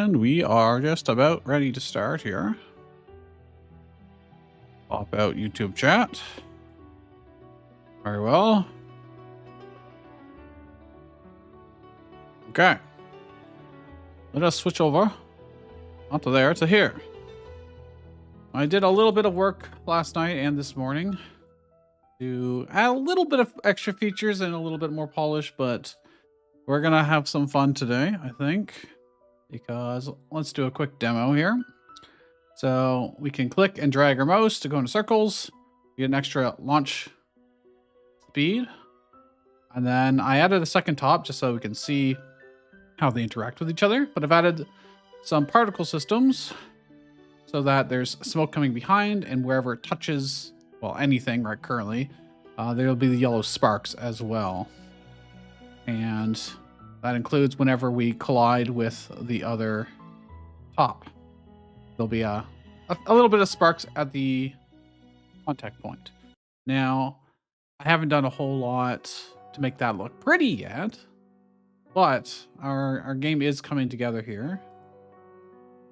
And we are just about ready to start here. Pop out YouTube chat. Very well. Okay. Let us switch over. Not to there, to here. I did a little bit of work last night and this morning to add a little bit of extra features and a little bit more polish, but we're going to have some fun today, I think, because let's do a quick demo here. So we can click and drag our mouse to go into circles, get an extra launch speed. And then I added a second top just so we can see how they interact with each other. But I've added some particle systems so that there's smoke coming behind, and wherever it touches, well, anything right currently, there'll be the yellow sparks as well. And that includes whenever we collide with the other top. There'll be a little bit of sparks at the contact point. Now, I haven't done a whole lot to make that look pretty yet, but our game is coming together here.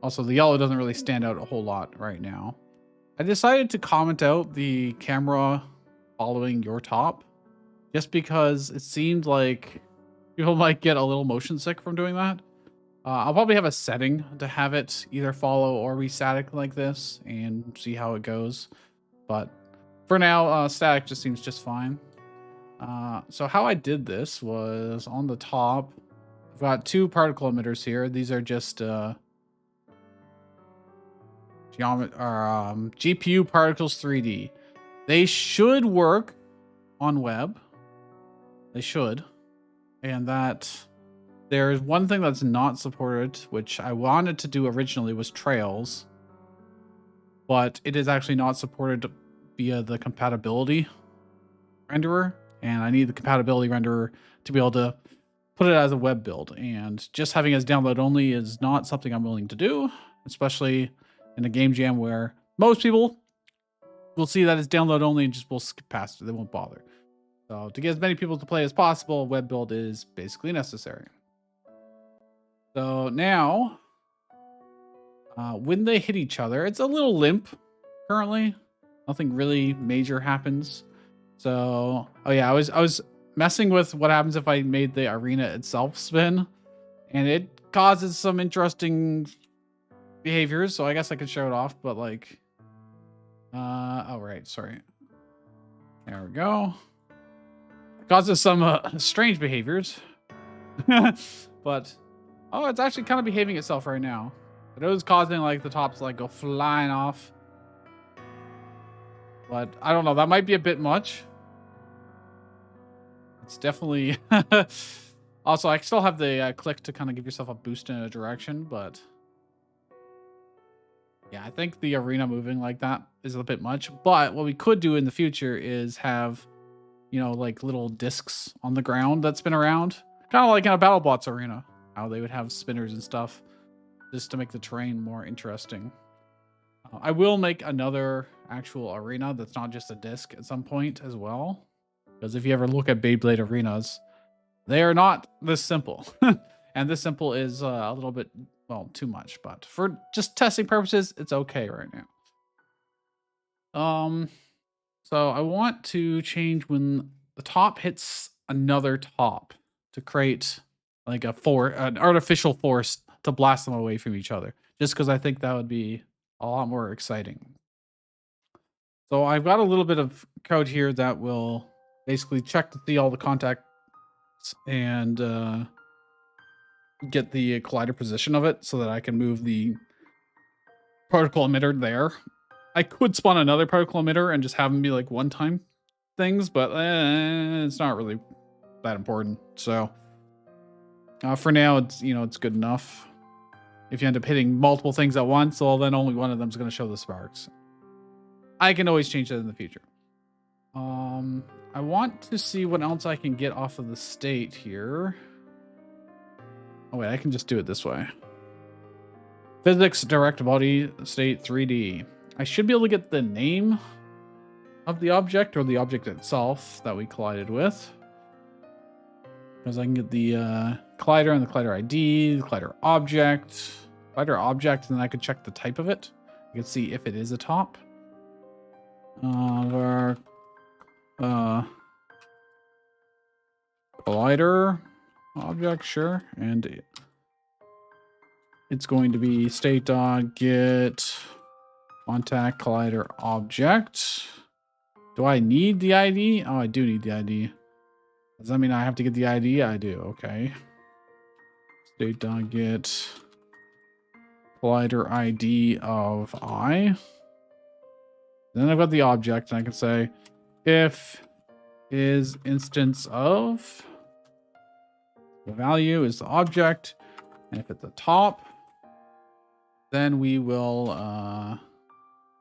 Also, the yellow doesn't really stand out a whole lot right now. I decided to comment out the camera following your top, just because it seemed like people might get a little motion sick from doing that. I'll probably have a setting to have it either follow or be static like this and see how it goes. But for now, static just seems just fine. So how I did this was on the top, I've got two particle emitters here. These are just GPU particles 3D. They should work on web. They should. And that there's one thing that's not supported, which I wanted to do originally, was trails. But it is actually not supported via the compatibility renderer. And I need the compatibility renderer to be able to put it as a web build. And just having it as download only is not something I'm willing to do, especially in a game jam where most people will see that it's download only and just will skip past it. They won't bother. So to get as many people to play as possible, a web build is basically necessary. So now, when they hit each other, it's a little limp currently. Nothing really major happens. So, oh yeah, I was messing with what happens if I made the arena itself spin, and it causes some interesting behaviors. So I guess I could show it off, but like, oh right, sorry. There we go. It causes some strange behaviors, but oh, it's actually kind of behaving itself right now. But it was causing like the tops like go flying off. But I don't know, that might be a bit much. It's definitely also, I still have the click to kind of give yourself a boost in a direction, but yeah, I think the arena moving like that is a bit much. But what we could do in the future is have, you know, like little discs on the ground that spin around, kind of like in a BattleBots arena, how they would have spinners and stuff, just to make the terrain more interesting. I will make another actual arena that's not just a disc at some point as well, because if you ever look at Beyblade arenas, they are not this simple. And this simple is a little bit, well, too much, but for just testing purposes, it's okay right now. So I want to change when the top hits another top to create like an artificial force to blast them away from each other, just because I think that would be a lot more exciting. So I've got a little bit of code here that will basically check to see all the contacts and get the collider position of it so that I can move the particle emitter there. I could spawn another particle emitter and just have them be like one-time things, but it's not really that important. So for now, it's, you know, it's good enough. If you end up hitting multiple things at once, well, then only one of them is going to show the sparks. I can always change that in the future. I want to see what else I can get off of the state here. Oh wait, I can just do it this way. Physics direct body state 3D. I should be able to get the name of the object or the object itself that we collided with. Because I can get the collider and the collider ID, the collider object, Collider object, and then I could check the type of it. I could see if it is a top. Our collider object, sure, and it's going to be state.get contact collider object. Do I need the ID? Oh, I do need the ID. Does that mean I have to get the ID? I do. Okay. State.get collider ID of I. Then I've got the object, and I can say if is instance of the value is the object, and if it's a top, then we will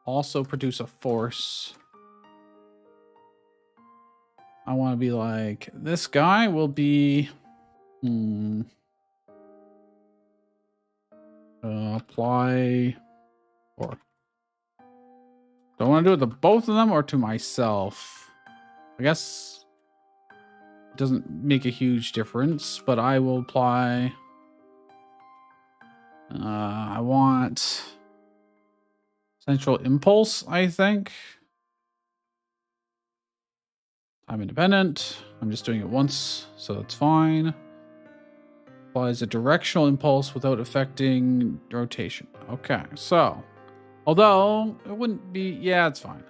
also produce a force. I want to be like, this guy will be apply or do I want to do it to both of them or to myself? I guess it doesn't make a huge difference, but I will apply. I want central impulse, I think. Time independent. I'm just doing it once, so that's fine. Applies a directional impulse without affecting rotation. Okay, so although it wouldn't be, yeah, it's fine.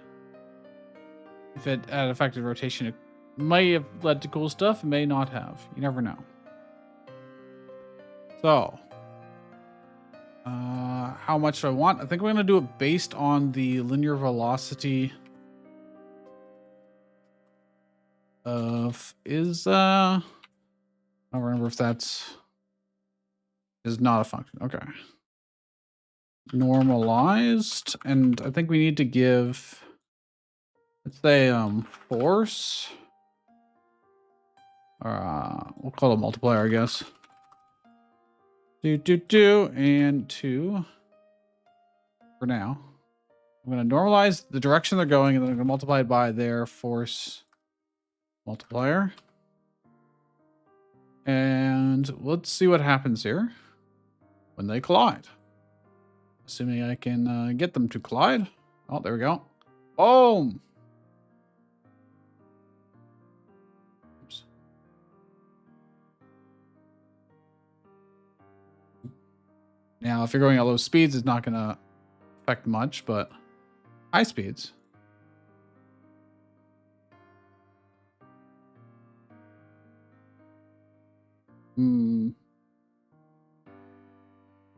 If it had affected rotation, it may have led to cool stuff. It may not have. You never know. So, how much do I want? I think we're going to do it based on the linear velocity of I don't remember if that's is not a function. Okay. Normalized, and I think we need to give, let's say, force. We'll call it multiplier, I guess. And 2 for now. I'm going to normalize the direction they're going, and then I'm going to multiply it by their force multiplier. And let's see what happens here when they collide. Assuming I can get them to collide. Oh, there we go. Boom! Oops. Now, if you're going at low speeds, it's not going to affect much, but high speeds.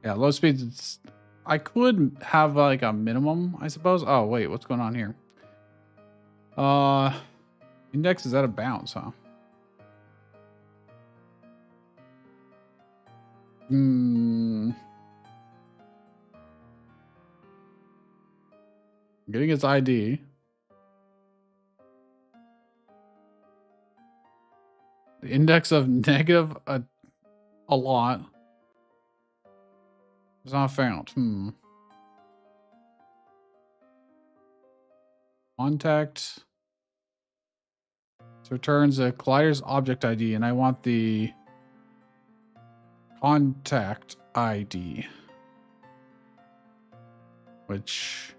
Yeah, low speeds, I could have like a minimum, I suppose. Oh, wait, what's going on here? Index is out of bounds, huh? Getting its ID. The index of negative a lot. It's not found. Contact. So returns a collider's object ID, and I want the contact ID. Which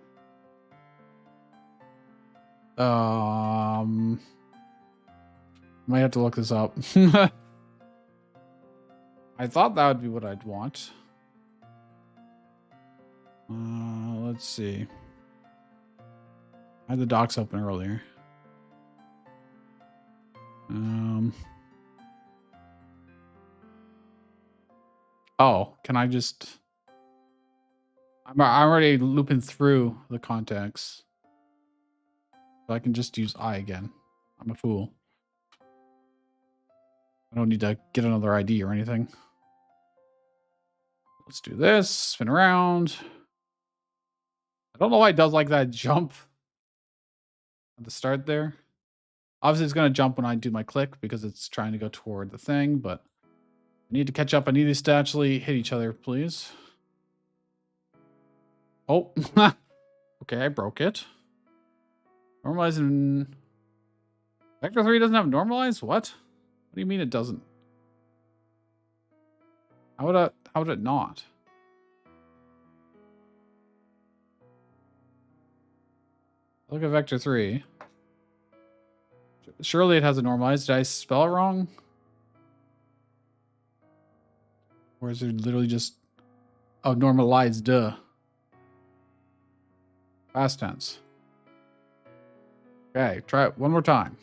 might have to look this up. I thought that would be what I'd want. Let's see. I had the docs open earlier. Oh, can I just... I'm already looping through the contacts. So I can just use I again. I'm a fool. I don't need to get another ID or anything. Let's do this. Spin around. I don't know why it does like that jump at the start there. Obviously, it's going to jump when I do my click because it's trying to go toward the thing, but I need to catch up. I need these to actually hit each other, please. Oh, okay, I broke it. Normalizing. Vector 3 doesn't have normalize? What? What do you mean it doesn't? How would it not? Look at vector 3. Surely it has a normalized. Did I spell it wrong? Or is it literally just... Oh, normalized, duh. Past tense. Okay, try it one more time.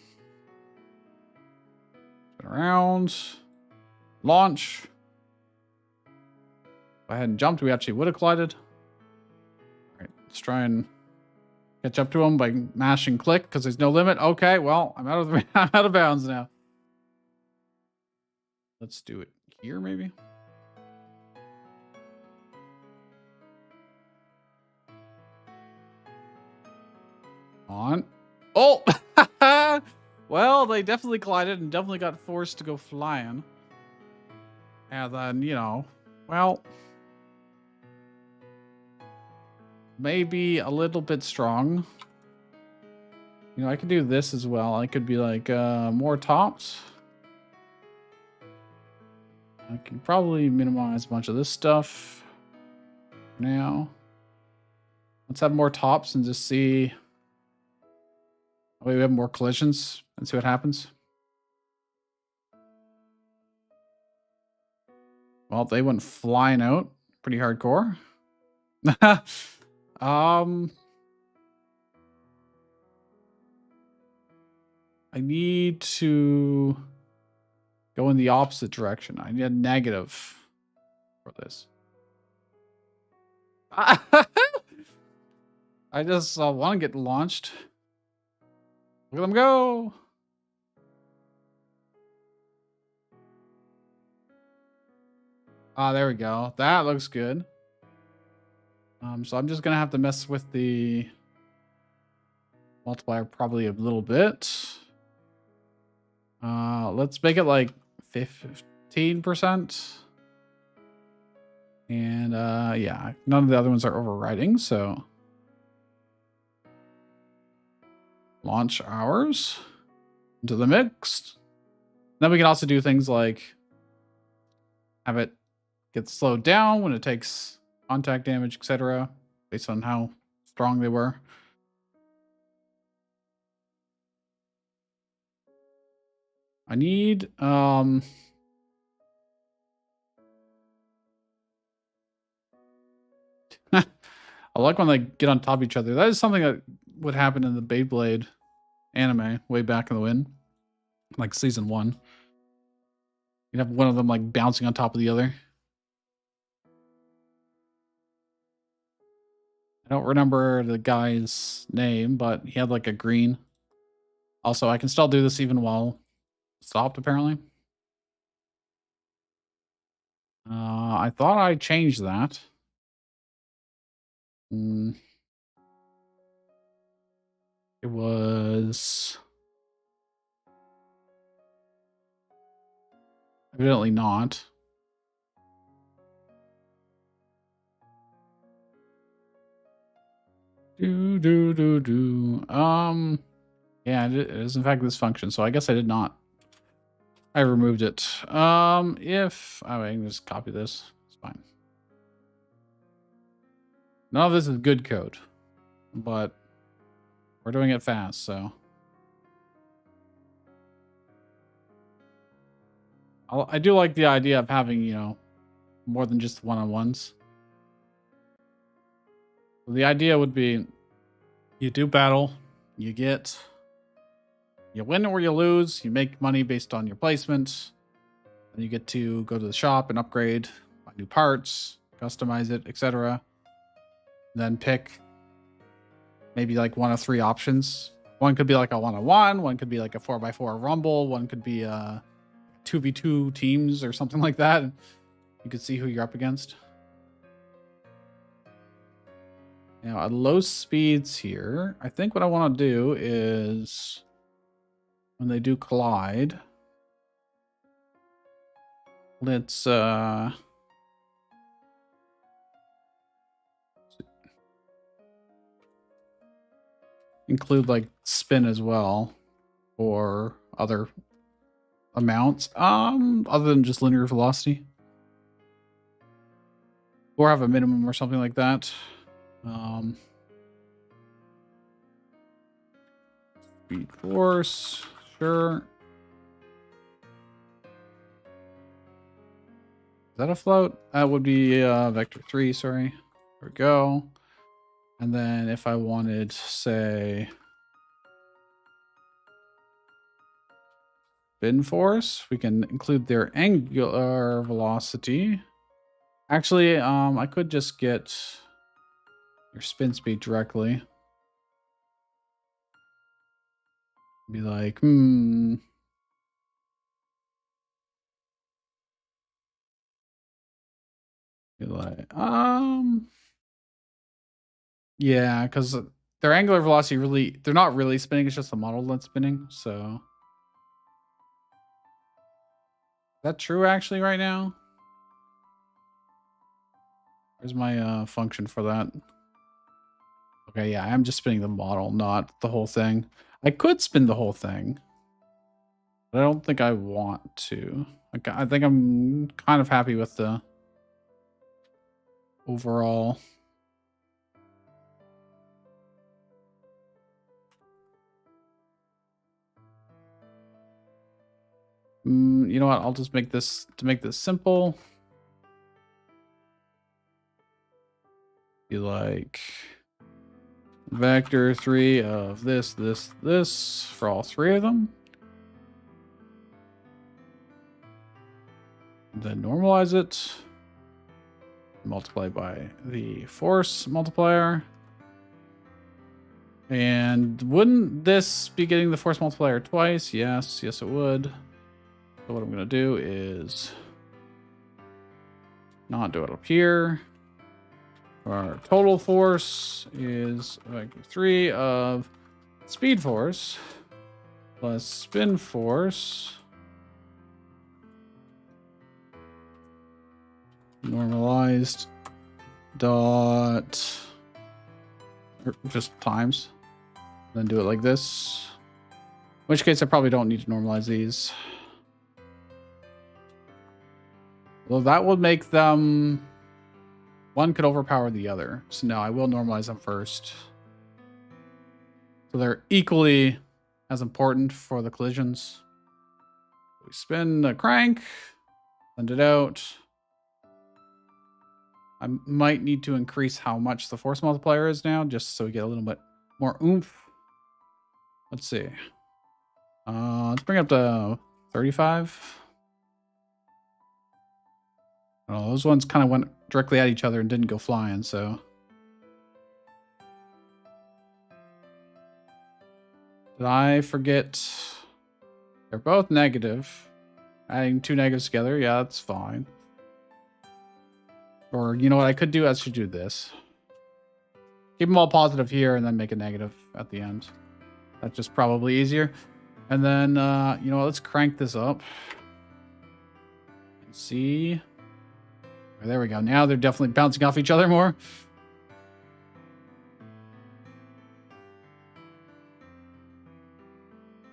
Spin around. Launch. If I hadn't jumped, we actually would have collided. Alright, let's try and catch up to him by mashing click, because there's no limit. Okay, well, I'm out of I'm out of bounds now. Let's do it here, maybe. On. Oh! Well, they definitely collided and definitely got forced to go flying. And then, you know, well, maybe a little bit strong. You know, I could do this as well. I could be like, more tops. I can probably minimize a bunch of this stuff now. Let's have more tops and just see. Oh, wait, we have more collisions and see what happens. Well, they went flying out. Pretty hardcore. I need to go in the opposite direction. I need a negative for this. I just want to get launched. Look at them go. Ah, there we go. That looks good. So I'm just going to have to mess with the multiplier probably a little bit. Let's make it like 15%. And yeah, none of the other ones are overriding, so launch hours into the mix. Then we can also do things like have it get slowed down when it takes contact damage, etc., based on how strong they were. I need I like when they get on top of each other. That is something that would happen in the Beyblade anime way back in the wind, like season 1. You'd have one of them like bouncing on top of the other. I don't remember the guy's name, but he had like a green. Also, I can still do this even while stopped, apparently. I thought I changed that. It was evidently not. Yeah, it is in fact this function, so I guess I did not. I removed it. If I can just copy this, it's fine. None of this is good code, but we're doing it fast, so I do like the idea of having, you know, more than just one-on-ones. The idea would be you do battle, you win or you lose, you make money based on your placement, and you get to go to the shop and upgrade, buy new parts, customize it, etc. Then pick maybe like one of 3 options. One could be like a 1-on-1, one could be like a 4x4 rumble, one could be 2v2 teams or something like that. You could see who you're up against. Now at low speeds here, I think what I want to do is when they do collide, let's include like spin as well or other amounts other than just linear velocity, or have a minimum or something like that. Speed force. Sure. Is that a float? That would be vector 3, sorry. There we go. And then if I wanted, say, spin force, we can include their angular velocity. Actually, I could just get your spin speed directly. Be like, Be like, yeah, because their angular velocity really, they're not really spinning, it's just the model that's spinning, so. Is that true actually right now? Where's my function for that? Okay, yeah, I'm just spinning the model, not the whole thing. I could spin the whole thing, but I don't think I want to. I think I'm kind of happy with the overall. You know what? I'll just make this, to make this simple. Be like vector 3 of this, this for all three of them. Then normalize it. Multiply by the force multiplier. And wouldn't this be getting the force multiplier twice? Yes, yes it would. So what I'm going to do is not do it up here. Our total force is vector 3 of speed force plus spin force normalized dot, or just times, then do it like this. In which case I probably don't need to normalize these. Well, that would make them, one could overpower the other. So no, I will normalize them first. So they're equally as important for the collisions. We spin the crank, send it out. I might need to increase how much the force multiplier is now, just so we get a little bit more oomph. Let's see. Let's bring it up to 35. Oh, those ones kind of went directly at each other and didn't go flying, so. Did I forget? They're both negative. Adding two negatives together, yeah, that's fine. Or, you know what I could do? I should do this. Keep them all positive here and then make a negative at the end. That's just probably easier. And then, you know what, let's crank this up. And see. Oh, there we go. Now they're definitely bouncing off each other more.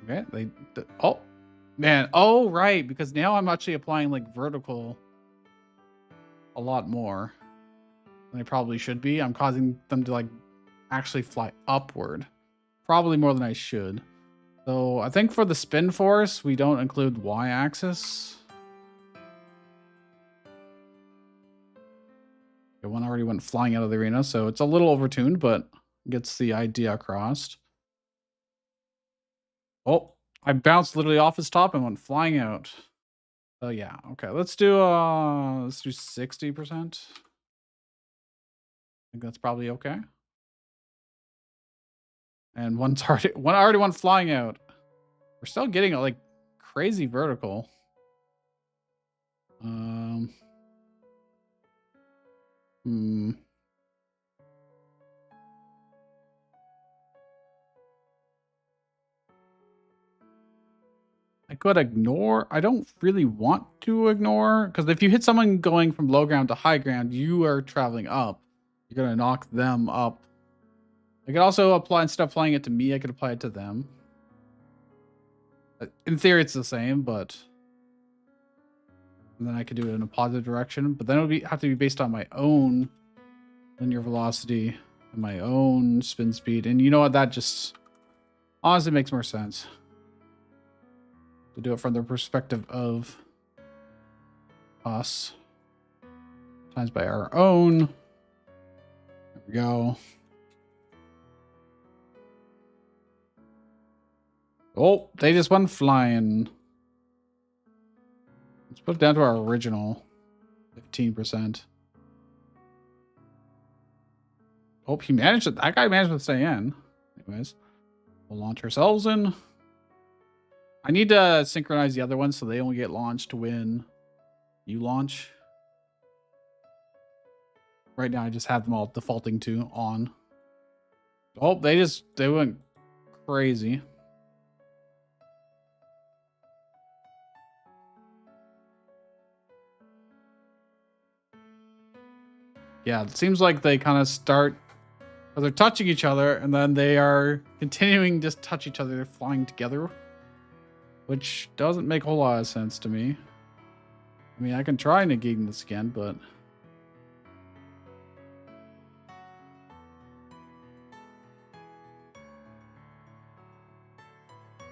Okay, oh, man. Oh, right, because now I'm actually applying, like, vertical a lot more than I probably should be. I'm causing them to, like, actually fly upward. Probably more than I should. So I think for the spin force, we don't include y-axis. One already went flying out of the arena, so it's a little overtuned, but gets the idea across. Oh, I bounced literally off his top and went flying out. Oh yeah, okay. Let's do 60%. I think that's probably okay. And one already went flying out. We're still getting like crazy vertical. I could ignore. I don't really want to ignore, because if you hit someone going from low ground to high ground, you are traveling up. You're going to knock them up. I could also apply, instead of applying it to me, I could apply it to them. In theory, it's the same, but... And then I could do it in a positive direction, but then it would have to be based on my own linear velocity and my own spin speed. And you know what? That just Honestly, it makes more sense to do it from the perspective of us times by our own. There we go. Oh, they just went flying. Let's put it down to our original 15%. Oh, he managed it. That guy managed to stay in. Anyways, we'll launch ourselves in. I need to synchronize the other ones so they only get launched when you launch. Right now, I just have them all defaulting to on. Oh, they went crazy. Yeah, it seems like they kind of start, or they're touching each other, and then they are continuing to touch each other. They're flying together, which doesn't make a whole lot of sense to me. I mean, I can try negating this again, but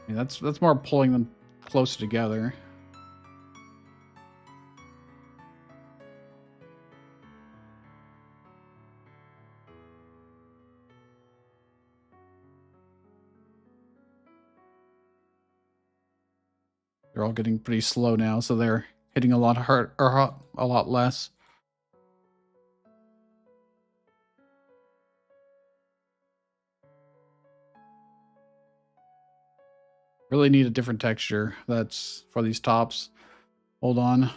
I mean, that's more pulling them closer together. They're all getting pretty slow now, so they're hitting a lot hard or a lot less. Really need a different texture. That's for these tops. Hold on.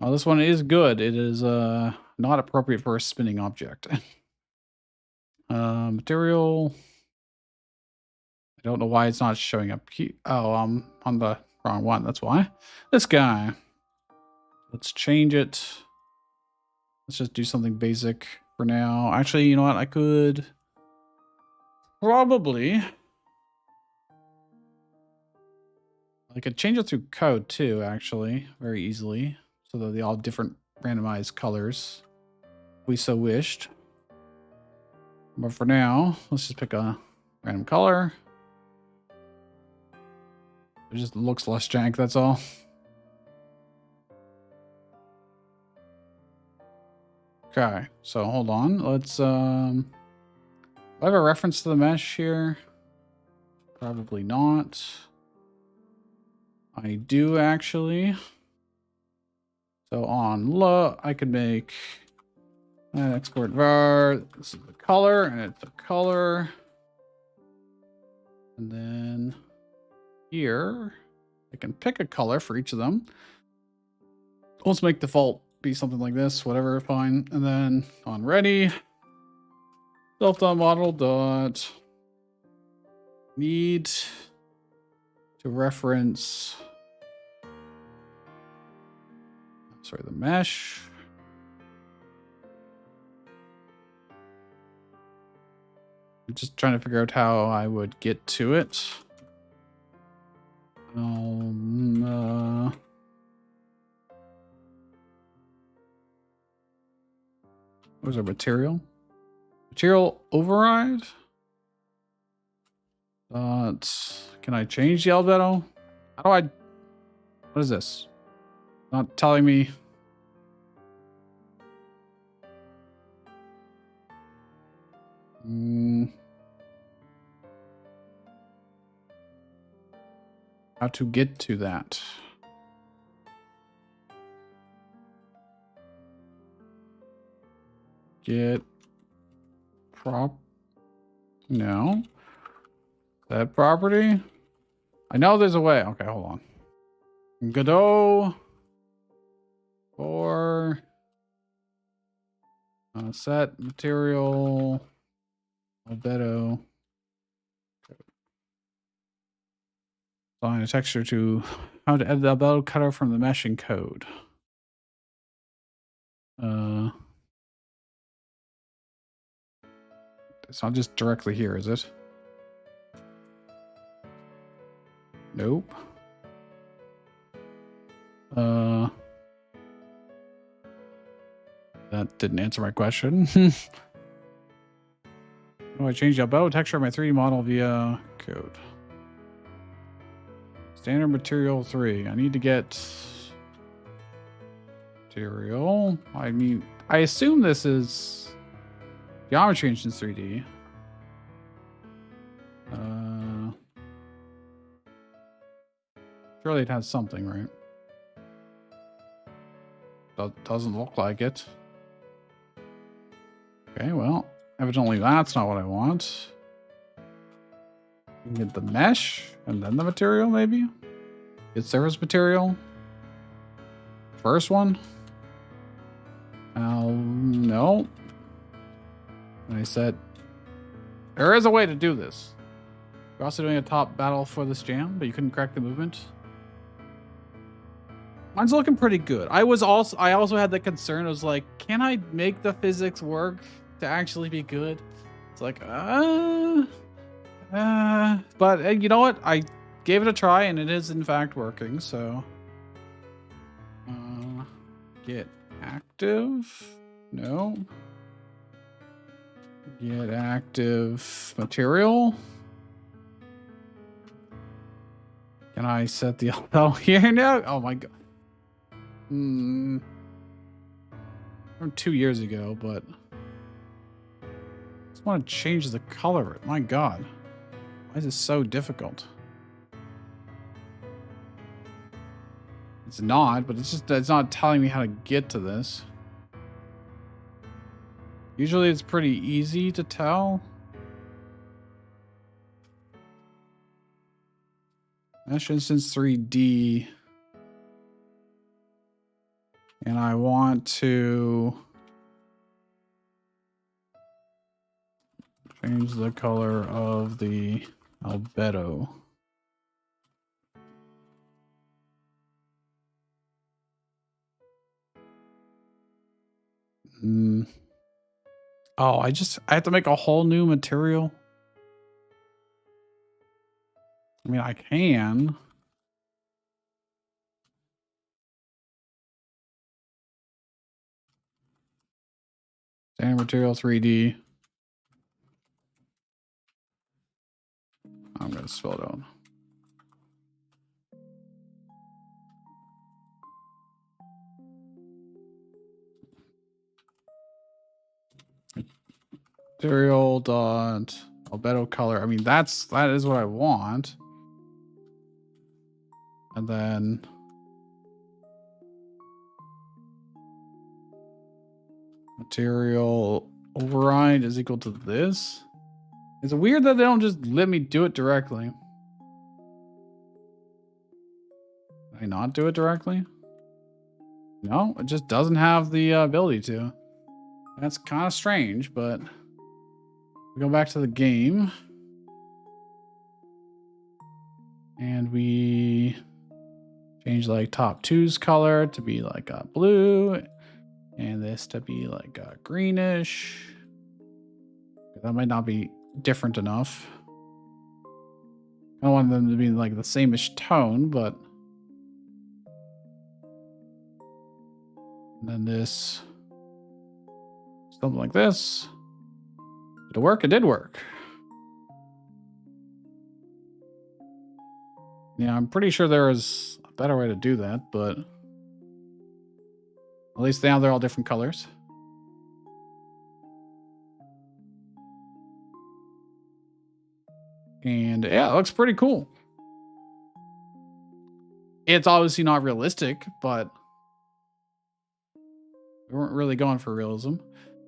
Oh, this one is good. It is not appropriate for a spinning object. Material. I don't know why it's not showing up here. Oh, I'm on the wrong one. That's why. This guy. Let's change it. Let's just do something basic for now. Actually, you know what? I could probably. I could change it through code too, actually, very easily. So that they all have different randomized colors. If we so wished. But for now, let's just pick a random color. It just looks less jank, that's all. Okay, so hold on. Let's do I have a reference to the mesh here? Probably not. I do actually. So on low, I could make an export var. This is the color, and it's a color. And then here, I can pick a color for each of them. Let's make default be something like this, whatever, fine. And then on ready, self.model dot need to reference, sorry, the mesh. I'm just trying to figure out how I would get to it. Where's our material? Material override? Can I change the albedo? How do I... What is this? Not telling me... How to get to that? Get prop... No. That property? I know there's a way. Okay, hold on. Godot for set material albedo. Assign a texture to how to edit the albedo cutter from the meshing code. It's not just directly here, is it? Nope. That didn't answer my question. Oh, I changed the albedo texture of my 3D model via code. Standard material 3. I need to get material. I mean, I assume this is geometry engines 3D. Surely it has something, right? Doesn't look like it. Okay, well, evidently that's not what I want. You can get the mesh and then the material, maybe? Get surface material. First one. No. And I said, there is a way to do this. We're also doing a top battle for this jam, but you couldn't crack the movement. Mine's looking pretty good. I also had the concern. I was like, can I make the physics work to actually be good? It's like, but you know what? I gave it a try and it is in fact working. So, get active. No. Get active material. Can I set the albedo here now? Oh my god. From 2 years ago, but I just want to change the color of it. My god. Why is this so difficult? It's not, but it's not telling me how to get to this. Usually it's pretty easy to tell. Mesh Instance 3D. And I want to change the color of the albedo. Oh, I have to make a whole new material. I mean, I can. Standard material 3D. I'm going to spell it out. Material dot albedo color. I mean, that is what I want. And then material override is equal to this. It's weird that they don't just let me do it directly. Can I not do it directly? No, it just doesn't have the ability to. That's kind of strange, but we go back to the game. And we change like top two's color to be like a blue. And this to be like a greenish. That might not be different enough. I don't want them to be like the same-ish tone, but... And then this... Something like this. Did it work? It did work. Yeah, I'm pretty sure there is a better way to do that, but... At least now they're all different colors. And yeah, it looks pretty cool. It's obviously not realistic, but we weren't really going for realism.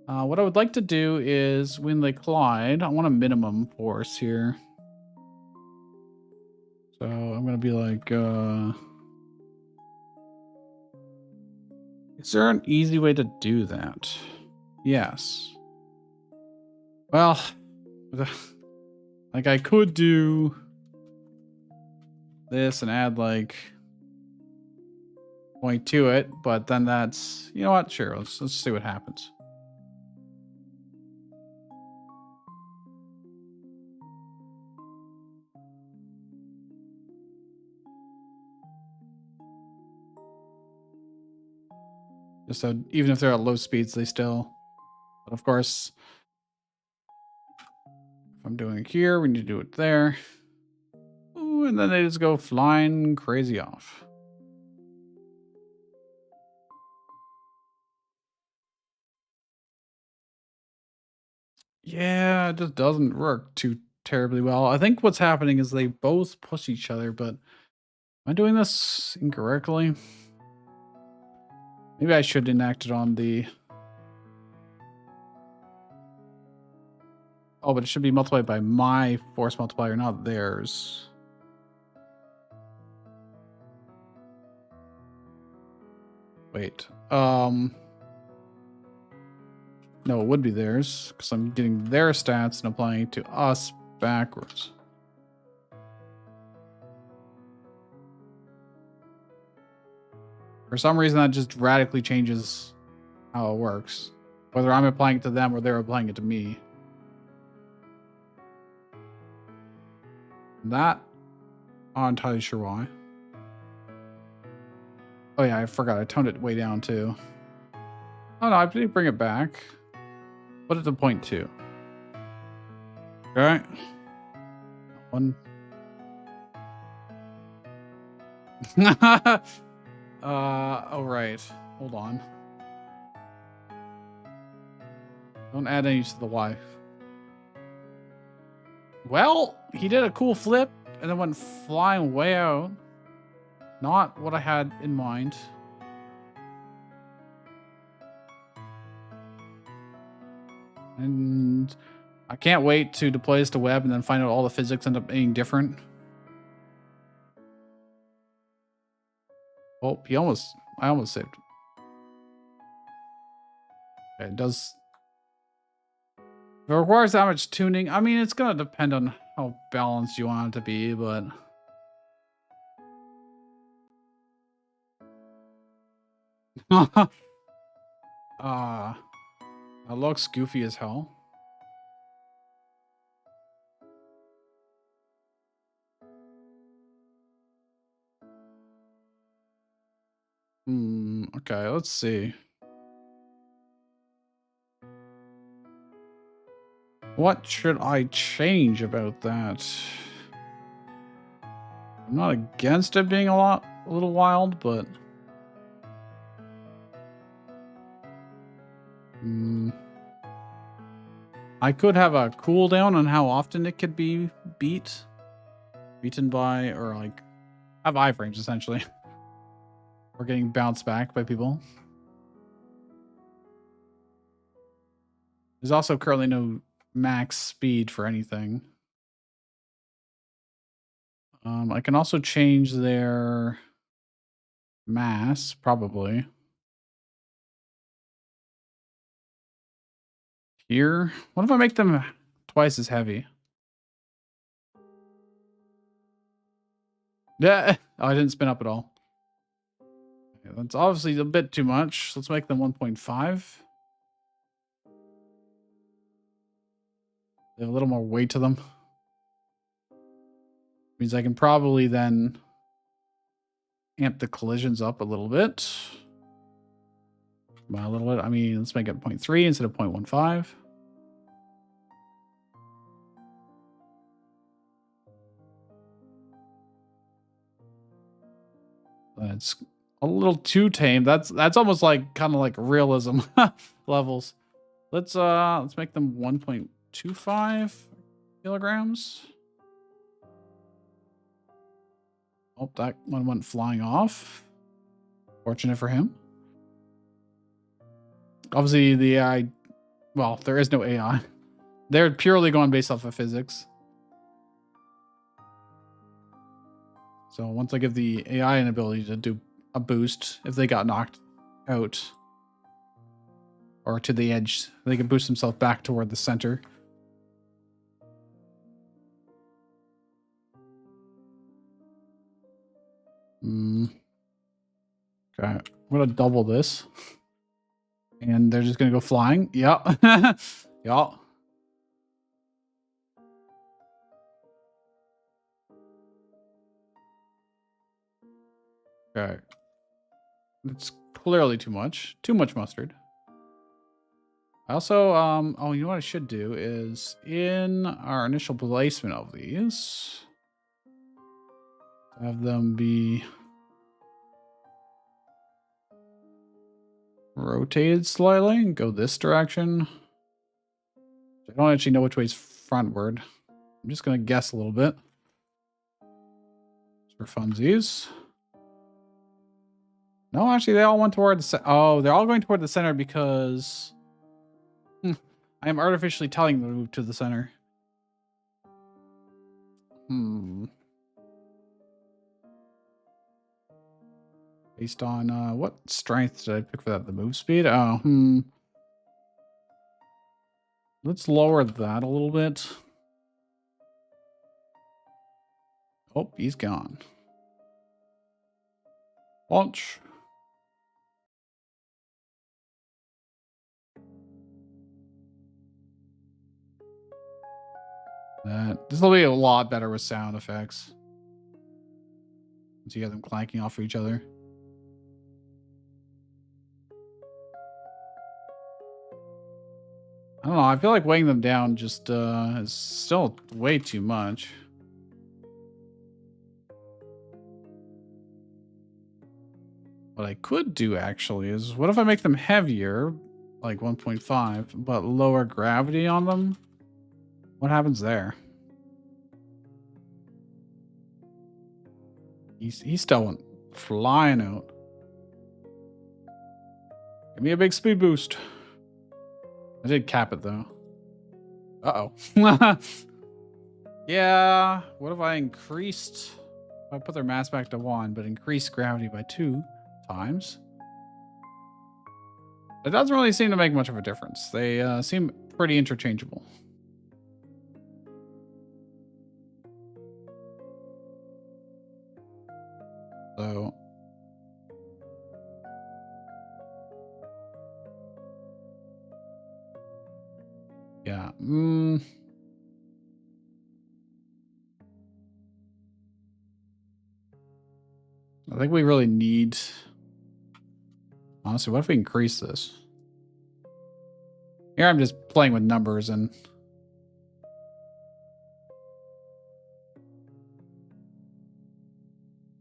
What I would like to do is when they collide, I want a minimum force here. So I'm going to be like, is there an easy way to do that? Yes. Well, like I could do this and add like point to it, but then that's, you know what? Sure, let's see what happens. Just so even if they're at low speeds, they still, but of course, If I'm doing it here, we need to do it there. Ooh, and then they just go flying crazy off. Yeah, it just doesn't work too terribly well. I think what's happening is they both push each other, but am I doing this incorrectly? Maybe I should enact it on the... Oh, but it should be multiplied by my force multiplier, not theirs. Wait. No, it would be theirs, because I'm getting their stats and applying it to us backwards. For some reason, that just radically changes how it works. Whether I'm applying it to them or they're applying it to me. That, I'm not entirely sure why. Oh yeah, I forgot. I toned it way down too. Oh no, I didn't bring it back. Put it to 0.2. Okay. One. Oh right. Hold on. Don't add any to the Y. Well, he did a cool flip and then went flying way out. Not what I had in mind. And I can't wait to deploy this to web and then find out all the physics end up being different. Oh, I almost saved. Okay, it does. If it requires that much tuning, I mean, it's going to depend on how balanced you want it to be, but. It looks goofy as hell. Okay, let's see. What should I change about that? I'm not against it being a little wild, but I could have a cooldown on how often it could be beaten by, or like have iframes essentially. Or getting bounced back by people. There's also currently no max speed for anything. I can also change their mass, probably. Here? What if I make them twice as heavy? Yeah. Oh, I didn't spin up at all. Okay, that's obviously a bit too much. Let's make them 1.5. They have a little more weight to them. Means I can probably then amp the collisions up a little bit. By a little bit, I mean, let's make it 0.3 instead of 0.15. That's a little too tame. That's almost like kind of like realism levels. Let's make them 1.25 kilograms. Oh, that one went flying off. Fortunate for him. Obviously, the AI, well, there is no AI. They're purely going based off of physics. So once I give the AI an ability to do a boost, if they got knocked out or to the edge, they can boost themselves back toward the center. Okay, I'm gonna double this. And they're just gonna go flying. Yeah. Yeah. Okay. It's clearly too much. Too much mustard. I also, oh, you know what I should do is in our initial placement of these, have them be rotated slightly and go this direction. I don't actually know which way is frontward. I'm just going to guess a little bit. For funsies. No, actually, they all went toward the oh, they're all going toward the center because I am artificially telling them to move to the center. Based on what strength did I pick for that? The move speed? Oh, let's lower that a little bit. Oh, he's gone. Launch. This will be a lot better with sound effects. So you have them clanking off of each other. I don't know. I feel like weighing them down just is still way too much. What I could do actually is, what if I make them heavier, like 1.5, but lower gravity on them? What happens there? He still went flying out. Give me a big speed boost. I did cap it though. Uh-oh. Yeah, what if I increased... I put their mass back to 1, but increased gravity by 2 times? It doesn't really seem to make much of a difference. They seem pretty interchangeable. So... yeah. I think we really need... honestly, what if we increase this? Here I'm just playing with numbers and...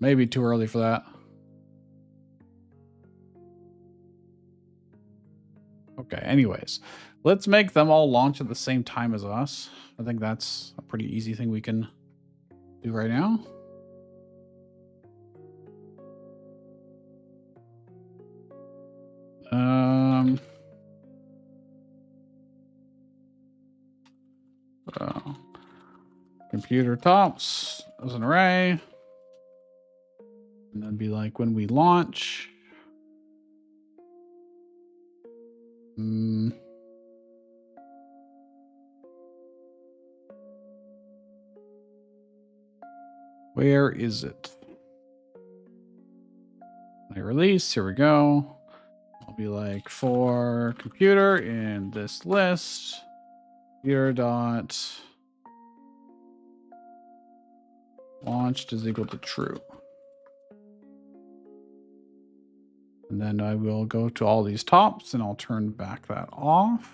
maybe too early for that. Okay, anyways. Let's make them all launch at the same time as us. I think that's a pretty easy thing we can do right now. Computer tops as an array. And then be like when we launch. Where is it? I release, here we go. I'll be like for computer in this list, computer dot launched is equal to true. And then I will go to all these tops and I'll turn back that off.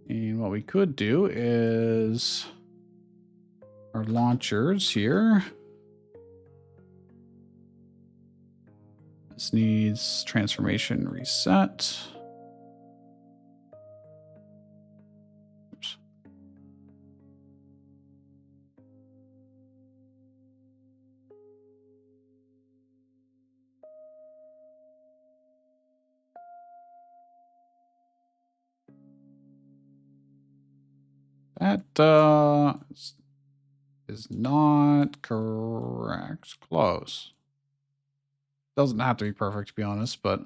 And what we could do is our launchers here. This needs transformation reset. Oops. That is not correct. Close. Doesn't have to be perfect, to be honest, but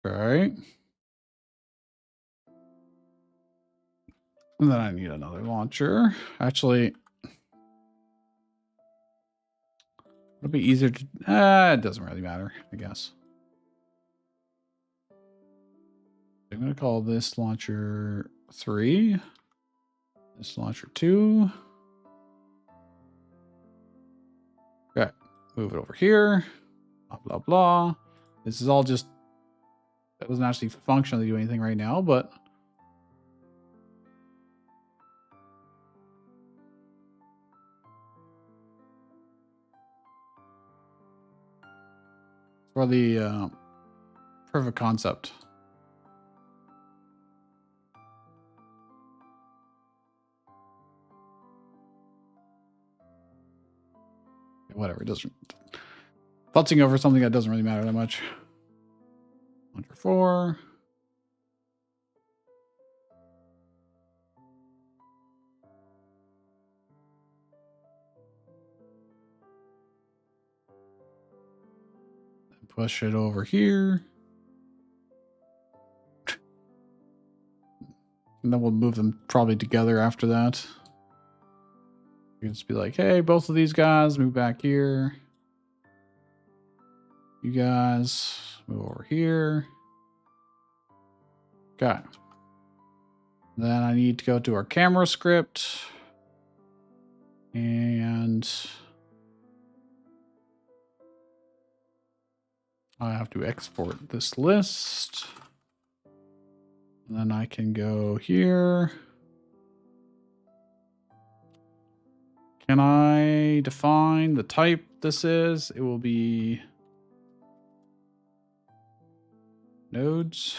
okay. And then I need another launcher. Actually, it'll be easier to... it doesn't really matter, I guess. I'm going to call this launcher 3. This launcher 2. Okay, move it over here. Blah, blah, blah. This is all just, that doesn't actually functionally do anything right now, but for the proof of concept. Whatever, it doesn't. Futzing over something that doesn't really matter that much. 104. Push it over here. And then we'll move them probably together after that. You can just be like, hey, both of these guys move back here. You guys move over here. Okay. Then I need to go to our camera script. And I have to export this list. And then I can go here. Can I define the type this is? It will be nodes.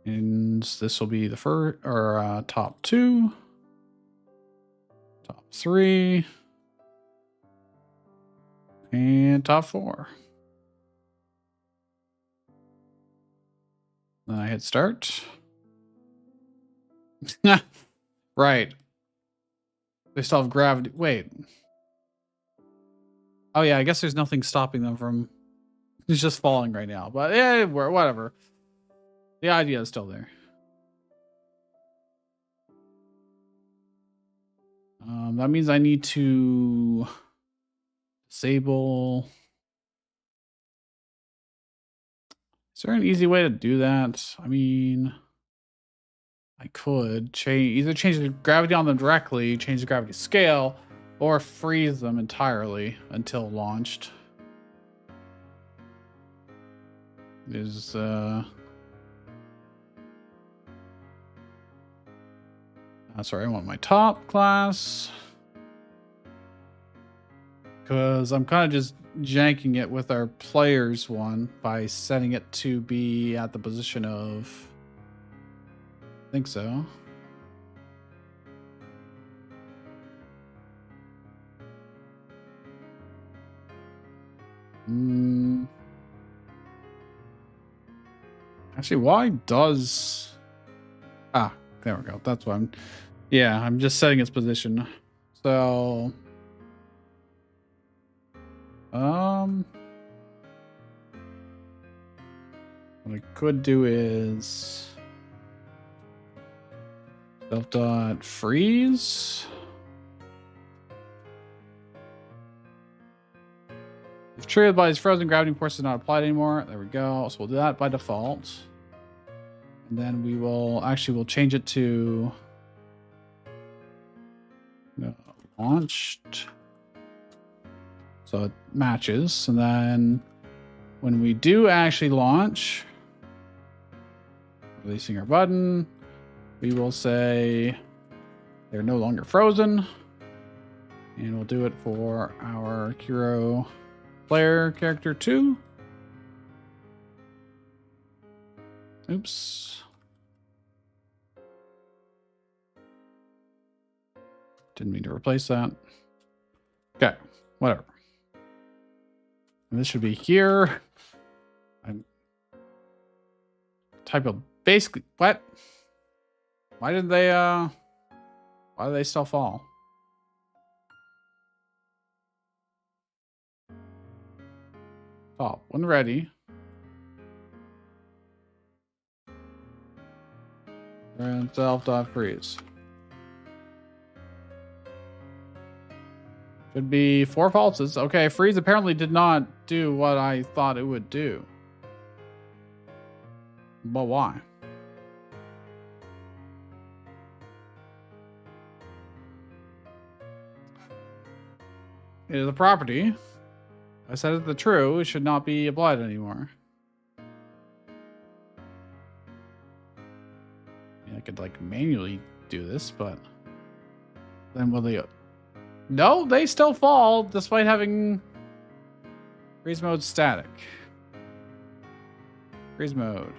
And this will be the first, or top 2, top 3, and top 4. Then I hit start. Right. They still have gravity. Wait. Oh yeah, I guess there's nothing stopping them from. It's just falling right now. But yeah, whatever. The idea is still there. That means I need to disable. Is there an easy way to do that? I mean, I could either change the gravity on them directly, change the gravity scale, or freeze them entirely until launched. Sorry, I want my top class. Because I'm kind of just janking it with our players one by setting it to be at the position of... I think so. Actually, why does... Ah, there we go. That's why I'm... Yeah, I'm just setting its position. So... what I could do is... self.freeze. If triggered by his frozen, gravity force is not applied anymore. There we go. So we'll do that by default. And then we will we'll change it to launched. So it matches. And then when we do actually launch, releasing our button, we will say they're no longer frozen. And we'll do it for our hero player character 2. Oops. Didn't mean to replace that. Okay, whatever. And this should be here. I'm type of basically what? Why did they still fall? Top when ready. And self.freeze. Should be 4 falses. Okay, freeze apparently did not do what I thought it would do. But why? It is a property. I said it the true. It should not be applied anymore. I mean, I could like manually do this, but then will they? No, they still fall despite having freeze mode static. Freeze mode.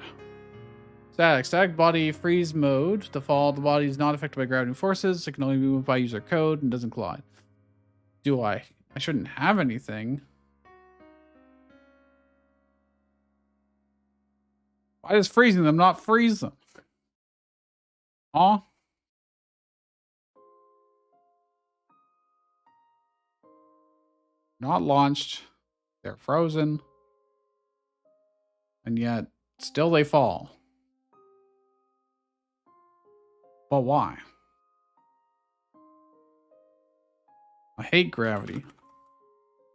Static. Static body freeze mode. Default. The body is not affected by gravity forces. It can only be moved by user code and doesn't collide. Do I? I shouldn't have anything. Why does freezing them not freeze them? Aw. Not launched. They're frozen. And yet, still they fall. But why? I hate gravity.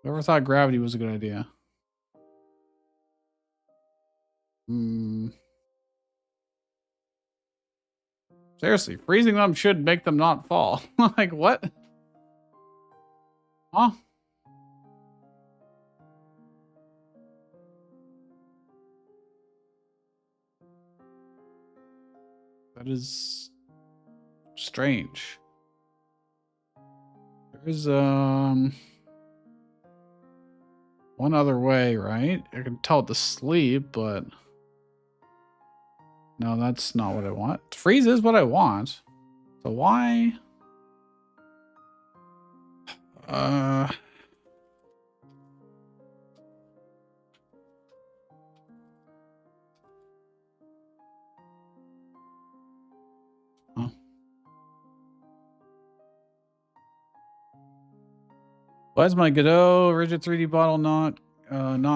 Whoever thought gravity was a good idea? Seriously, freezing them should make them not fall. Like, what? Huh? That is strange. There's one other way, right? I can tell it to sleep, but no, that's not what I want. Freeze is what I want. So why? Oh. Why is my Godot rigid 3D bottle not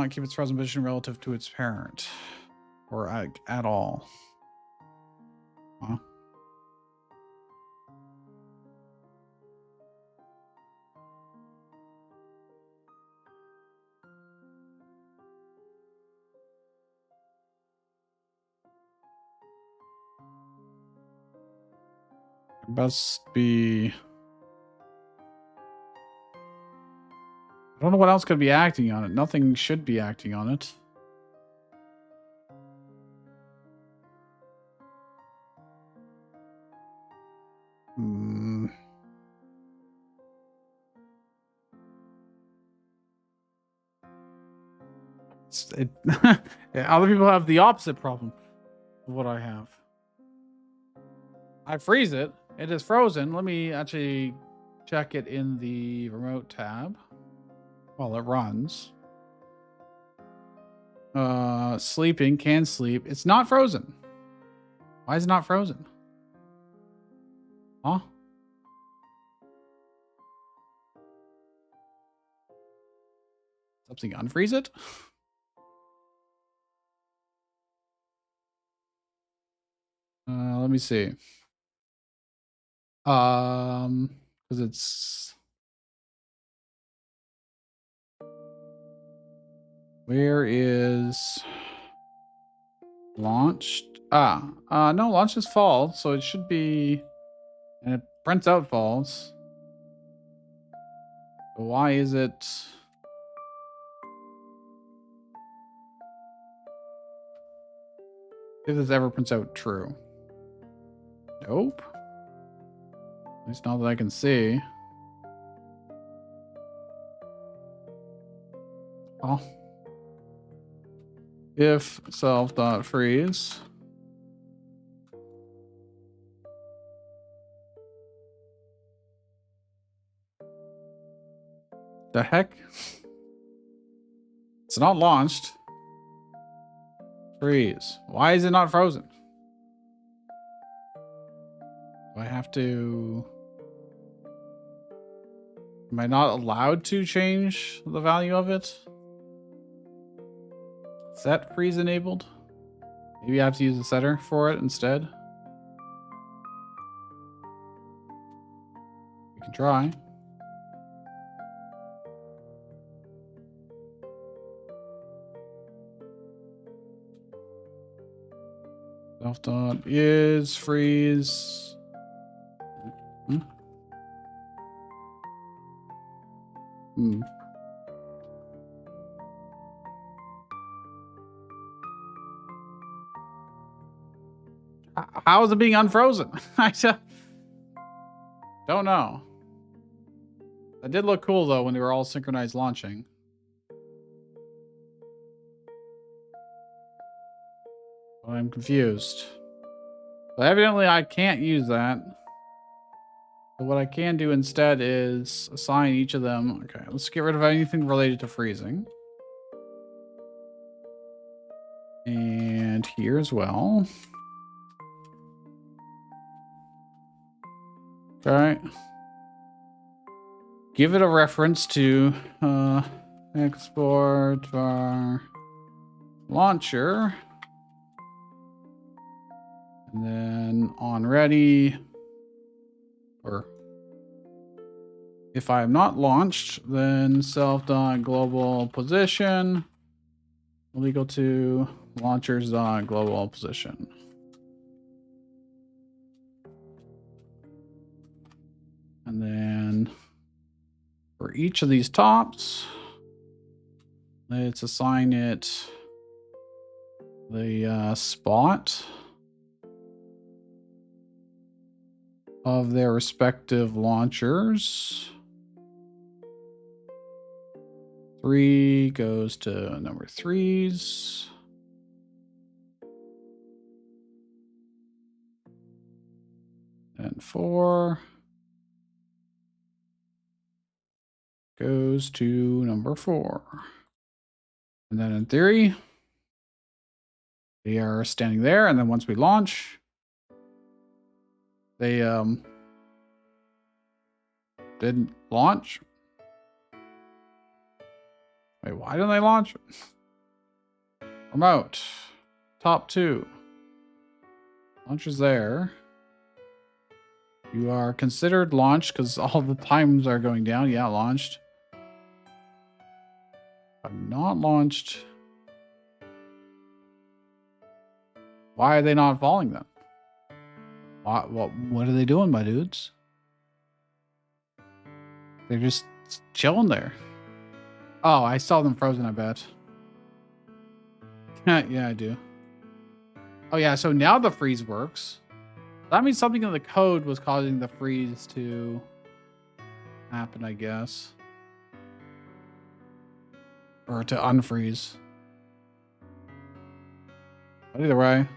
keep its frozen position relative to its parent, or at all? Huh? It must be. I don't know what else could be acting on it. Nothing should be acting on it. Other people have the opposite problem of what I have. I freeze it. It is frozen. Let me actually check it in the remote tab while it runs. Sleeping, can sleep. It's not frozen. Why is it not frozen? Huh? Something unfreeze it? Let me see. Because it's where is launched? No, launch is false, so it should be, and it prints out false. But why is it? If this ever prints out true. Nope. At least not that I can see. Oh. If self.freeze. The heck? It's not launched. Freeze. Why is it not frozen? Do I have to... Am I not allowed to change the value of it? Set freeze enabled? Maybe I have to use a setter for it instead. We can try. Self dot is freeze. How is it being unfrozen? I don't know. That did look cool, though, when they were all synchronized launching. But I'm confused. But evidently, I can't use that. So what I can do instead is assign each of them. Okay, let's get rid of anything related to freezing. And here as well. Okay. Give it a reference to export our launcher. And then on ready, or if I am not launched, then self.global position will equal to launchers.global position. And then for each of these tops, let's assign it the spot of their respective launchers. 3 goes to number 3s. And 4 goes to number 4. And then in theory, they are standing there. And then once we launch, they didn't launch. Wait, why didn't they launch? Remote. Top 2. Launcher's there. You are considered launched because all the times are going down. Yeah, launched. I'm not launched. Why are they not falling then? What are they doing, my dudes? They're just chilling there. Oh, I saw them frozen, I bet. Yeah, I do. Oh, yeah, so now the freeze works. That means something in the code was causing the freeze to happen, I guess. Or to unfreeze. But either way.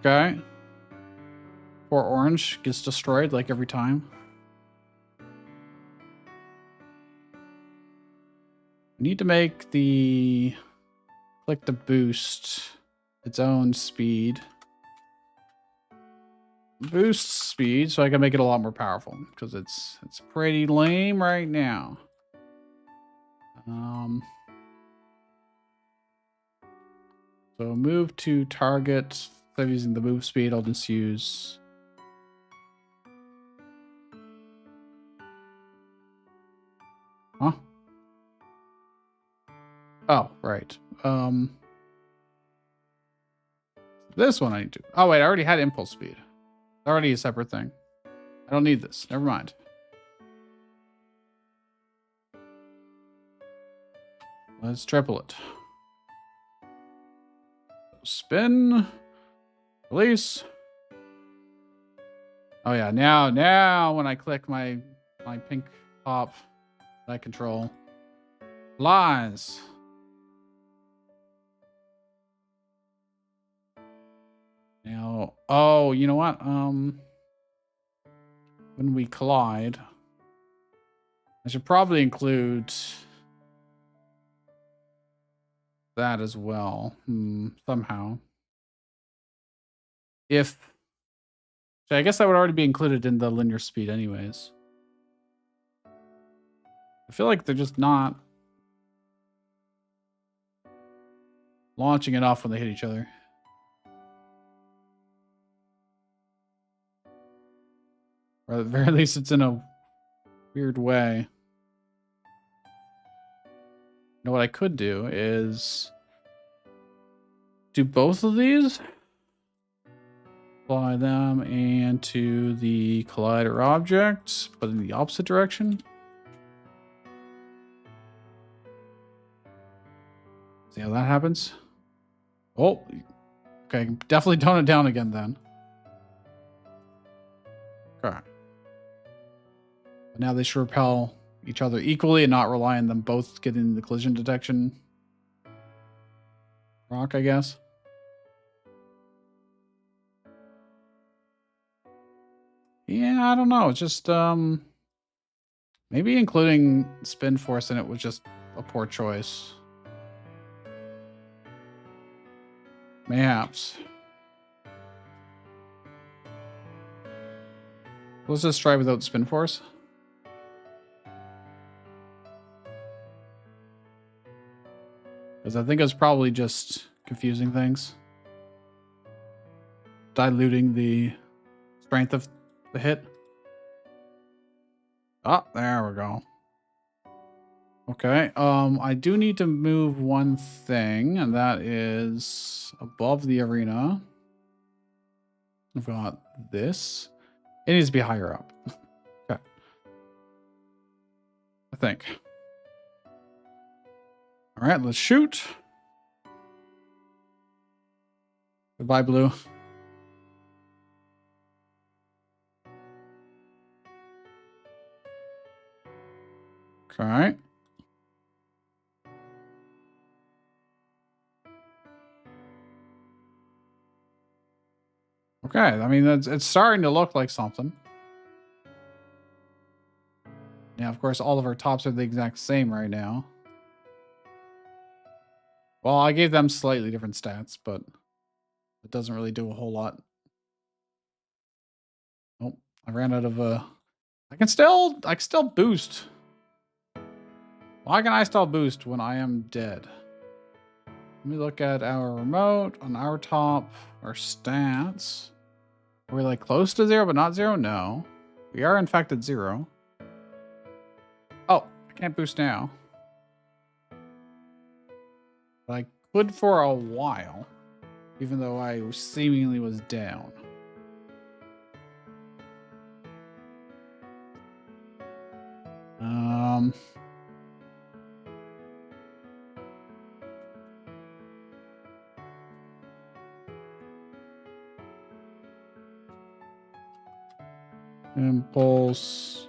Okay. Poor orange gets destroyed like every time. We need to make the click to boost its own speed. Boost speed so I can make it a lot more powerful because it's pretty lame right now. So move to target. Instead of using the move speed, I'll just use oh, right. This one I need to. Oh wait, I already had impulse speed. Already a separate thing. I don't need this. Never mind. Let's triple it. Spin. Release. Oh yeah, now when I click my pink pop that I control. Flies. Now, oh, you know what? When we collide, I should probably include that as well. Somehow. So I guess that would already be included in the linear speed anyways. I feel like they're just not launching it off when they hit each other. Or at the very least, it's in a weird way. You know what I could do is do both of these. Apply them and to the collider object, but in the opposite direction. See how that happens? Oh, okay. Definitely tone it down again then. But now they should repel each other equally and not rely on them both getting the collision detection rock, I guess. Yeah, I don't know. It's just maybe including spin force in it was just a poor choice. Mayhaps. Let's just try without spin force. Because I think it's probably just confusing things. Diluting the strength of the hit. Oh, there we go. Okay, I do need to move one thing, and that is above the arena. I've got this. It needs to be higher up. Okay. I think. All right, let's shoot. Goodbye, blue. Okay. Okay, I mean, it's starting to look like something. Yeah, of course, all of our tops are the exact same right now. Well, I gave them slightly different stats, but it doesn't really do a whole lot. Nope, I ran out of I can still boost. Why can I still boost when I am dead? Let me look at our remote on our top, our stats. Are we like close to 0 but not 0? No. We are in fact at 0. Oh, I can't boost now. But I could for a while, even though I seemingly was down. Impulse.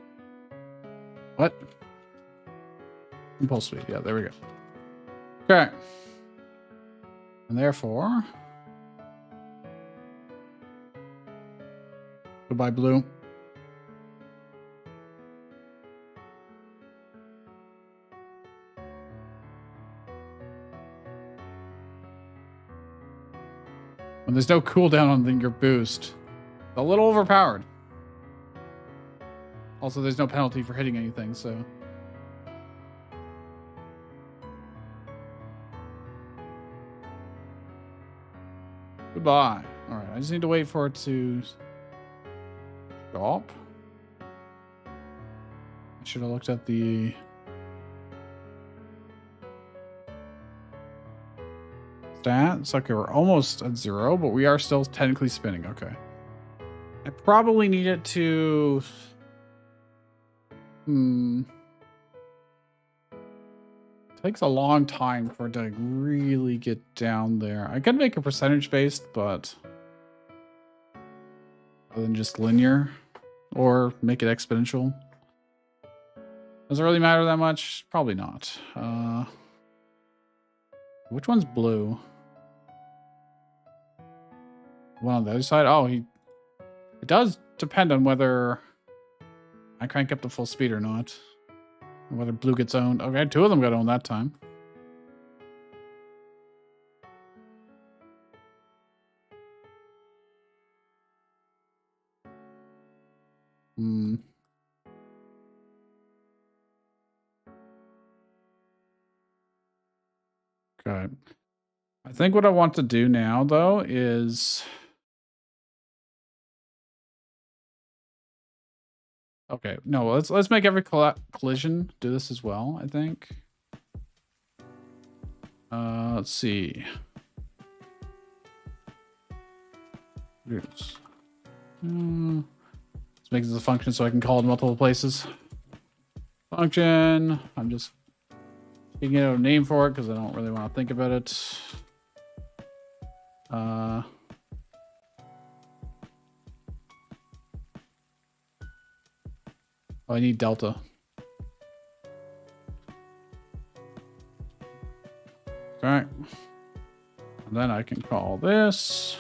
What? Impulse speed. Yeah, there we go. Okay. And therefore, goodbye, blue. When there's no cooldown on your boost, it's a little overpowered. Also, there's no penalty for hitting anything, so. Goodbye. All right, I just need to wait for it to stop. I should have looked at the stats. Okay, we're almost at 0, but we are still technically spinning. Okay. I probably need it to... Takes a long time for it to really get down there. I could make a percentage based, but other than just linear, or make it exponential. Does it really matter that much? Probably not. Which one's blue? One on the other side? Oh, it does depend on whether I crank up to full speed or not. Whether blue gets owned. Okay, 2 of them got owned that time. Okay. I think what I want to do now, though, is... Okay, no, let's make every collision do this as well, I think. Let's see. Let's make this a function so I can call it multiple places. Function. I'm just figuring out a name for it because I don't really want to think about it. Oh, I need delta. Okay. And then I can call this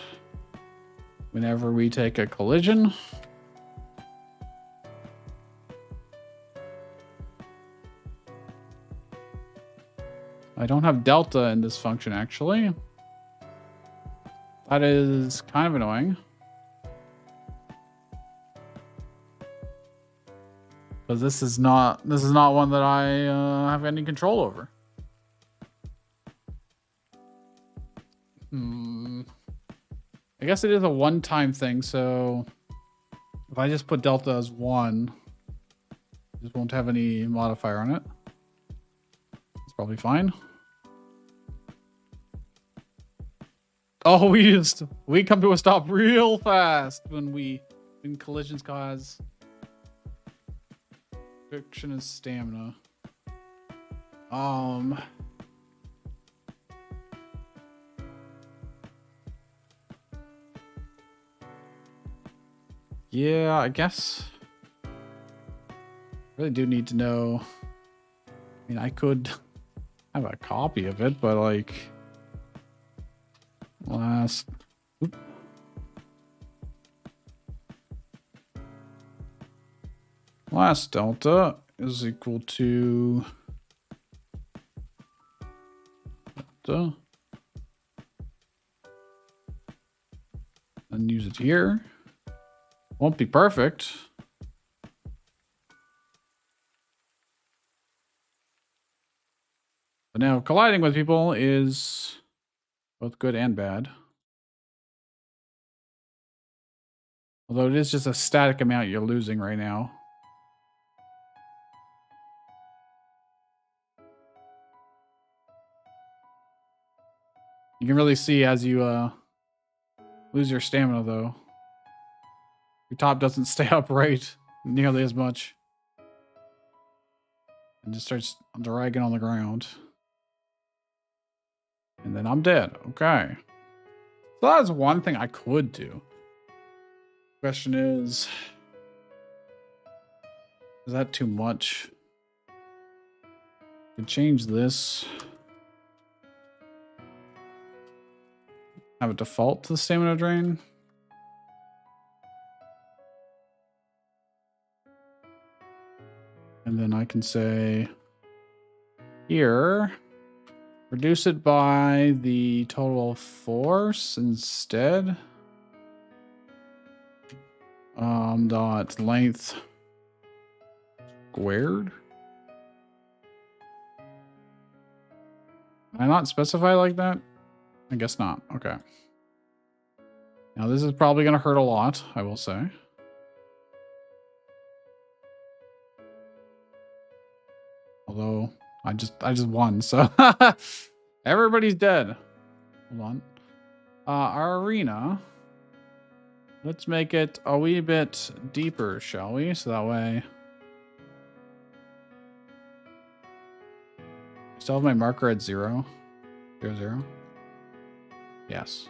whenever we take a collision. I don't have delta in this function, actually. That is kind of annoying. Because this is not one that I have any control over. I guess it is a one-time thing, so if I just put delta as 1, it just won't have any modifier on it. It's probably fine. Oh, we come to a stop real fast when collisions cause friction and stamina. Yeah, I guess really do need to know. I mean, I could have a copy of it, but like last delta is equal to delta, and use it here. Won't be perfect. But now colliding with people is both good and bad. Although it is just a static amount you're losing right now. You can really see as you lose your stamina, though. Your top doesn't stay upright nearly as much. And just starts dragging on the ground. And then I'm dead. Okay. So that's one thing I could do. Question is that too much? I can change this. Have it default to the stamina drain. And then I can say here, reduce it by the total force instead. Dot length squared. Can I not specify like that? I guess not. Okay. Now this is probably going to hurt a lot, I will say. Although I just won, so everybody's dead. Hold on. Our arena. Let's make it a wee bit deeper, shall we? So that way. Still have my marker at 0. 0, 0. Yes.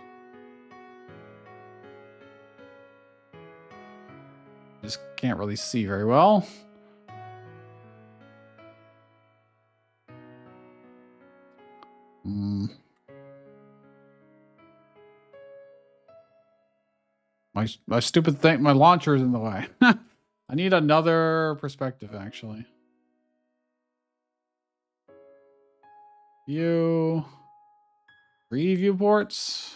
Just can't really see very well. My stupid thing, my launcher is in the way. I need another perspective, actually. View. 3 viewports.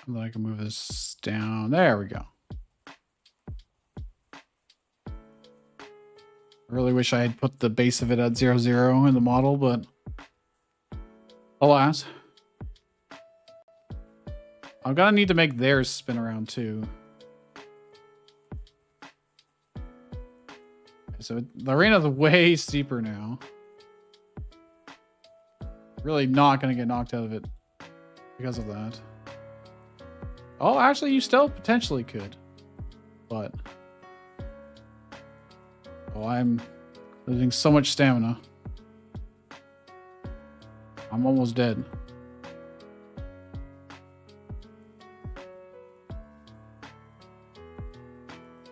And then I can move this down. There we go. I really wish I had put the base of it at 0, 0 in the model, but alas. I'm gonna need to make theirs spin around too. So the arena's way steeper now. Really not gonna get knocked out of it because of that. Oh, actually, you still potentially could. But oh, I'm losing so much stamina. I'm almost dead.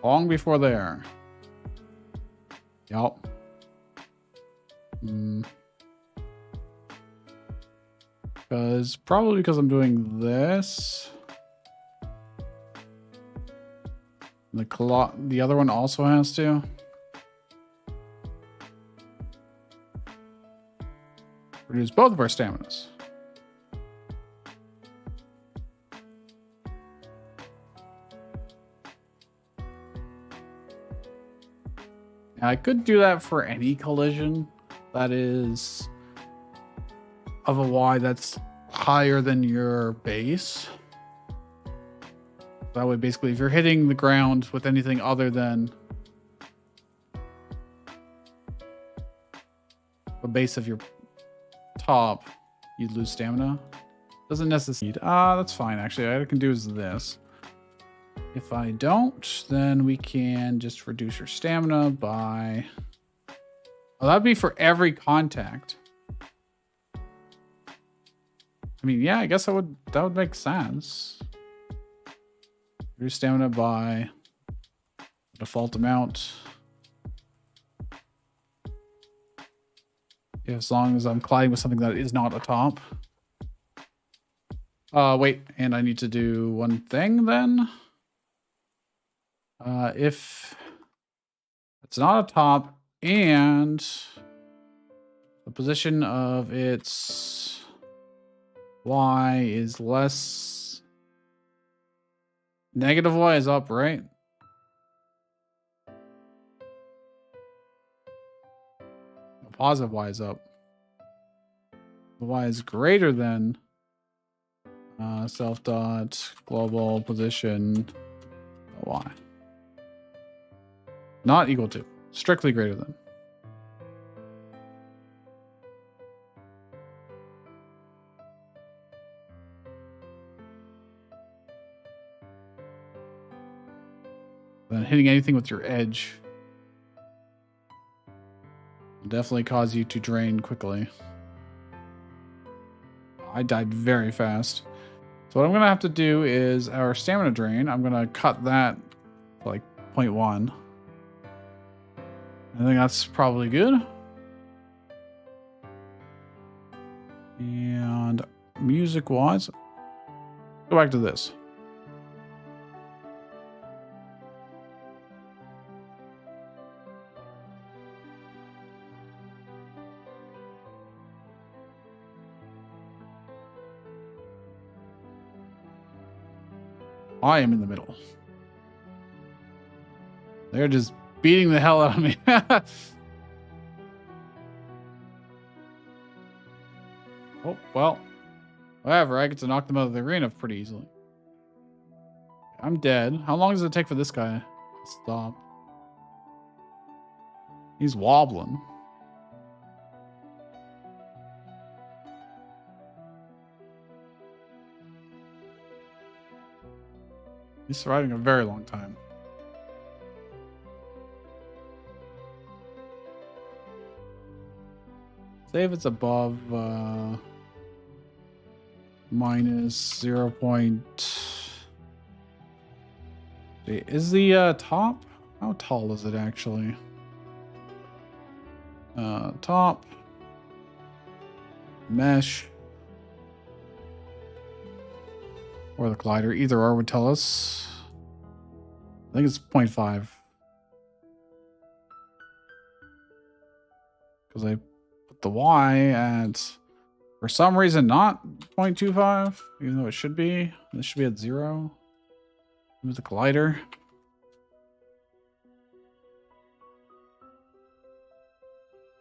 Long before there. Yup. Probably because I'm doing this. The other one also has to. Reduce both of our staminas. Now, I could do that for any collision that is of a Y that's higher than your base. That way, basically, if you're hitting the ground with anything other than the base of your top, you'd lose stamina. Doesn't necessarily. That's fine, actually. All I can do is this. If I don't, then we can just reduce your stamina by... Well, that'd be for every contact. I mean, yeah, I guess that would make sense. Reduce stamina by default amount. Yeah, as long as I'm colliding with something that is not a top. Wait, and I need to do one thing then. If it's not a top and the position of its Y is less, negative Y is up, right? Positive Y is up. The Y is greater than self dot global position Y. Not equal to, strictly greater than. Then hitting anything with your edge will definitely cause you to drain quickly. I died very fast. So what I'm going to have to do is our stamina drain. I'm going to cut that to like 0.1. I think that's probably good. And music-wise, go back to this. I am in the middle. They're just beating the hell out of me. Oh, well. Whatever, I get to knock them out of the arena pretty easily. I'm dead. How long does it take for this guy to stop? He's wobbling. He's surviving a very long time. Say if it's above minus 0. Is the top? How tall is it actually? Top. Mesh. Or the glider. Either or would tell us. I think it's 0.5. Because I put the Y at, for some reason, not 0.25, even though it should be. This should be at 0. Move the glider.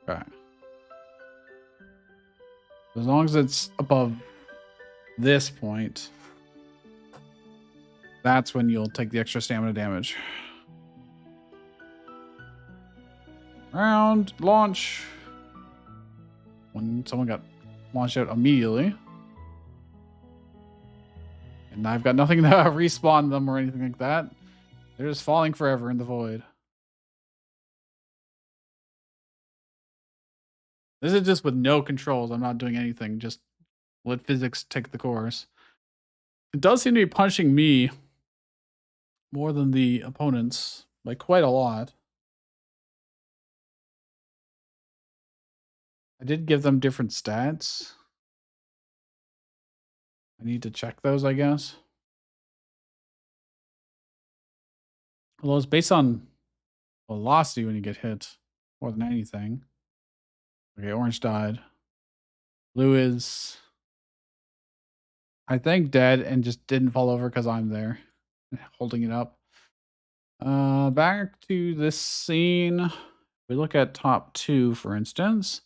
Okay. As long as it's above this point, that's when you'll take the extra stamina damage. Round launch. When someone got launched out immediately. And I've got nothing to respawn them or anything like that. They're just falling forever in the void. This is just with no controls. I'm not doing anything. Just let physics take the course. It does seem to be punishing me more than the opponents. Like quite a lot. I did give them different stats. I need to check those, I guess. Although it's based on velocity when you get hit more than anything. Okay, orange died. Blue is, I think, dead and just didn't fall over because I'm there holding it up. Back to this scene. We look at top 2, for instance.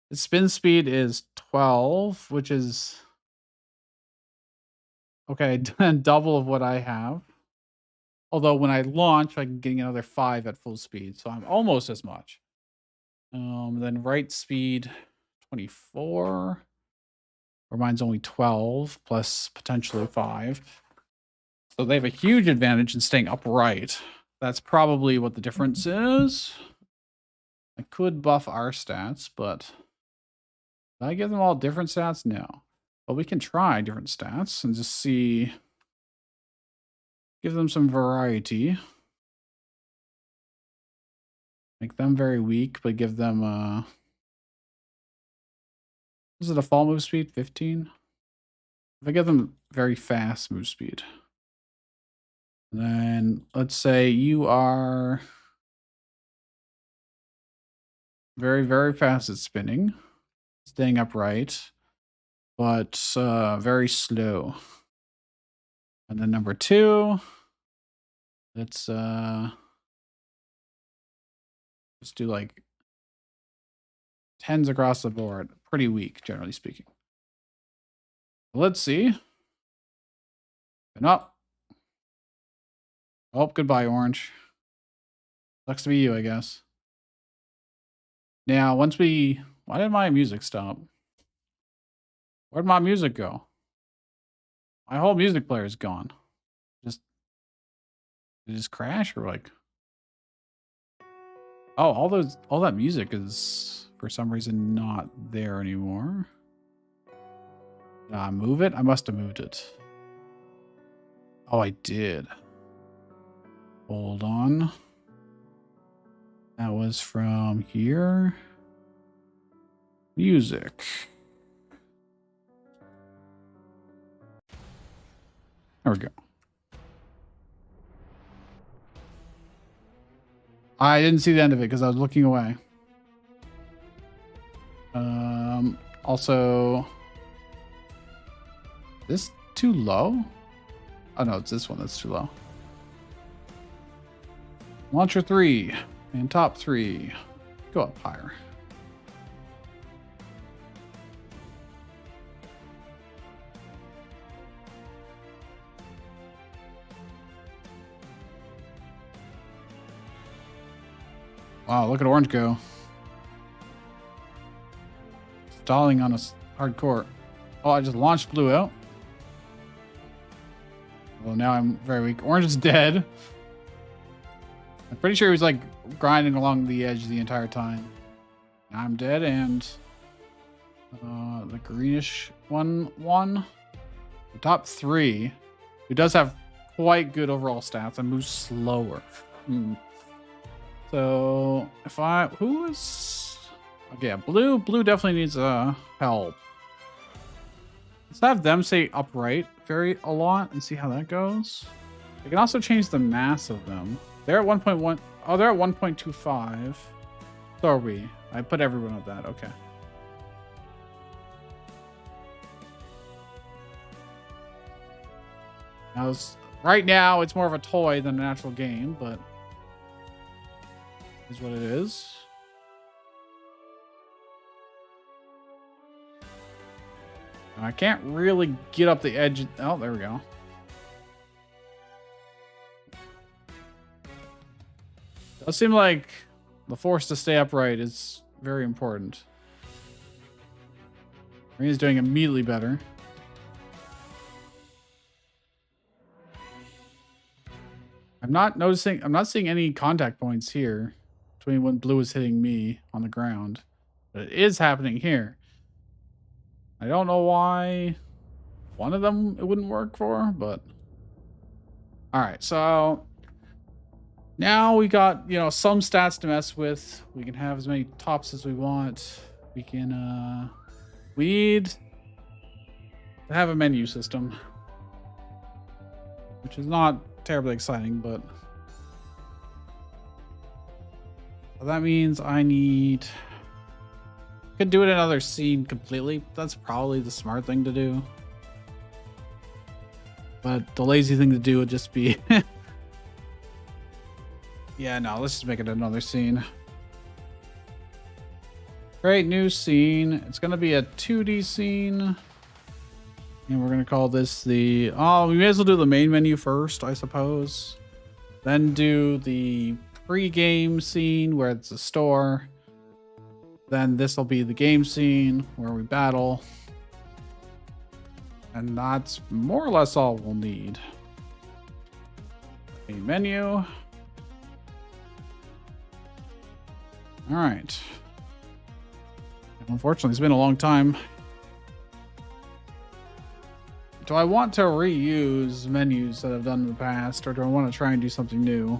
The spin speed is 12, which is okay, double of what I have. Although when I launch, I'm getting another 5 at full speed, so I'm almost as much. Then right speed 24. Or mine's only 12 plus potentially 5. So they have a huge advantage in staying upright. That's probably what the difference is. I could buff our stats, but did I give them all different stats? No. But we can try different stats and just see. Give them some variety. Make them very weak, but give them is it a fall move speed? 15? If I give them very fast move speed. Then let's say you are very, very fast at spinning, staying upright, but very slow. And then number 2, let's just do like 10s across the board. Pretty weak, generally speaking. Let's see. And up. Oh, goodbye, orange. Sucks to be you, I guess. Now, once we... Why did my music stop? Where'd my music go? My whole music player is gone. Did it just crash or like... Oh, all that music is for some reason not there anymore. Did I move it? I must have moved it. Oh, I did. Hold on. That was from here. Music. There we go. I didn't see the end of it because I was looking away. Also, this too low? Oh no, it's this one that's too low. Launcher 3 and top 3. Go up higher. Wow, look at orange go. Stalling on a hard court. Oh, I just launched blue out. Well, now I'm very weak. Orange is dead. I'm pretty sure he was like grinding along the edge the entire time. Now I'm dead, and the greenish one won. The top 3, who does have quite good overall stats and moves slower. So if who is okay? Yeah, blue definitely needs help. Let's have them say upright a lot and see how that goes. I can also change the mass of them. They're at 1.1. Oh, they're at 1.25. So are we. I put everyone at that. Okay. Now, right now, it's more of a toy than an actual game, but is what it is. I can't really get up the edge. Oh, there we go. Does seem like the force to stay upright is very important. Marina's doing immediately better. I'm not seeing any contact points here between when blue is hitting me on the ground. But it is happening here. I don't know why one of them it wouldn't work for, but... Alright, so... Now we got, some stats to mess with. We can have as many tops as we want. We can, we need to have a menu system, which is not terribly exciting, but that means I could do it in another scene completely. That's probably the smart thing to do. But the lazy thing to do would just be yeah, no, let's just make it another scene. Great, new scene. It's gonna be a 2D scene. And we're gonna call this we may as well do the main menu first, I suppose. Then do the pre-game scene where it's a store. Then this will be the game scene where we battle. And that's more or less all we'll need. Main menu. All right. Unfortunately, it's been a long time. Do I want to reuse menus that I've done in the past, or do I want to try and do something new?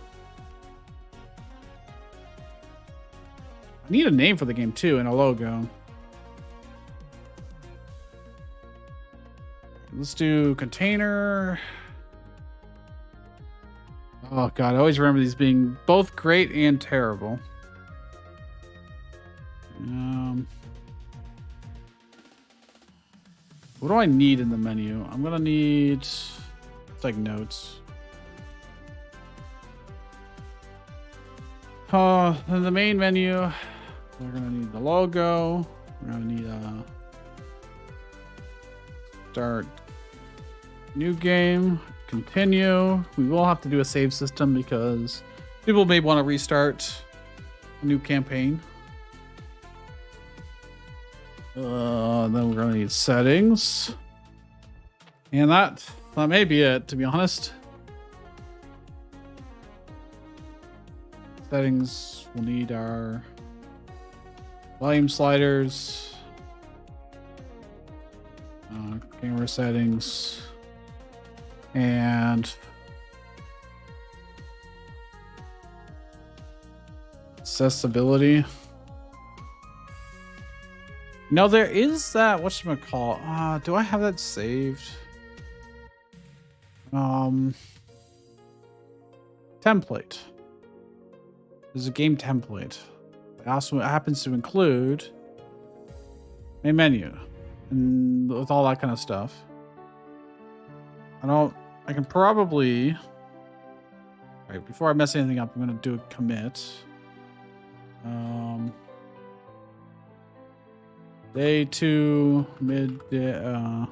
I need a name for the game too, and a logo. Let's do container. Oh god, I always remember these being both great and terrible. What do I need in the menu? I'm gonna need, it's like notes. In the main menu, we're gonna need the logo. We're gonna need start new game, continue. We will have to do a save system because people may want to restart a new campaign. Then we're gonna need settings, and that may be it, to be honest. Settings, we'll need our volume sliders, camera settings, and accessibility. No, there is that, whatchamacallit. Do I have that saved? Template. There's a game template. It also happens to include a menu and with all that kind of stuff. I can probably, right, before I mess anything up, I'm going to do a commit. Day 2, midday,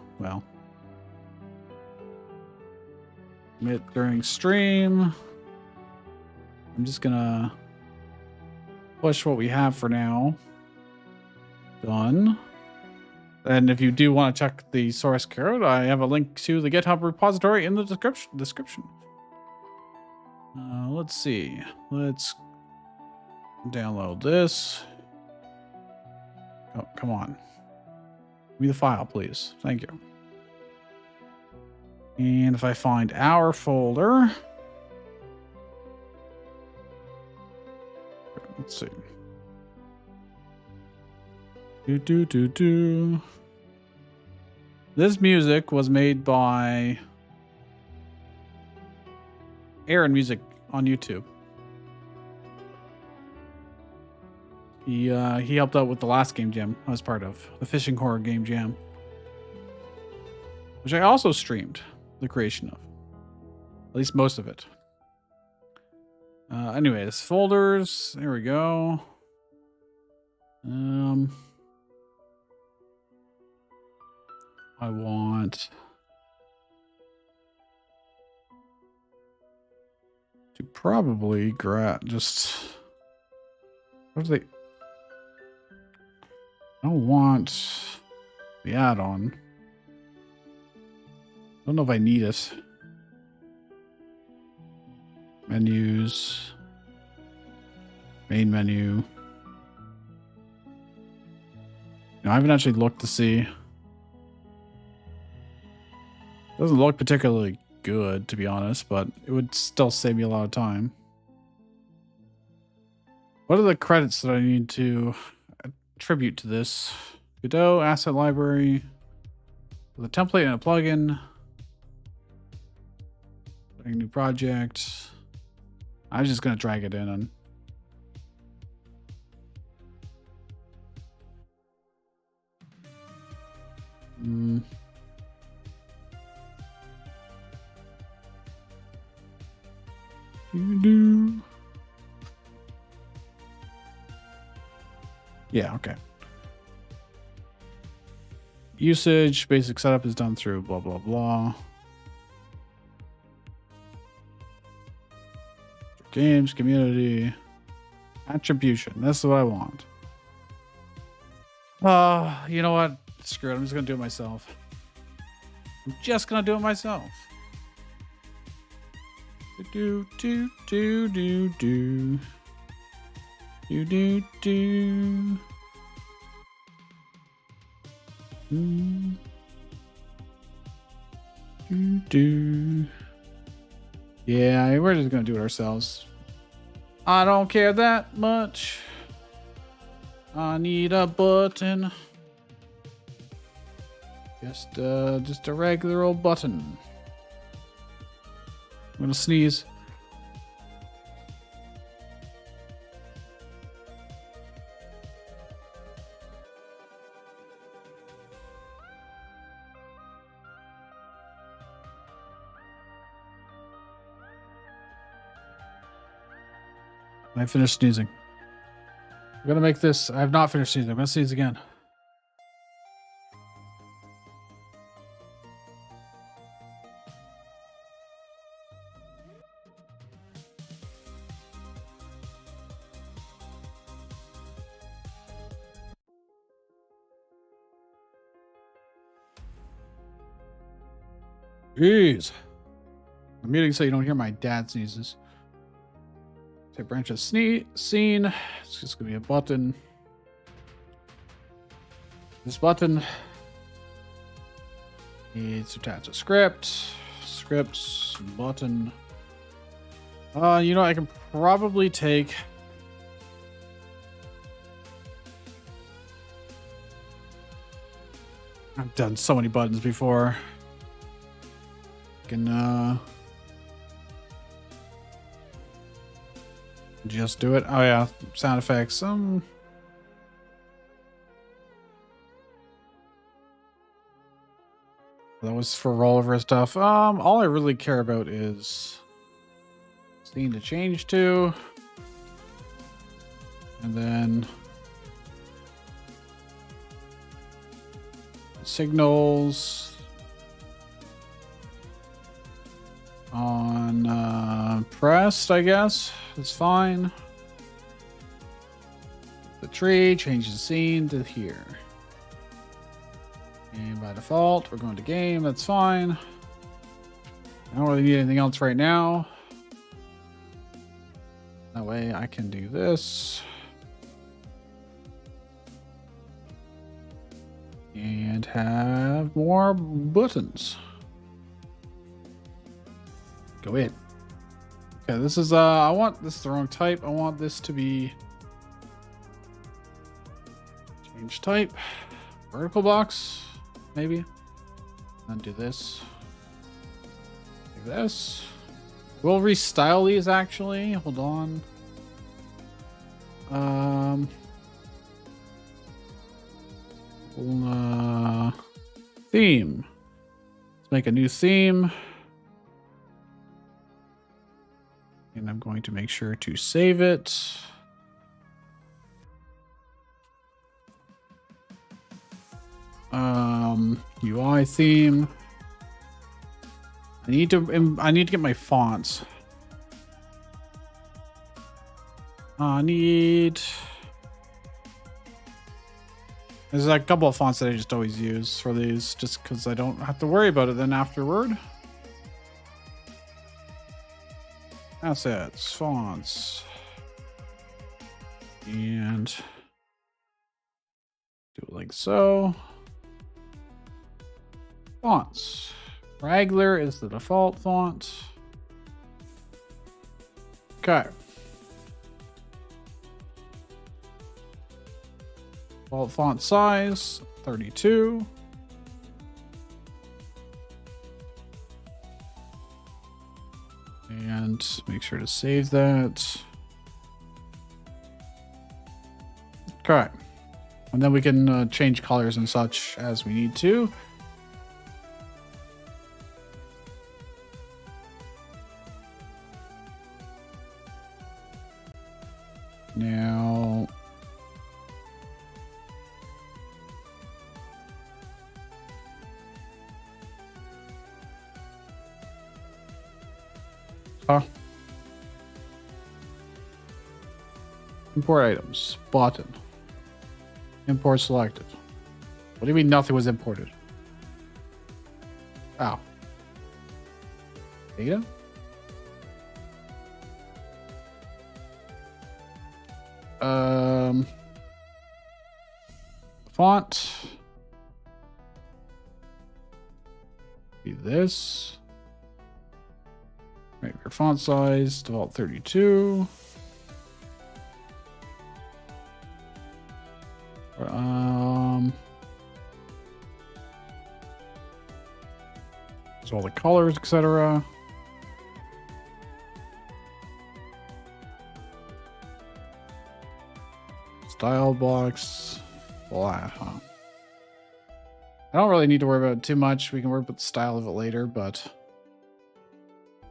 commit during stream. I'm just gonna push what we have for now. Done. And if you do want to check the source code, I have a link to the GitHub repository in the description. Let's see. Let's download this. Oh, come on. Give me the file, please. Thank you. And if I find our folder, let's see. This music was made by Aaron Music on YouTube. He helped out with the last game jam I was part of, the fishing horror game jam, which I also streamed the creation of, at least most of it. Anyways, folders, there we go. I want to probably just, what do they, I don't want the add-on. I don't know if I need it. Menus. Main menu. No, I haven't actually looked to see. Doesn't look particularly good, to be honest, but it would still save me a lot of time. What are the credits that I need to attribute to this? Godot, asset library, with a template and a plugin. Starting a new project. I was just going to drag it in on. Yeah, okay. Usage, basic setup is done through blah, blah, blah. Games, community, attribution. That's what I want. You know what? Screw it. I'm just going to do it myself. I'm just going to do it myself. Do, do, do, do, do. Do, do, do. Do, do. Yeah, we're just gonna do it ourselves. I don't care that much. I need a button. Just a regular old button. I'm gonna sneeze. I finished sneezing. I'm gonna make this. I have not finished sneezing. I'm gonna sneeze again. Jeez. I'm muting so you don't hear my dad sneezes. Say branch of scene. It's just gonna be a button. This button needs to attach a script. Scripts button. You know, I can probably take. I've done so many buttons before. I can just do it. Oh yeah, sound effects. That was for rollover stuff. All I really care about is scene to change to, and then signals on pressed, I guess. It's fine. The tree, change the scene to here. And by default, we're going to game. That's fine. I don't really need anything else right now. That way I can do this. And have more buttons. Go in. Okay, this is I want this the wrong type. I want this to be change type. Vertical box, maybe. Then do this. Do this. We'll restyle these actually. Hold on. Theme. Let's make a new theme. And I'm going to make sure to save it. UI theme. I need to get my fonts. There's a couple of fonts that I just always use for these, just because I don't have to worry about it then afterward. Assets, fonts, and do it like so. Fonts. Wrangler is the default font. Okay. Default font size, 32. And make sure to save that. Okay. And then we can change colors and such as we need to. Now, import items, button, import selected. What do you mean nothing was imported? Oh. Data? Font. Be this. Make your font size, default 32. There's all the colors, etc. Style box, blah. Huh? I don't really need to worry about it too much. We can work with the style of it later, but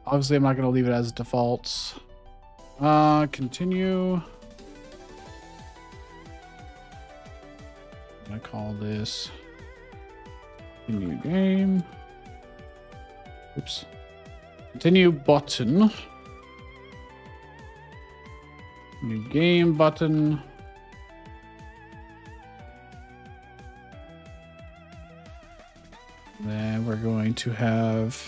obviously I'm not going to leave it as default. Continue. I'm going to call this new game. Oops. Continue button. New game button. Then we're going to have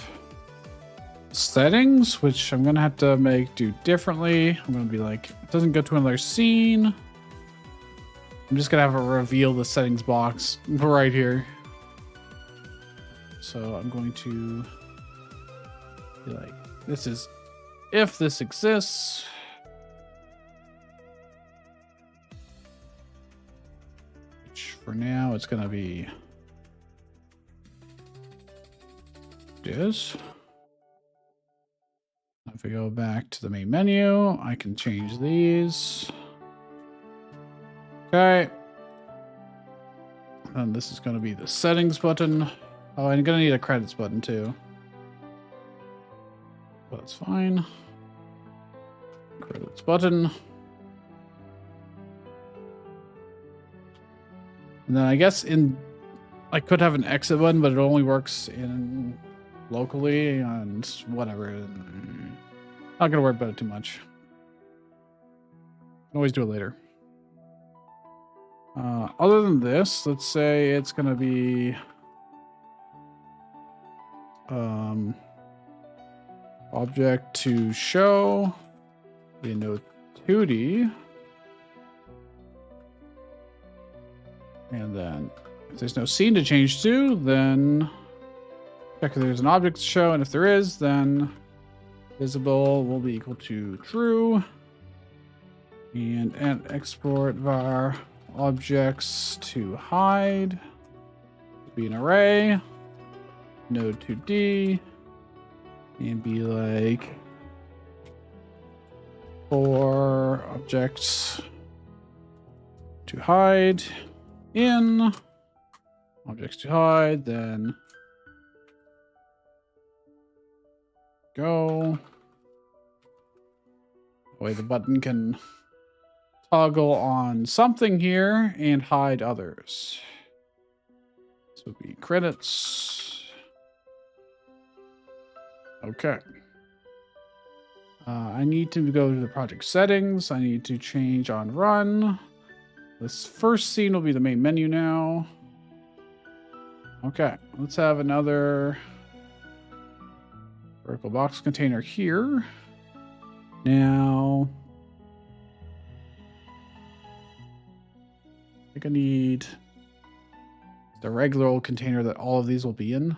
settings, which I'm going to have to do differently. I'm going to be like, it doesn't go to another scene. I'm just going to have it reveal the settings box right here. So I'm going to be like, this is if this exists. Which for now, it's going to be this. If we go back to the main menu, I can change these. Okay. And this is going to be the settings button. Oh, I'm going to need a credits button too. But that's fine. Credits button. And then I guess I could have an exit button, but it only works in locally and whatever. Not gonna worry about it too much. Can always do it later. Other than this, let's say it's gonna be object to show the node 2D, and then if there's no scene to change to, then check if there's an object to show, and if there is, then visible will be equal to true, and export var objects to hide be an array node 2D and be like for objects to hide in objects to hide, then go. That way the button can toggle on something here and hide others. This would be credits. Okay. I need to go to the project settings. I need to change on run. This first scene will be the main menu now. Okay, let's have another vertical box container here. Now, I think I need the regular old container that all of these will be in.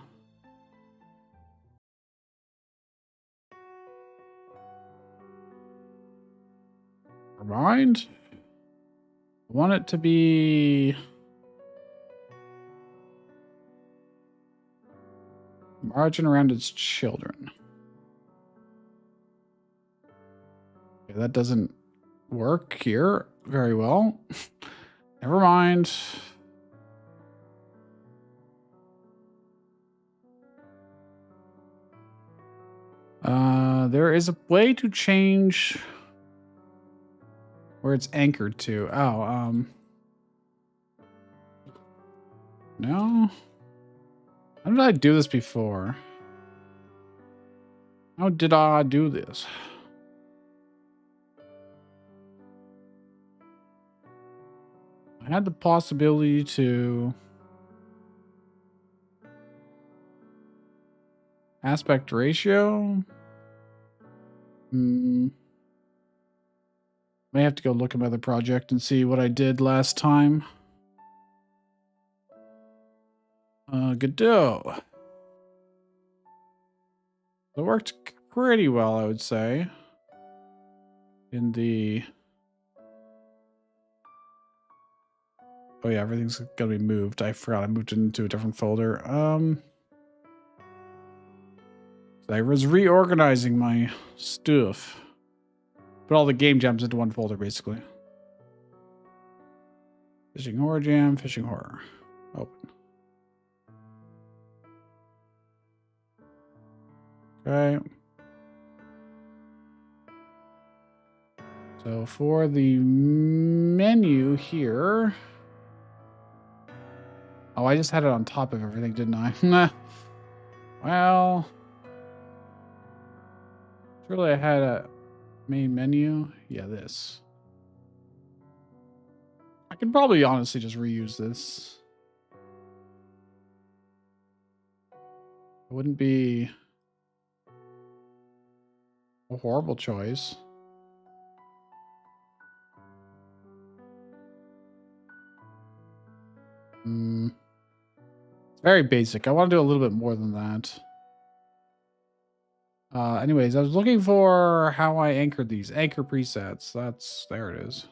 Never mind. I want it to be margin around its children. Okay, that doesn't work here very well. Never mind. There is a way to change where it's anchored to. Oh, no. How did I do this before? How did I do this? I had the possibility to aspect ratio. May have to go look at my other project and see what I did last time. Godot. It worked pretty well, I would say. In the... Oh yeah, everything's gonna be moved. I forgot I moved it into a different folder. I was reorganizing my stuff. Put all the game jams into one folder, basically. Fishing horror jam, fishing horror. Open. Okay. So for the menu here... Oh, I just had it on top of everything, didn't I? Well... Surely I had a main menu. Yeah, this. I could probably honestly just reuse this. It wouldn't be a horrible choice. It's very basic. I want to do a little bit more than that. Anyways, I was looking for how I anchored these. Anchor presets. There it is.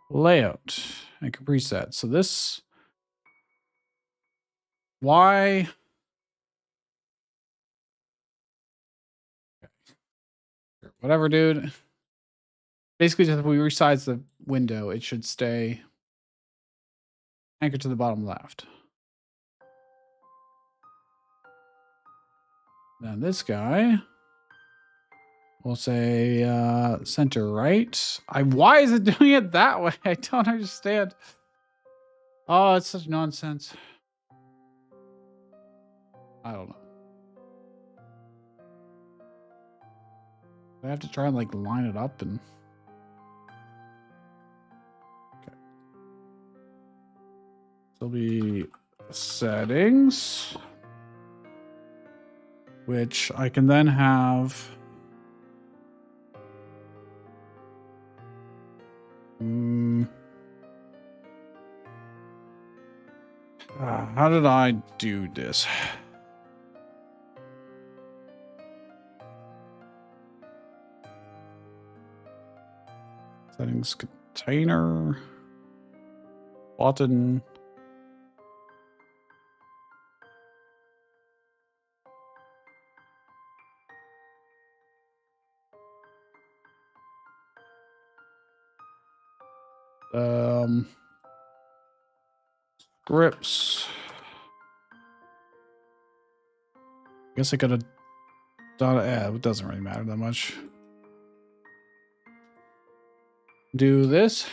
Layout. Anchor presets. So this... Why... Whatever, dude. Basically, just if we resize the window, it should stay anchored to the bottom left. Then this guy, we'll say center right. Why is it doing it that way? I don't understand. Oh, it's such nonsense. I don't know. I have to try and like line it up and... Okay. There'll be settings, which I can then have... How did I do this? Settings container button. Scripts. Guess I could have done it. It doesn't really matter that much. Do this.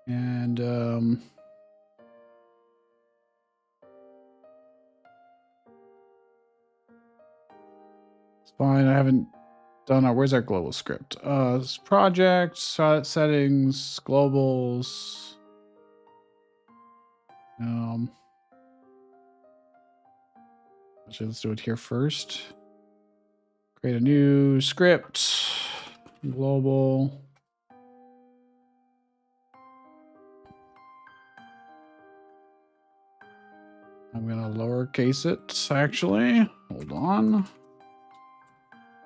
And it's fine. I haven't done our... Where's our global script? Project, settings, globals. Actually, let's do it here first. Create a new script. Global. I'm gonna lowercase it, actually. Hold on.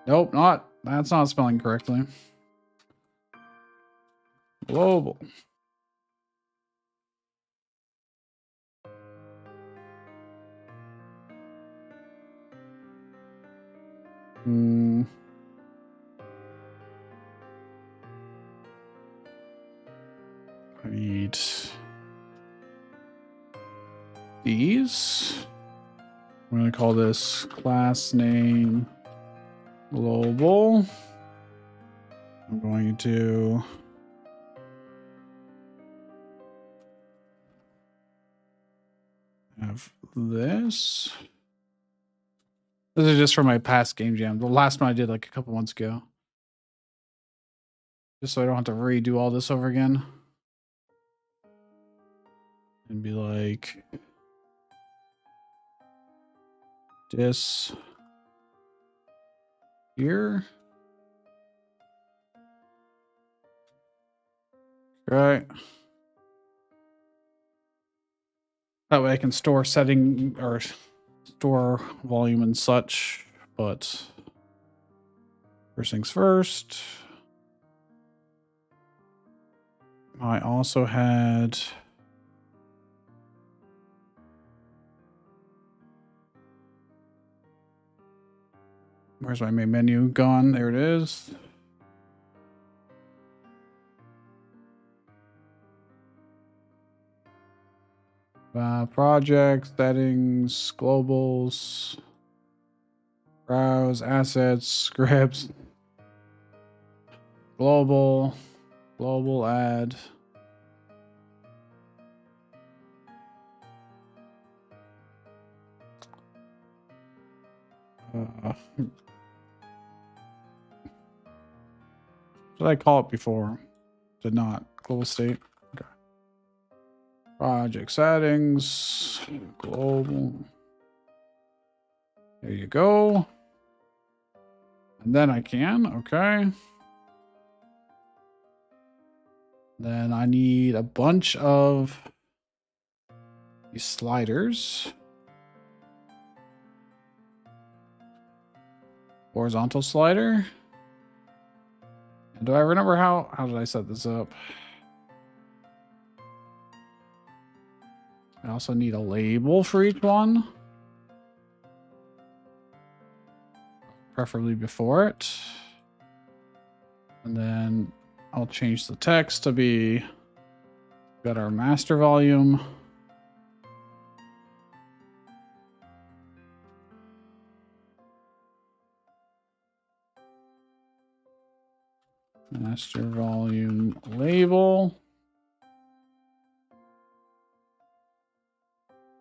Nope, not. That's not spelling correctly. Global. I need these. I'm going to call this class name global. I'm going to have this. This is just for my past game jam. The last one I did like a couple months ago. Just so I don't have to redo all this over again. And be like, this here. Right. That way I can store setting or store volume and such, but first things first. I also had where's my main menu gone? There it is. Project settings, globals, browse, assets, scripts, global add. What did I call it before? Did not. Global state. Okay. Project settings, global. There you go. And then I can, okay. Then I need a bunch of these sliders. Horizontal slider. And do I remember how did I set this up? I also need a label for each one. Preferably before it. And then I'll change the text to be, got our master volume. Master volume label.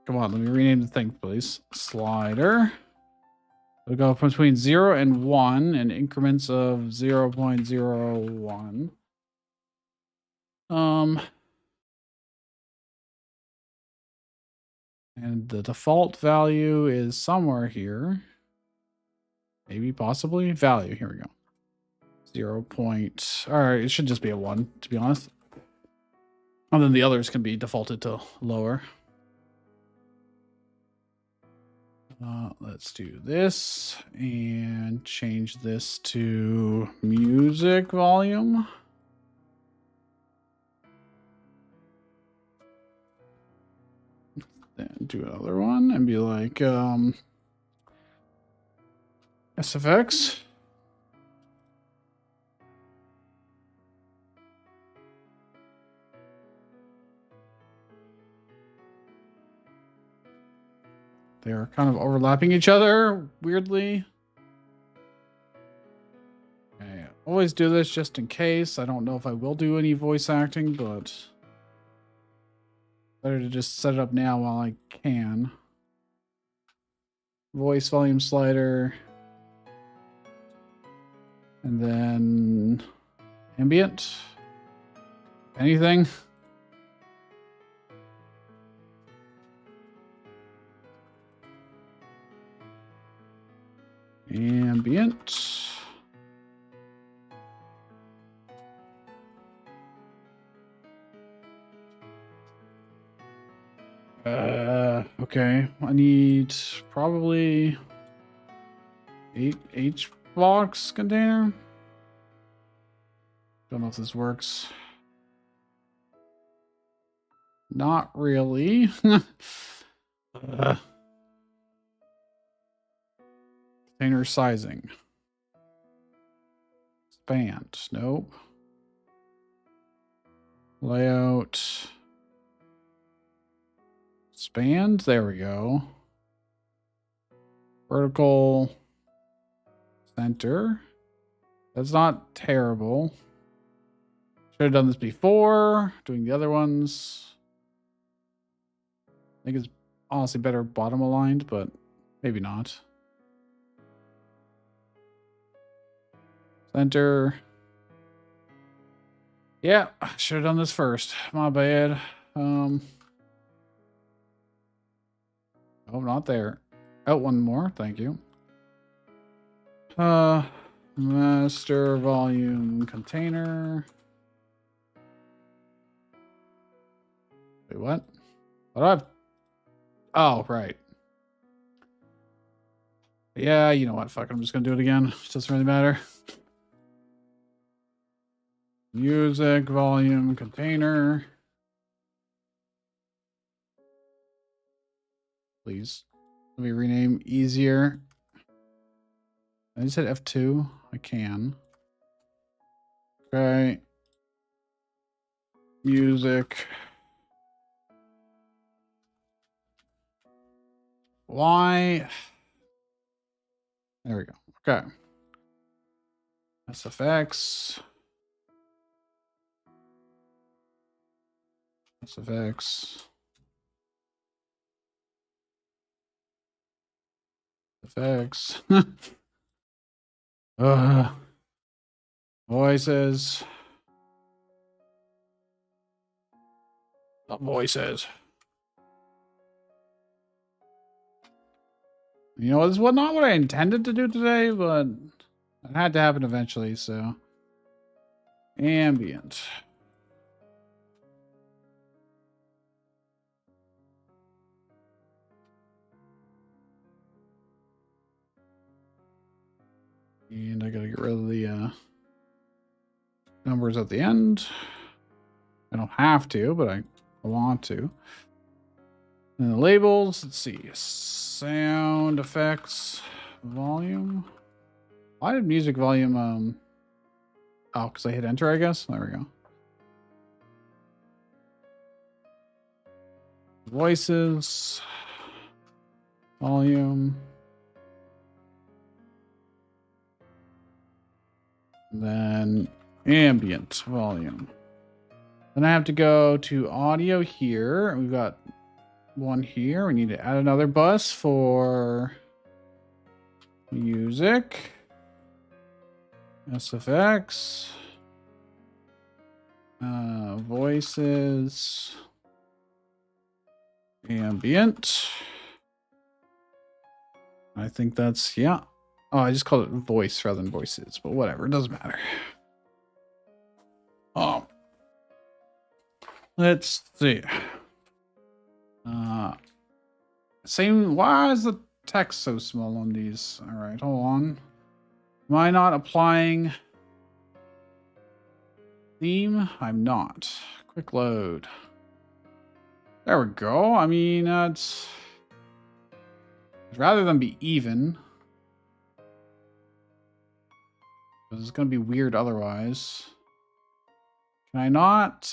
Come on, let me rename the thing, please. Slider. We'll go between 0 and 1 in increments of 0.01. And the default value is somewhere here. Maybe, possibly. Value, here we go. 0. All right, it should just be a 1, to be honest. And then the others can be defaulted to lower. Let's do this and change this to music volume. Then do another one and be like SFX. They're kind of overlapping each other weirdly. I always do this just in case. I don't know if I will do any voice acting, but better to just set it up now while I can. Voice volume slider. And then ambient. Anything. Ambient. Okay. I need probably 8 blocks container. Don't know if this works. Not really. Container sizing. Expand. Nope. Layout. Expand. There we go. Vertical. Center. That's not terrible. Should have done this before doing the other ones. I think it's honestly better bottom aligned, but maybe not. Center. Yeah, should have done this first. My bad. Oh, not there. Oh, one more. Thank you. Master volume container. Wait, what? What do I have? Oh, right. Yeah, you know what? Fuck it. I'm just gonna do it again. It doesn't really matter. Music volume container. Please. Let me rename easier. I just hit F2. I can. Okay. Music. Why? There we go. Okay. SFX. SFX. SFX. Voices. Voices. You know, this was not what I intended to do today, but it had to happen eventually, so. Ambient. And I gotta get rid of the numbers at the end. I don't have to, but I want to. And the labels, let's see. Sound effects, volume. Why did music volume, oh, because I hit enter, I guess. There we go. Voices, volume. Then ambient volume. Then I have to go to audio here. We've got one here. We need to add another bus for music. SFX. Voices. Ambient. I think that's, yeah. Oh, I just called it voice rather than voices, but whatever. It doesn't matter. Oh. Let's see. Same. Why is the text so small on these? All right, hold on. Am I not applying theme? I'm not. Quick load. There we go. I mean, it's rather than be even, because it's going to be weird otherwise. Can I not?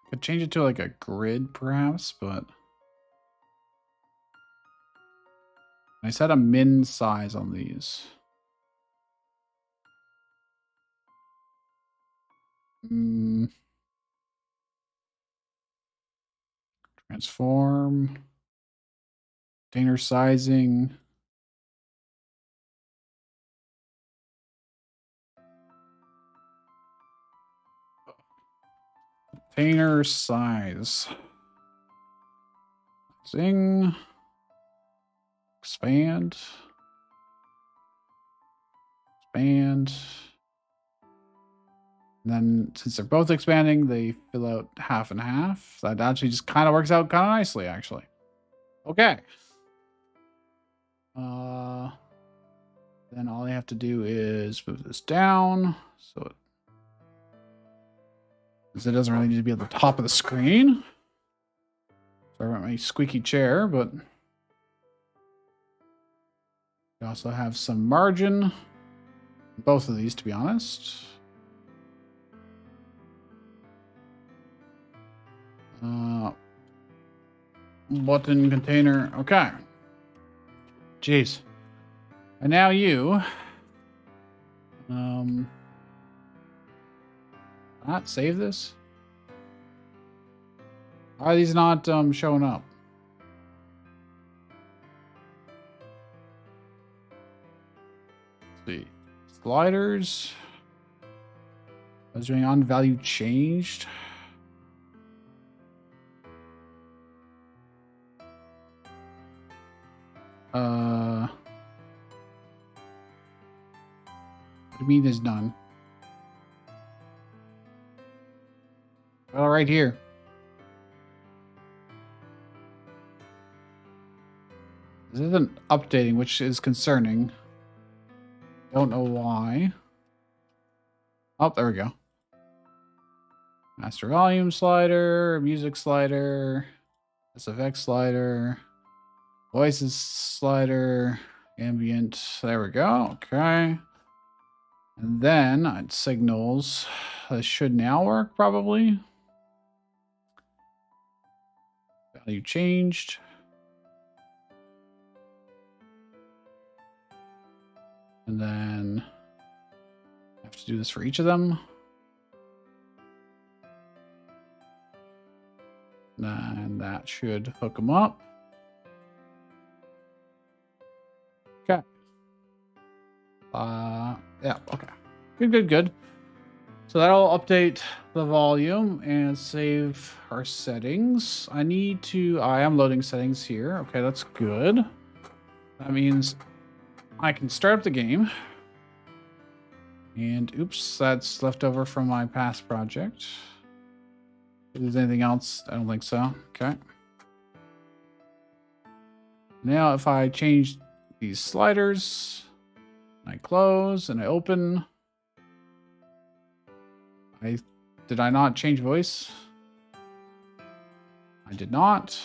Could change it to like a grid, perhaps, but I set a min size on these. Transform. Container sizing. Container size. Zing. Expand. Expand. And then since they're both expanding, they fill out half and half. That actually just kind of works out kind of nicely, actually. Okay. Then all I have to do is move this down. So it doesn't really need to be at the top of the screen. Sorry about my squeaky chair, but we also have some margin. Both of these, to be honest. Button container. Okay. Jeez. And now you. Not save this. Why are these not showing up? Let's see. Sliders. I was doing on value changed. What do you mean is none? Well, right here. This isn't updating, which is concerning. Don't know why. Oh, there we go. Master volume slider, music slider, SFX slider, voices slider, ambient. There we go. Okay. And then it signals. This should now work, probably. Value changed. And then I have to do this for each of them. And that should hook them up. Okay. Yeah, okay. Good. So that'll update the volume and save our settings. I am loading settings here. Okay, that's good. That means I can start up the game. And oops, that's left over from my past project. If there's anything else, I don't think so. Okay. Now if I change these sliders, I close and I open. Did I not change voice? I did not.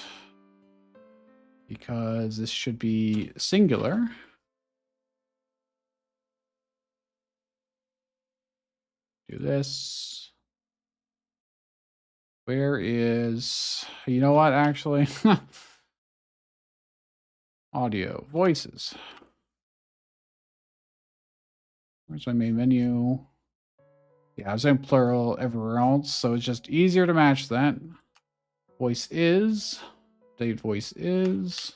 Because this should be singular. Do this. Where is... You know what, actually? Audio. Voices. Where's my main menu? Yeah, I was in plural everywhere else, so it's just easier to match that. Voice is. Date voice is.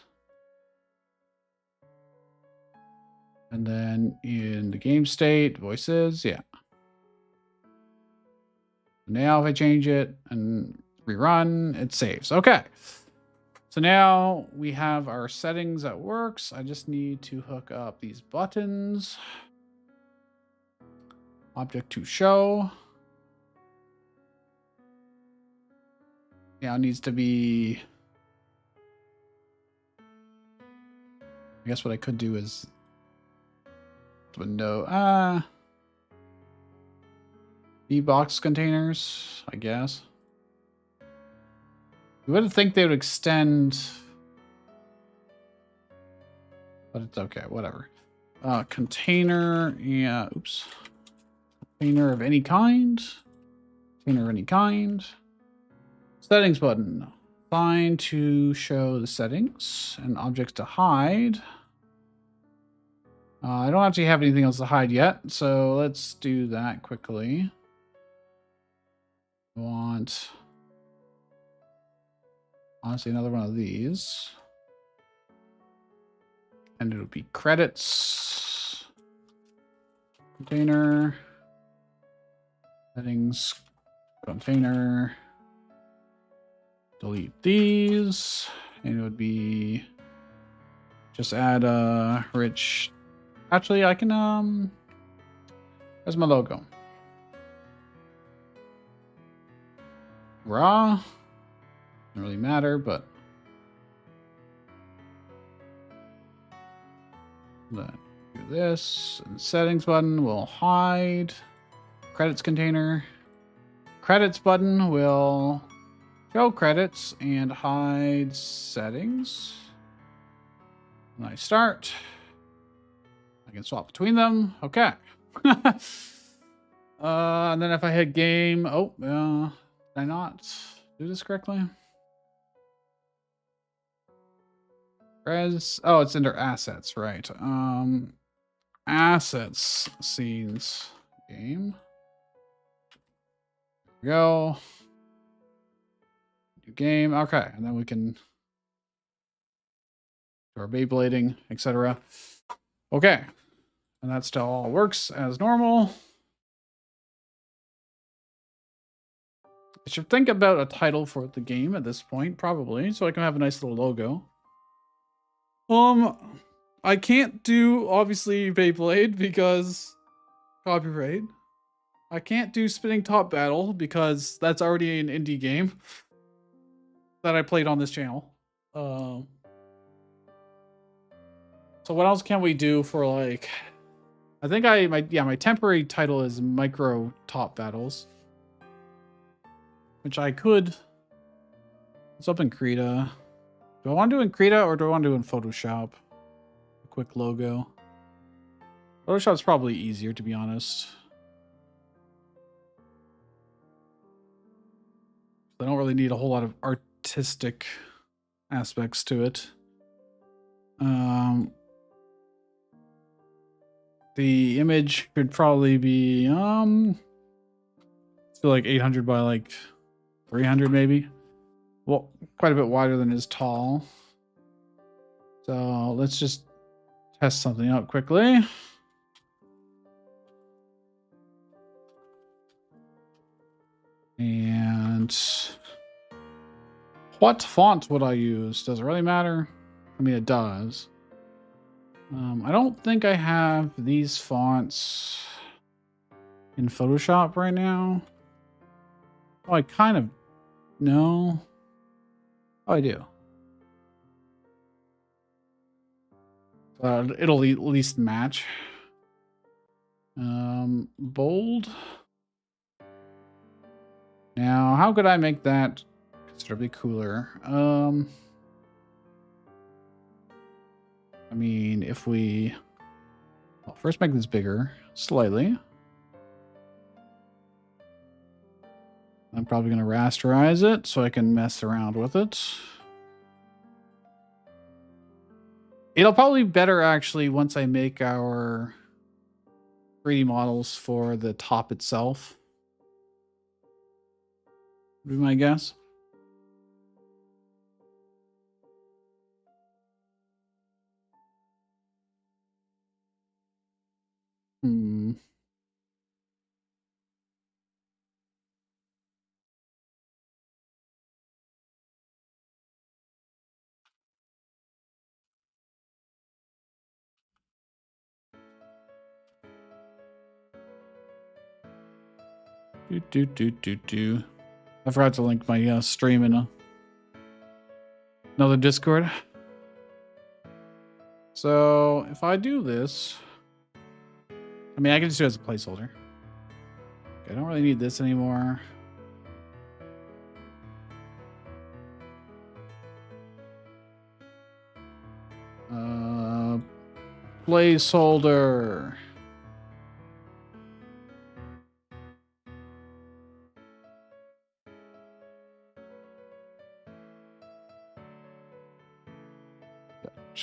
And then in the game state, voice is. Yeah. Now if I change it and rerun, it saves. Okay. So now we have our settings that works. I just need to hook up these buttons. Object to show. Yeah, it needs to be... I guess what I could do is window box containers, I guess. You wouldn't think they would extend, but it's okay, whatever. Container, yeah, oops. Container of any kind. Container of any kind. Settings button. Find to show the settings and objects to hide. I don't actually have anything else to hide yet, so let's do that quickly. I want, honestly, another one of these. And it'll be credits. Container. Settings. Container. Delete these. And it would be... Just add a rich... Actually, I can, where's my logo? Raw. Doesn't really matter, but Then do this. And settings button will hide. Credits container. Credits button will show credits and hide settings. When I start, I can swap between them. Okay. And then if I hit game, did I not do this correctly? Res, it's under assets, right? Assets, scenes, game. There we go. New game, okay, and then we can do our Beyblading, etc. Okay, and that still all works as normal. I should think about a title for the game at this point, probably, so I can have a nice little logo. I can't do, obviously, Beyblade because copyright. I can't do Spinning Top Battle because that's already an indie game that I played on this channel. So what else can we do for, like... I think my temporary title is Micro Top Battles. Which I could... It's up in Krita. Do I want to do in Krita or do I want to do in Photoshop? A quick logo. Photoshop's probably easier, to be honest. I don't really need a whole lot of artistic aspects to it. The image could probably be still like 800 by like 300 maybe. Well, quite a bit wider than is tall. So let's just test something out quickly. And what font would I use? Does it really matter? I mean, it does. I don't think I have these fonts in Photoshop right now. Oh, I kind of know. Oh, I do. It'll at least match. Bold. Now, how could I make that considerably cooler? I mean, if we... Well, first make this bigger, slightly. I'm probably going to rasterize it so I can mess around with it. It'll probably be better, actually, once I make our 3D models for the top itself. Would be my guess. I forgot to link my stream in another Discord. So if I do this, I mean, I can just do it as a placeholder. Okay, I don't really need this anymore. Placeholder.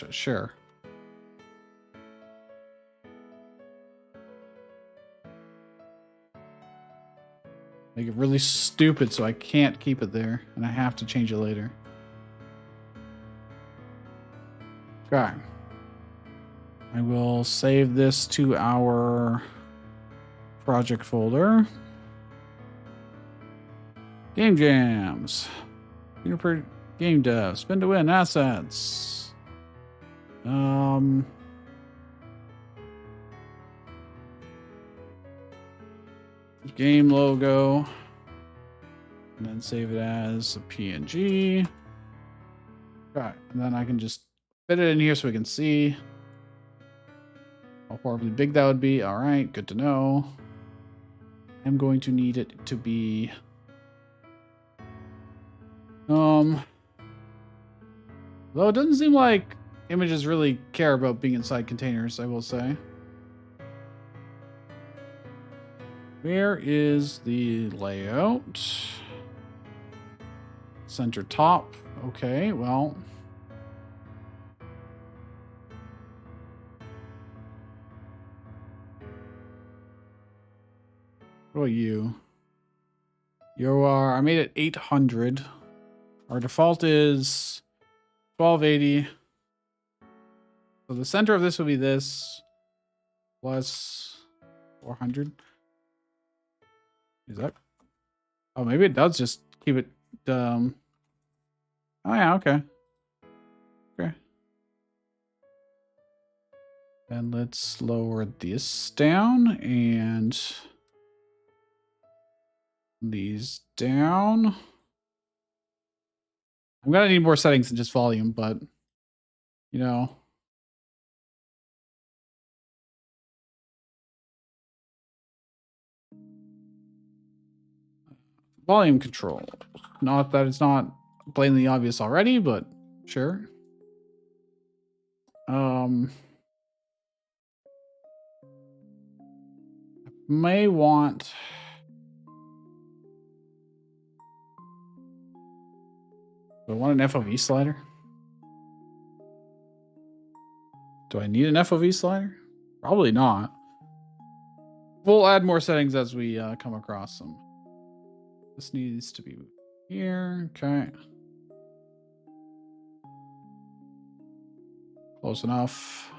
Sure. Make it really stupid so I can't keep it there and I have to change it later. Okay. I will save this to our project folder. Game jams. Juniper game dev. Spin to win assets. Game logo. And then save it as a PNG. Okay, and then I can just fit it in here so we can see. how horribly big that would be. All right, good to know. I'm going to need it to be though it doesn't seem like images really care about being inside containers, I will say. Where is the layout? Center top. Okay, well. What about you? You are, I made it 800. Our default is 1280. So the center of this would be this plus 400. Is that? Oh, maybe it does just keep it. Oh yeah, okay. Okay. And let's lower this down and these down. I'm gonna need more settings than just volume, but you know. Volume control. Not that it's not blatantly obvious already, but sure. May want. Do I want an FOV slider? Do I need an FOV slider? Probably not. We'll add more settings as we come across them. This needs to be here. Okay. Close enough.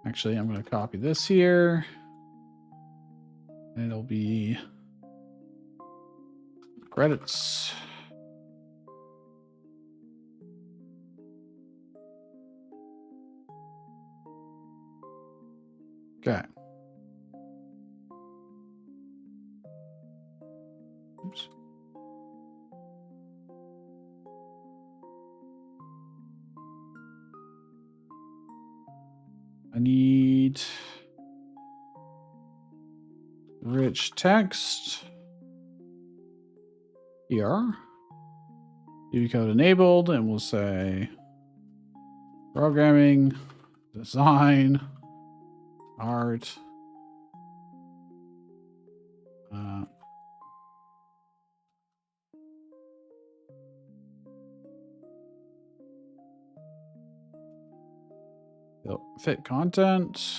Actually, I'm going to copy this here. And it'll be credits. Okay. Oops. I need rich text here. UV code enabled, and we'll say programming, design, art. Fit content.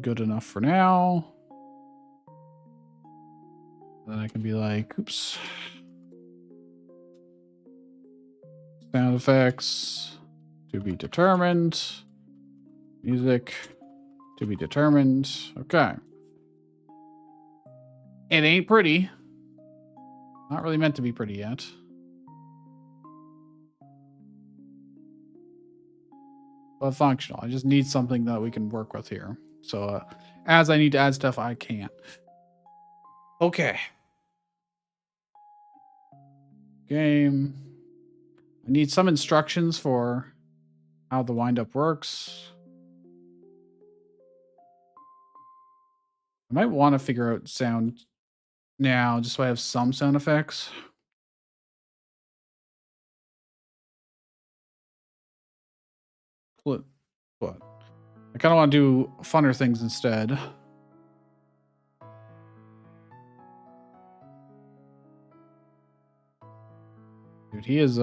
Good enough for now. Then I can be like, oops. Sound effects to be determined. Music to be determined. Okay. It ain't pretty. Not really meant to be pretty yet. But functional. I just need something that we can work with here. So as I need to add stuff, I can't. Okay. Game. I need some instructions for how the windup works. I might want to figure out sound now, just so I have some sound effects. What? I kind of want to do funner things instead. Dude, he is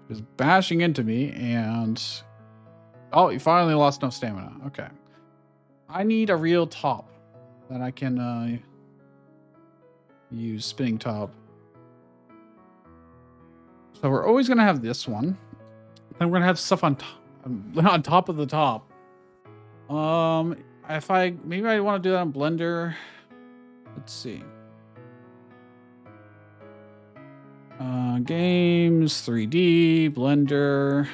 just bashing into me, and oh, he finally lost no stamina. Okay. I need a real top that I can use spinning top. So we're always gonna have this one. Then we're gonna have stuff on top of the top. If maybe I want to do that on Blender. Let's see. Games, 3D, Blender.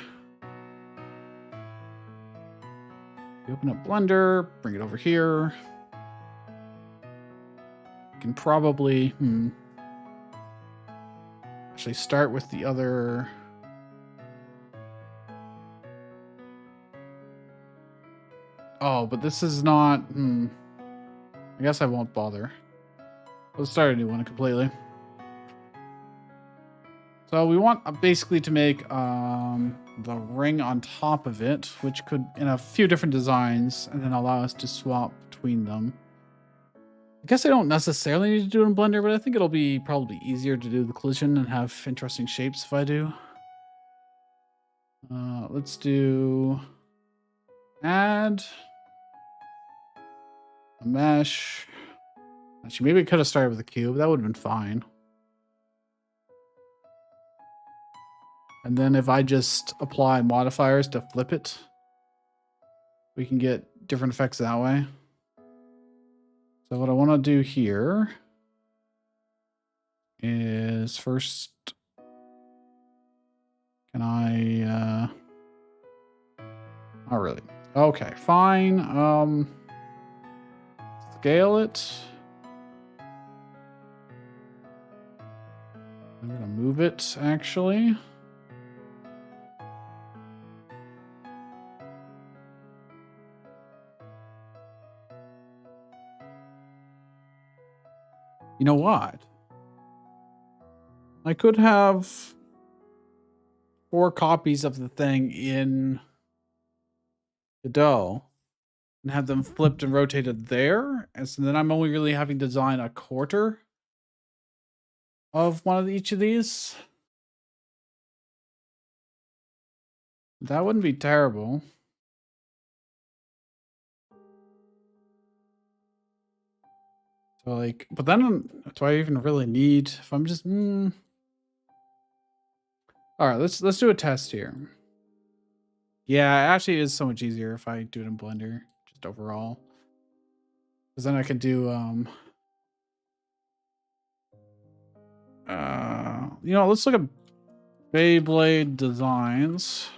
You open up Blender, bring it over here. You can probably actually start with the other. Oh, but this is not. I guess I won't bother. Let's start a new one completely. So we want basically to make the ring on top of it, which could in a few different designs, and then allow us to swap between them. I guess I don't necessarily need to do it in Blender, but I think it'll be probably easier to do the collision and have interesting shapes if I do. Let's do add a mesh. Actually, maybe I could have started with a cube. That would have been fine. And then if I just apply modifiers to flip it, we can get different effects that way. So what I want to do here is first, can I, not really. Okay, fine. Scale it. I'm going to move it actually. You know what? I could have 4 copies of the thing in the dough and have them flipped and rotated there. And so then I'm only really having to design a quarter of one of each of these. That wouldn't be terrible. So like, but then do I even really need, if I'm just, all right, let's do a test here. Yeah, it actually is so much easier if I do it in Blender, just overall. Because then I could do, you know, let's look at Beyblade designs.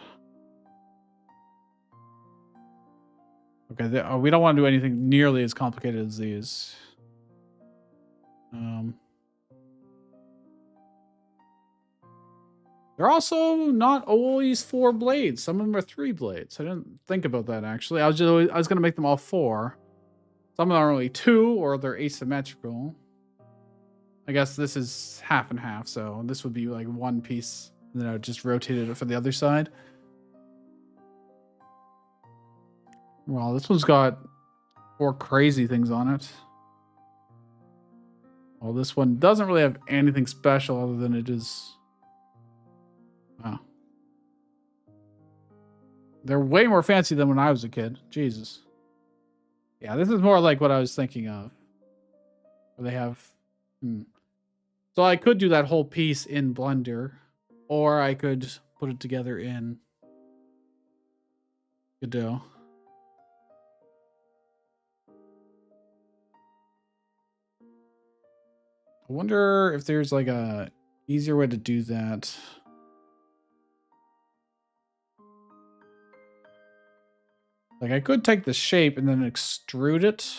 Okay, we don't want to do anything nearly as complicated as these. They're also not always 4 blades. Some of them are 3 blades. I didn't think about that actually. I was going to make them all 4. Some of them are only 2, or they're asymmetrical. I guess this is half and half, so this would be like 1 piece, and then I would just rotate it for the other side. Well, this one's got 4 crazy things on it. Well, this one doesn't really have anything special other than it is... Oh. They're way more fancy than when I was a kid. Jesus. Yeah, this is more like what I was thinking of. Where they have... So I could do that whole piece in Blender, or I could put it together in Godot. I wonder if there's like a easier way to do that. Like I could take the shape and then extrude it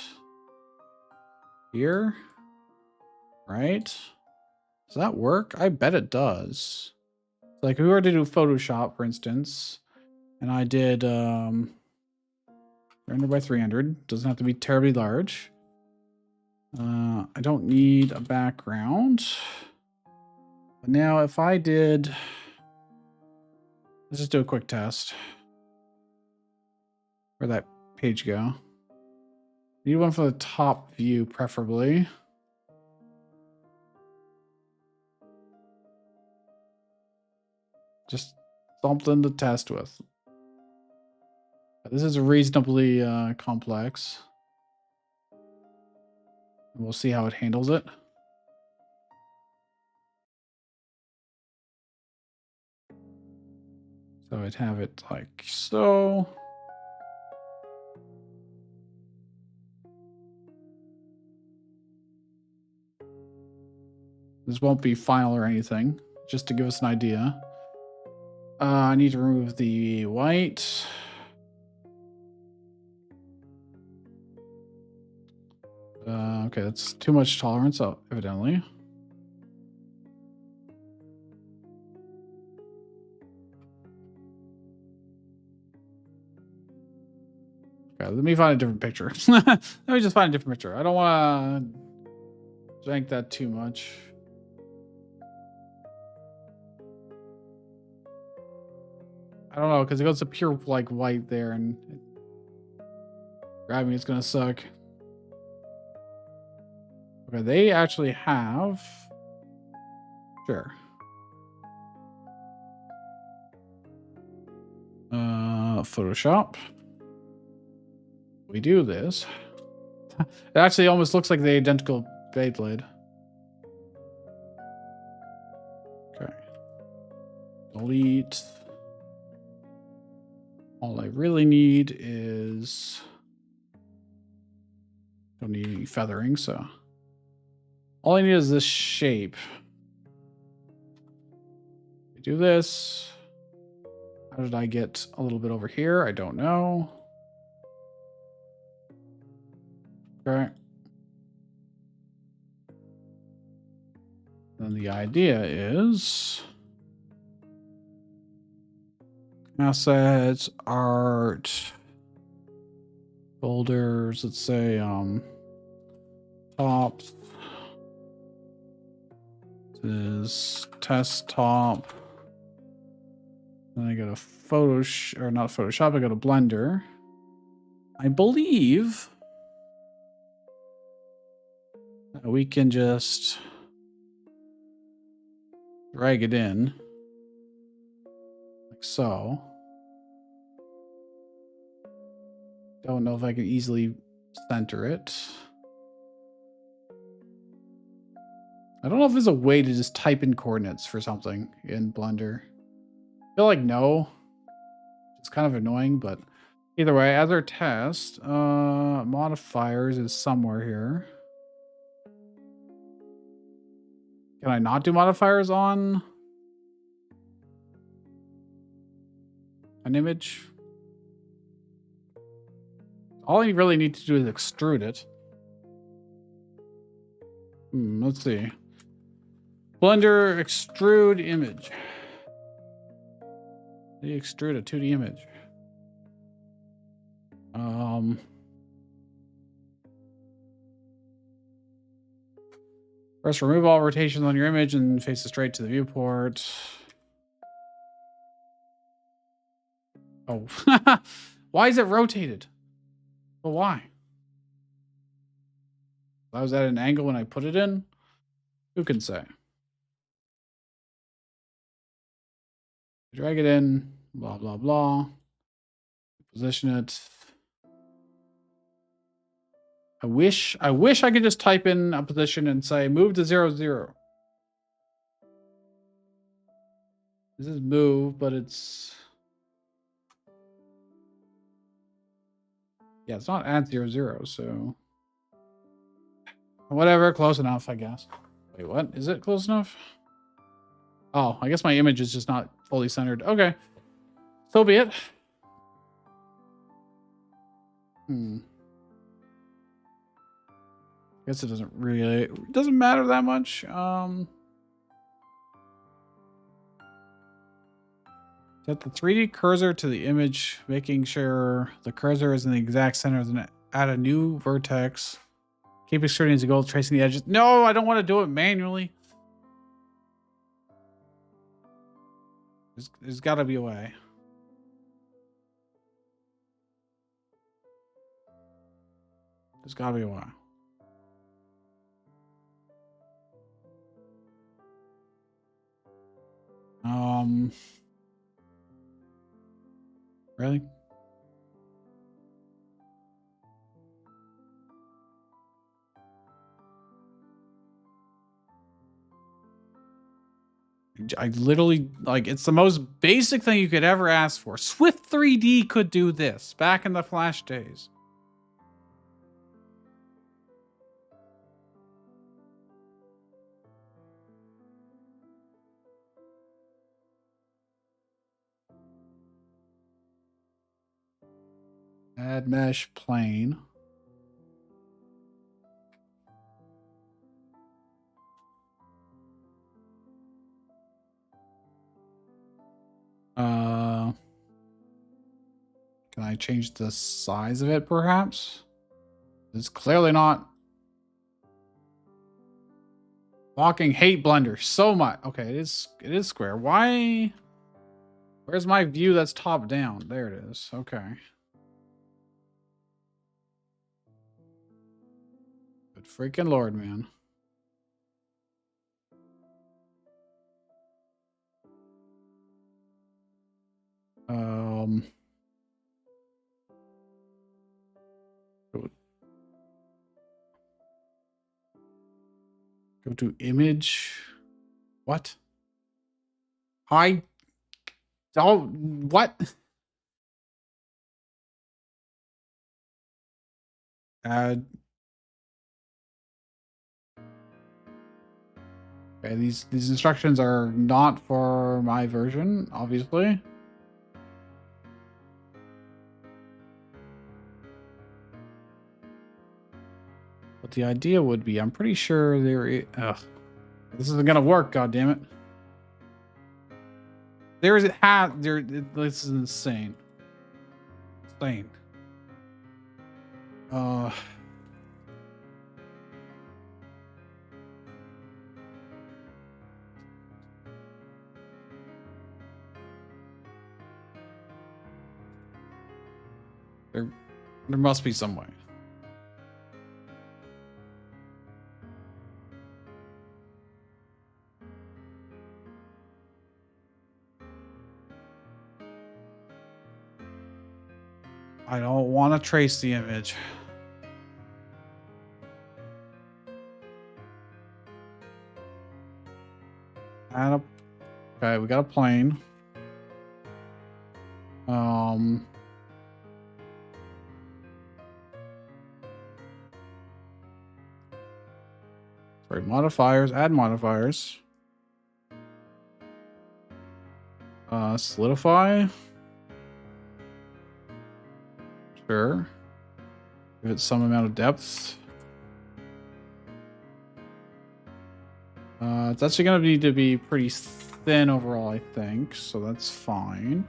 here, right? Does that work? I bet it does. Like if we were to do Photoshop, for instance, and I did 300 by 300, doesn't have to be terribly large. I don't need a background. But now if I did, let's just do a quick test. Where'd that page go? Need one for the top view, preferably. Just something to test with. This is reasonably complex. We'll see how it handles it. So I'd have it like so. This won't be final or anything, just to give us an idea. I need to remove the white. Okay, that's too much tolerance, evidently. Okay, let me find a different picture. Let me just find a different picture. I don't want to jank that too much. I don't know, because it goes to pure like white there, and grabbing it's gonna suck. Okay, they actually have. Sure. Photoshop. We do this. It actually almost looks like the identical Beyblade. Okay. Delete. All I really need is... Don't need any feathering, so... All I need is this shape. We do this. How did I get a little bit over here? I don't know. Okay. Then the idea is... Assets, art, folders, let's say, tops. This is test top. Then I go to Photoshop, or not Photoshop, I go to Blender. I believe that we can just drag it in. Like so. Don't know if I can easily center it. I don't know if there's a way to just type in coordinates for something in Blender. I feel like no. It's kind of annoying, but either way, as our test, modifiers is somewhere here. Can I not do modifiers on an image? All I really need to do is extrude it. Let's see. Blender extrude image. You extrude a 2D image. First, remove all rotations on your image and face it straight to the viewport. Oh, why is it rotated? Well, why? I was at an angle when I put it in. Who can say? Drag it in. Blah blah blah. Position it. I wish I could just type in a position and say move to 0, 0. This is move, but it's... Yeah, it's not at 0, 0, so... Whatever, close enough, I guess. Wait, what? Is it close enough? Oh, I guess my image is just not fully centered. Okay. So be it. Guess it doesn't really... It doesn't matter that much. Set the 3D cursor to the image, making sure the cursor is in the exact center. Then add a new vertex. Keep extruding as you go, tracing the edges. No, I don't want to do it manually. There's got to be a way. There's got to be a way. Really? I literally, like, it's the most basic thing you could ever ask for. Swift 3D could do this back in the Flash days. Add mesh plane. Can I change the size of it, perhaps? It's clearly not. Fucking hate Blender so much. Okay, it is square. Why? Where's my view that's top down? There it is. Okay. Good freaking Lord, man. Go to image. What? Hi. Oh, what? Add. Okay, these instructions are not for my version, obviously. But the idea would be, I'm pretty sure there is. Ugh, this isn't gonna work. God damn it! There is there. This is insane. Insane. There must be some way. I don't want to trace the image. Okay, we got a plane. Sorry, modifiers, add modifiers. Solidify. Sure. Give it some amount of depth. It's actually going to need to be pretty thin overall, I think. So that's fine.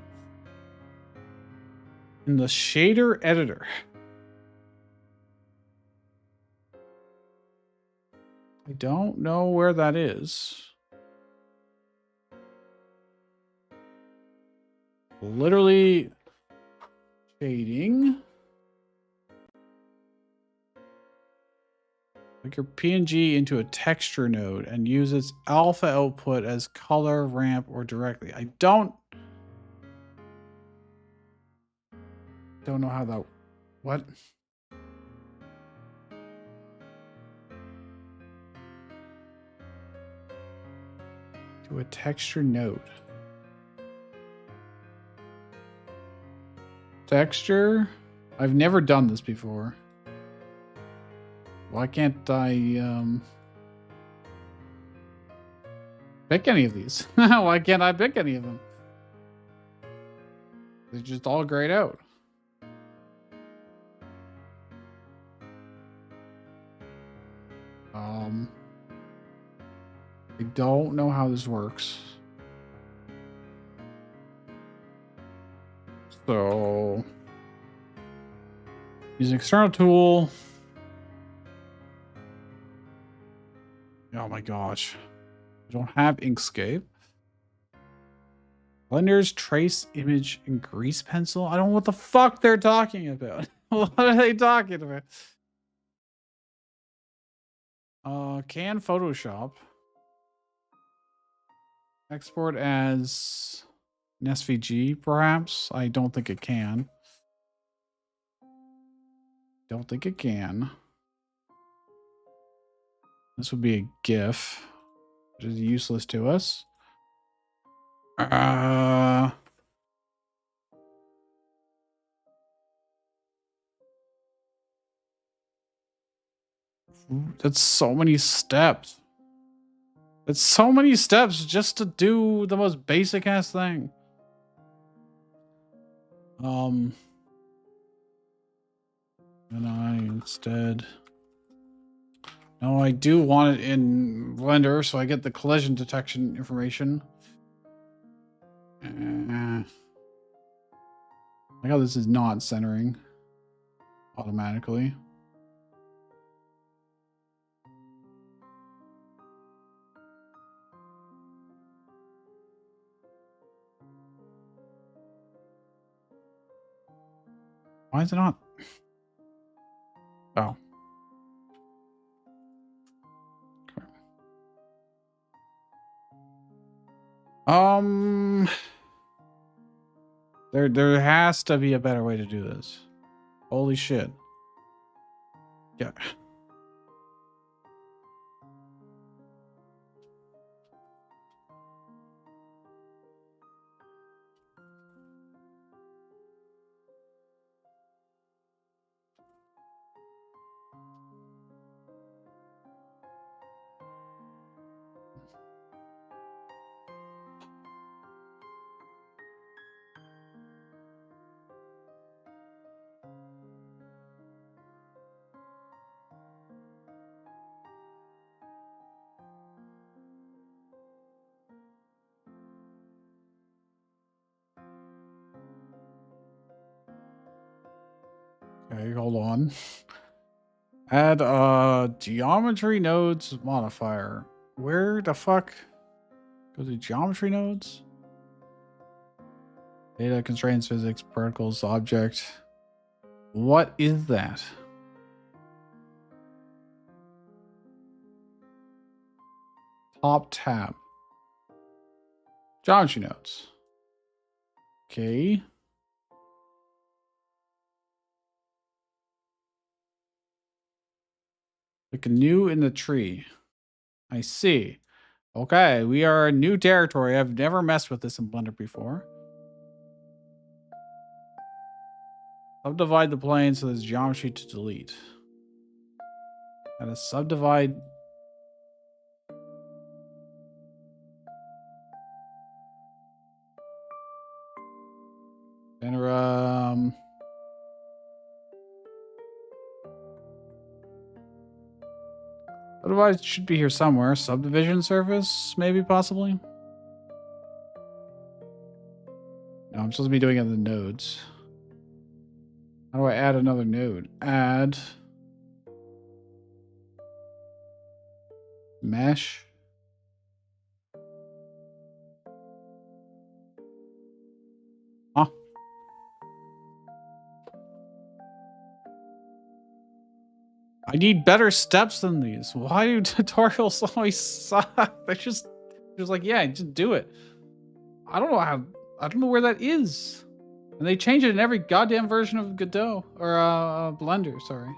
In the shader editor. I don't know where that is. Literally shading. Make your PNG into a texture node and use its alpha output as color, ramp, or directly. I don't know how that. What? To a texture node. Texture? I've never done this before. Why can't I pick any of these? Why can't I pick any of them? They're just all grayed out. I don't know how this works. So, use an external tool. Oh my gosh. I don't have Inkscape. Blender's trace image and grease pencil. I don't know what the fuck they're talking about. What are they talking about? Can Photoshop export as an SVG, perhaps? I don't think it can. Don't think it can. This would be a GIF, which is useless to us. That's so many steps. It's so many steps just to do the most basic ass thing. And I instead. No, I do want it in Blender, so I get the collision detection information. Like how this is not centering automatically. Why is it not? Oh. Okay. There has to be a better way to do this. Holy shit. Yeah. Okay, hold on. Add geometry nodes modifier. Where the fuck? Go to geometry nodes? Data constraints, physics, particles, object. What is that? Top tab. Geometry nodes. Okay. Like a new in the tree. I see. Okay, we are in new territory. I've never messed with this in Blender before. Subdivide the plane so there's geometry to delete. Gotta subdivide. And otherwise, it should be here somewhere. Subdivision surface, maybe, possibly. No, I'm supposed to be doing it in the nodes. How do I add another node? Add mesh. Huh? I need better steps than these. Why do tutorials always suck? They're just like, yeah, just do it. I don't know how. I don't know where that is. And they change it in every goddamn version of Godot or Blender. Sorry.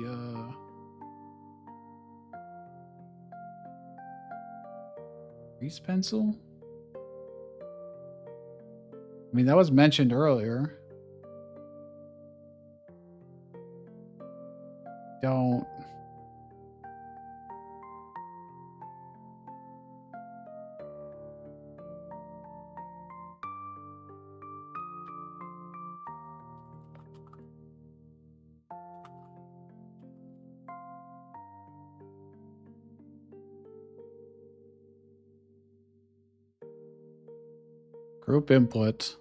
Yeah. Grease pencil. I mean, that was mentioned earlier. Don't. Group input.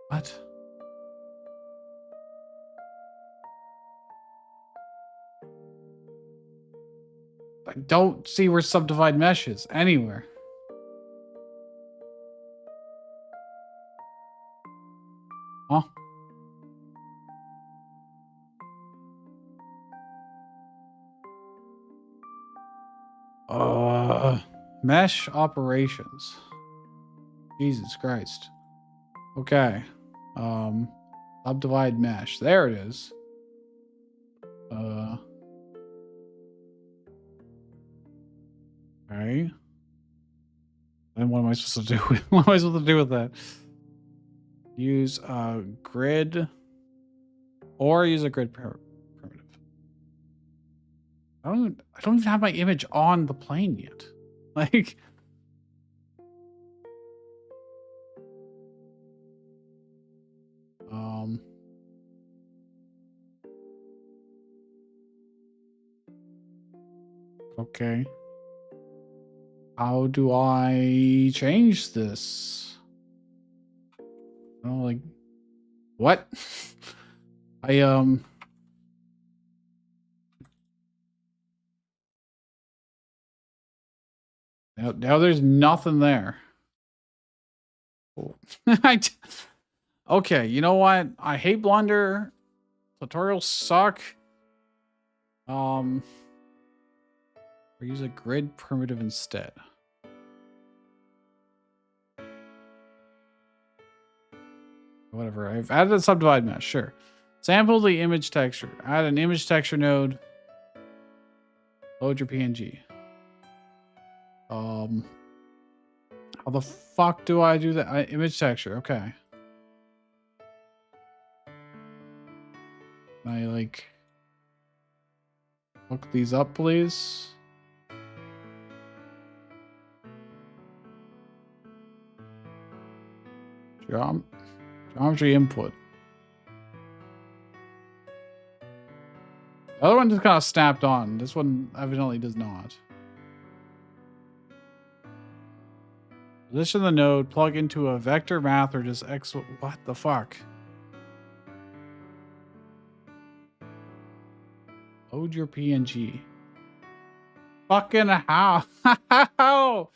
What? I don't see where subdivide mesh is anywhere. Huh? Mesh operations. Jesus Christ. Okay. Subdivide mesh. There it is. Okay. And what am I supposed to do? What am I supposed to do with that? Use a grid or use a grid primitive. I don't even have my image on the plane yet. Like, okay. How do I change this? Oh, like what? Now there's nothing there. Oh. Okay, you know what? I hate Blender. Tutorials suck. Or use a grid primitive instead. Whatever. I've added a subdivide mesh. Sure. Sample the image texture. Add an image texture node. Load your PNG. How the fuck do I do that? Image texture. Okay. Can I like look these up, please? Geometry input. The other one just kind of snapped on. This one evidently does not. Position the node, plug into a vector math or just X. What the fuck? Load your PNG. Fucking how? How?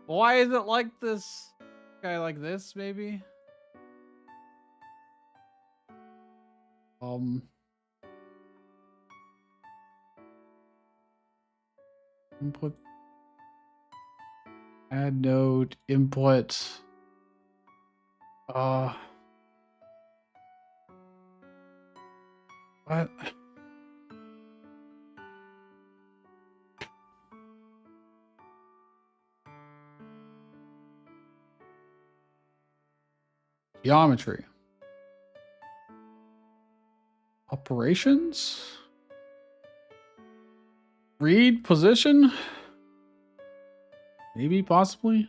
Why is it like this? Okay, like this, maybe? Input. Add node, input. What? Geometry. Operations? Read position? Maybe, possibly?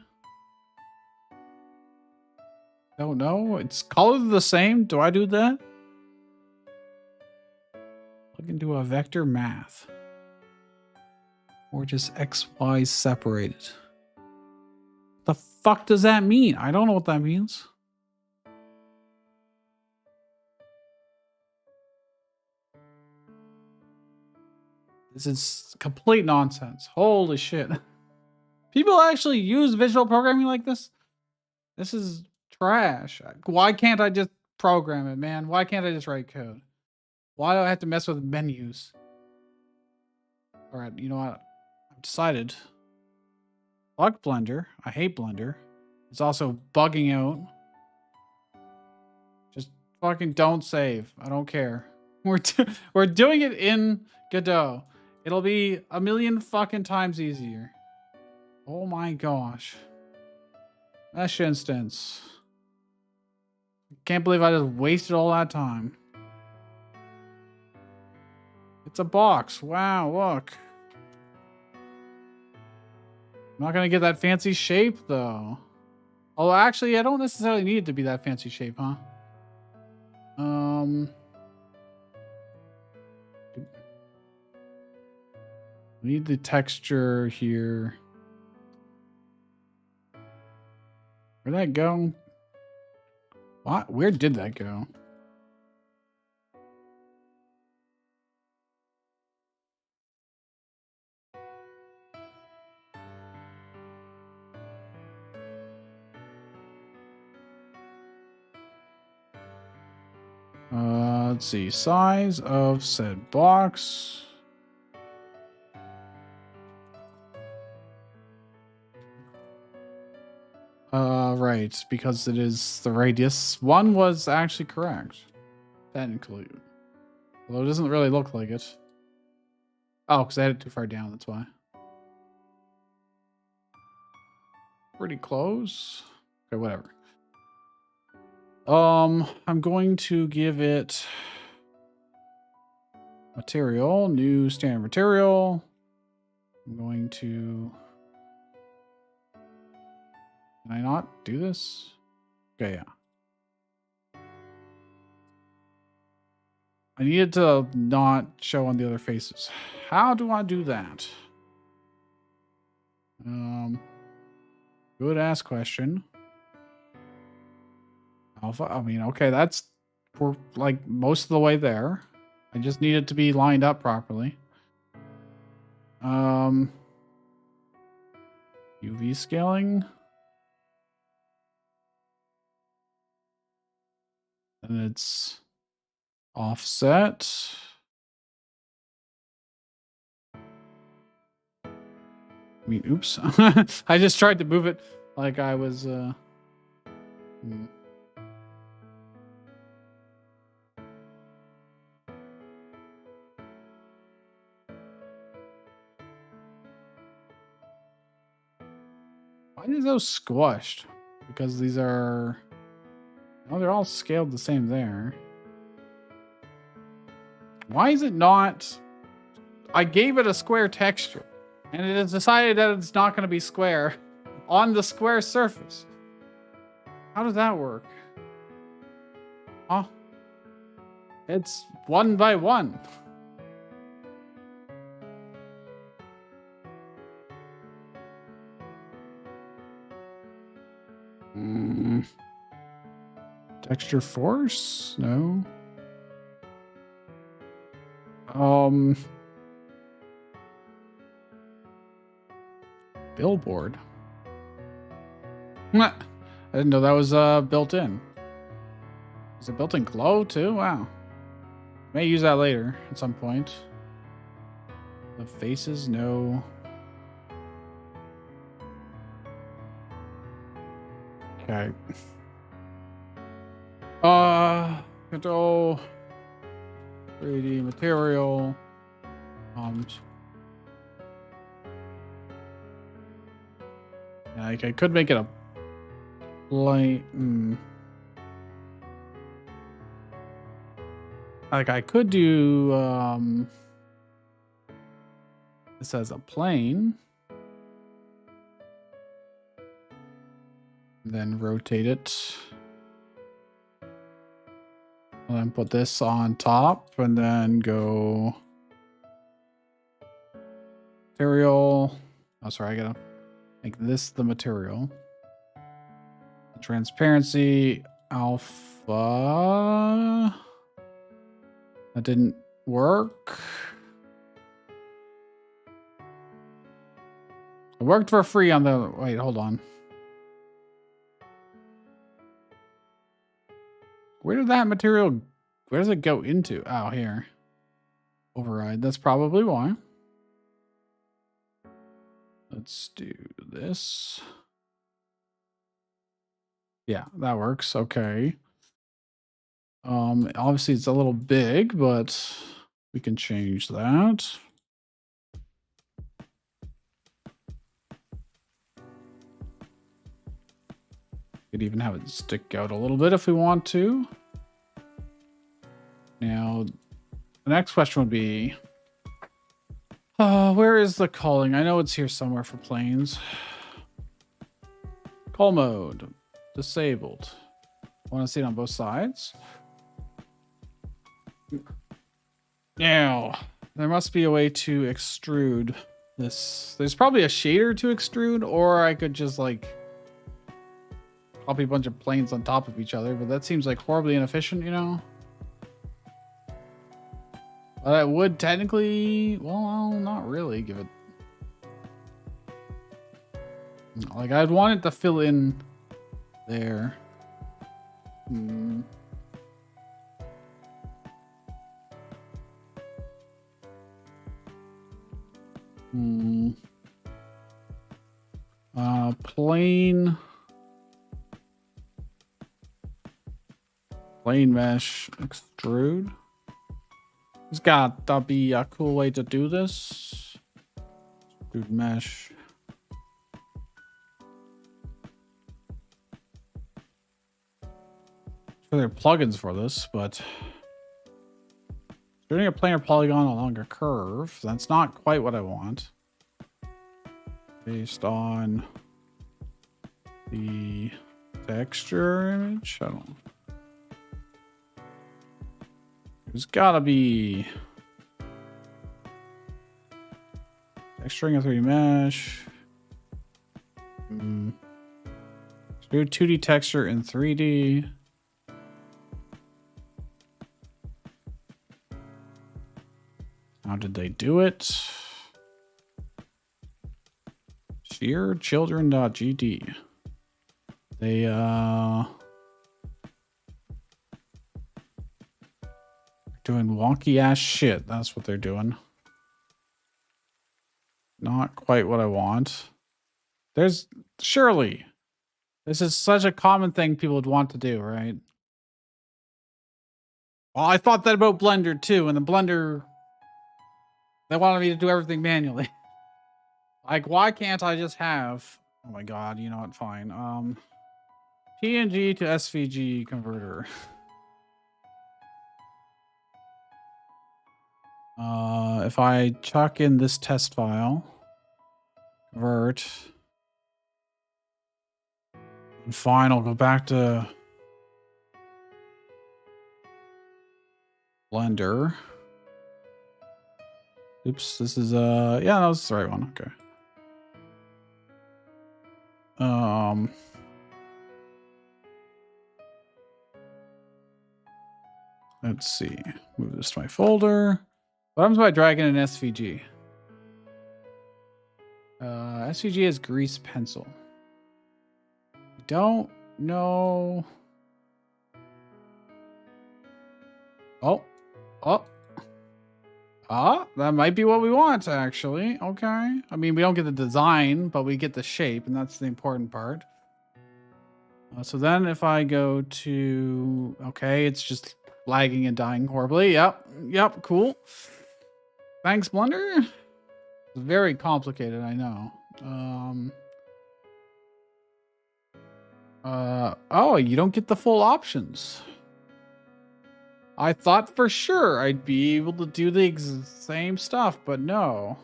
Don't know. It's colored the same. Do I do that? Plug into a vector math. Or just XY separated. The fuck does that mean? I don't know what that means. This is complete nonsense. Holy shit. People actually use visual programming like this? This is trash. Why can't I just program it, man? Why can't I just write code? Why do I have to mess with menus? All right, you know what? I've decided. Fuck Blender. I hate Blender. It's also bugging out. Just fucking don't save. I don't care. We're doing it in Godot. It'll be a million fucking times easier. Oh my gosh. Mesh instance. Can't believe I just wasted all that time. It's a box. Wow, look. I'm not gonna get that fancy shape though. Oh, actually, I don't necessarily need it to be that fancy shape, huh? We need the texture here. Where'd that go? What? Where did that go? Let's see. Size of said box. Right, because it is the radius. One was actually correct. Technically. Although it doesn't really look like it. Oh, because I had it too far down, that's why. Pretty close. Okay, whatever. I'm going to give it material, new standard material. I'm going to... Can I not do this? Okay, yeah. I needed to not show on the other faces. How do I do that? Good ass question. Alpha. I mean, okay, we're like most of the way there. I just need it to be lined up properly. UV scaling. And it's offset. I mean, oops. I just tried to move it like I was Why is those squashed? Because these are... Oh, they're all scaled the same there. Why is it not... I gave it a square texture, and it has decided that it's not going to be square on the square surface. How does that work? Huh? It's 1 by 1. Texture force? No. Billboard. I didn't know that was built in. Is it built in glow too? Wow. May use that later at some point. The faces, no. Okay. Control 3D material. Yeah, I could make it a plane. Like I could do this as a plane. Then rotate it. And then put this on top and then go material. Oh, sorry, I gotta make this the material. Transparency alpha. That didn't work. It worked for free on the... Wait, hold on. Where did that material... Where does it go into? Oh, here. Override. That's probably why. Let's do this. Yeah, that works. Okay. Obviously it's a little big, but we can change that. Could even have it stick out a little bit if we want to. Now, the next question would be, where is the calling? I know it's here somewhere for planes. Call mode, disabled. Want to see it on both sides? Now, there must be a way to extrude this. There's probably a shader to extrude, or I could just like copy a bunch of planes on top of each other, but that seems like horribly inefficient, you know? But I would technically, well, not really give it. Like I'd want it to fill in there. Plane mesh extrude. There's got to be a cool way to do this. Extrude mesh. Sure, there are plugins for this, but doing a planar polygon along a curve, that's not quite what I want. Based on the texture image, I don't know. There's gotta be texturing a 3D mesh. Do 2D texture in 3D. How did they do it? Sheerchildren.gd. They doing wonky ass shit. That's what they're doing. Not quite what I want. There's surely this is such a common thing people would want to do, right? Well, I thought that about Blender too, and the Blender they wanted me to do everything manually. Like, why can't I just have? Oh my god, you know what? Fine. PNG to SVG converter. If I chuck in this test file, convert, and fine, I'll go back to Blender. Oops, this is yeah, that was the right one. Okay. Let's see. Move this to my folder. What happens if I drag in an SVG? SVG is grease pencil. Don't know. That might be what we want, actually. Okay. I mean, we don't get the design, but we get the shape, and that's the important part. So then if I go to... Okay, it's just lagging and dying horribly. Yep, cool. Thanks, Blender. It's very complicated, I know. Oh, you don't get the full options. I thought for sure I'd be able to do the same stuff, but no.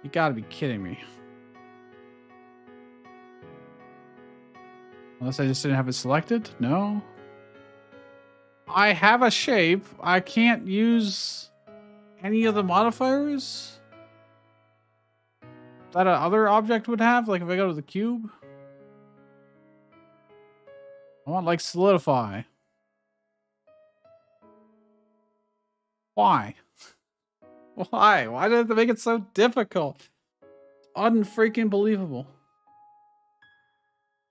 You gotta be kidding me. Unless I just didn't have it selected? No. I have a shape. I can't use any of the modifiers that other object would have. Like if I go to the cube. I want like solidify. Why? Why? Why did they make it so difficult? Unfreaking believable.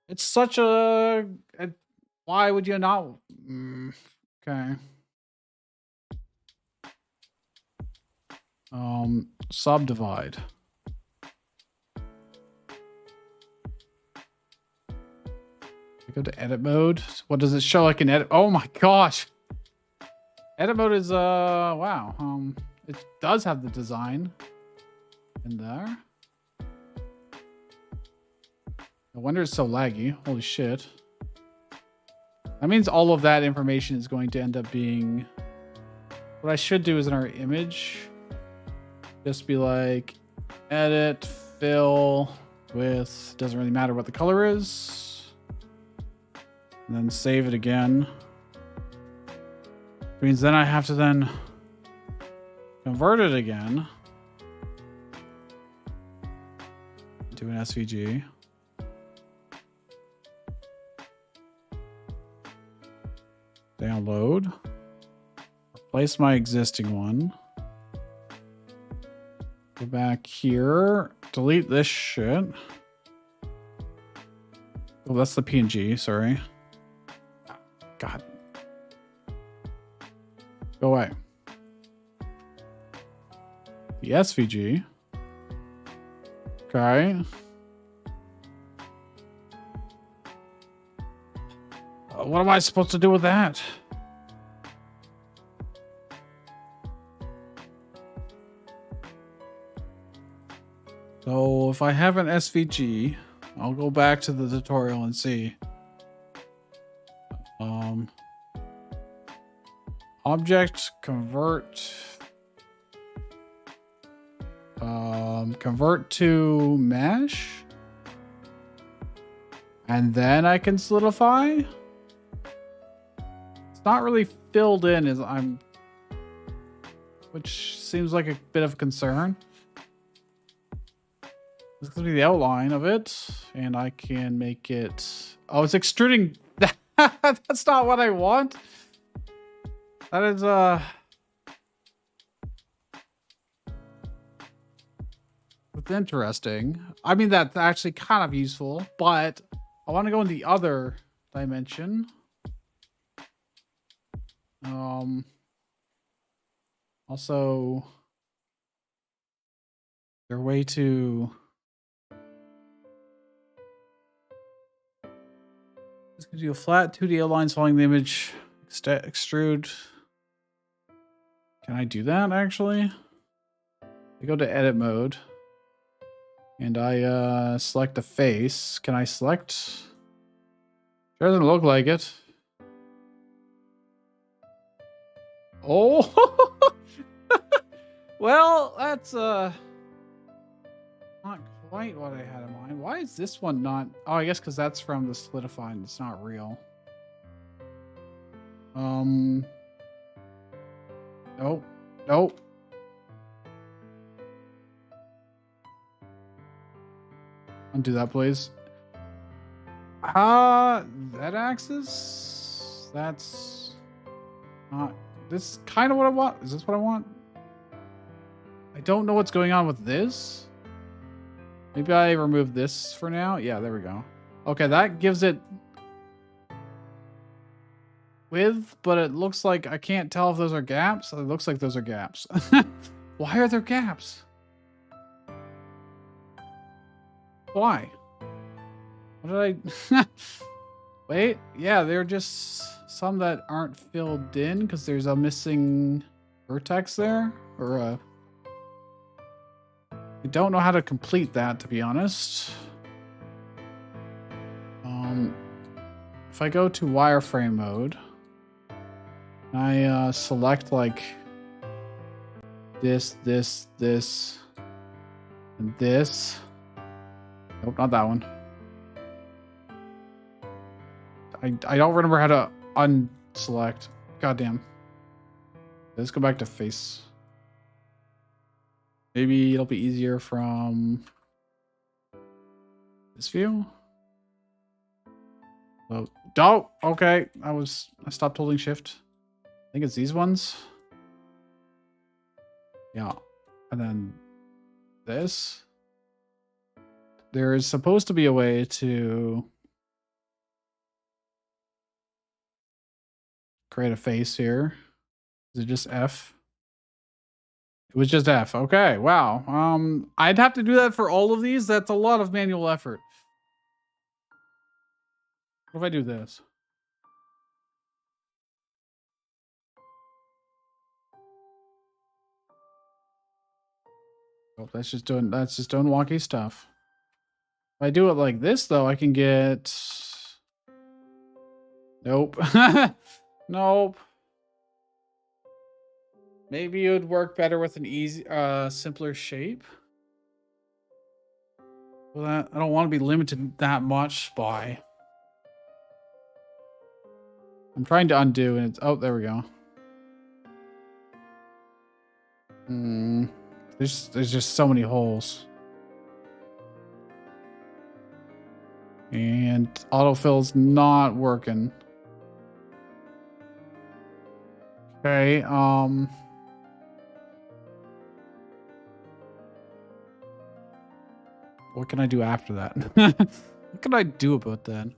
It's such a why would you not? Okay. Subdivide. Go to edit mode. What does it show like in edit? Oh my gosh. Edit mode is wow. It does have the design in there. No wonder it's so laggy. Holy shit. That means all of that information is going to end up being... What I should do is in our image, just be like, edit, fill with, doesn't really matter what the color is. And then save it again. Which means then I have to then convert it again to an SVG. Download. Replace my existing one. Go back here. Delete this shit. Oh, that's the PNG. Sorry. God. Go away. The SVG. Okay. What am I supposed to do with that? So if I have an SVG, I'll go back to the tutorial and see. Object convert. Convert to mesh. And then I can solidify. It's not really filled in as which seems like a bit of a concern. This is going to be the outline of it. And I can make it... Oh, it's extruding... That's not what I want. That is, It's interesting. I mean, that's actually kind of useful, but I want to go in the other dimension. Also, their way to... This gives you a flat 2D outlines following the image. Extrude. Can I do that, actually? I go to edit mode. And I select the face. Can I select? Sure doesn't look like it. Oh, well, that's not quite what I had in mind. Why is this one not? Oh, I guess because that's from the solidifying. It's not real. Nope. Nope. Undo that, please. That axis? That's not... This is kind of what I want. Is this what I want? I don't know what's going on with this. Maybe I remove this for now. Yeah, there we go. Okay, that gives it width, but it looks like I can't tell if those are gaps. It looks like those are gaps. Why are there gaps? Why? What did I... Wait, yeah, they're just some that aren't filled in because there's a missing vertex there. Or a... I don't know how to complete that, to be honest. If I go to wireframe mode, I select like this, and this. Nope, not that one. I don't remember how to unselect. Goddamn. Let's go back to face. Maybe it'll be easier from this view. Oh, okay. I stopped holding shift. I think it's these ones. Yeah. And then this. There is supposed to be a way to create a face here. Is it just F? It was just F. Okay, wow. I'd have to do that for all of these. That's a lot of manual effort. What if I do this? Oh, that's just doing wonky stuff. If I do it like this, though, I can get... Nope. Nope. Maybe it would work better with an easy, simpler shape. Well, I don't want to be limited that much by... I'm trying to undo, and it's... Oh, there we go. There's just so many holes. And autofill's not working. Okay, what can I do after that? What can I do about that?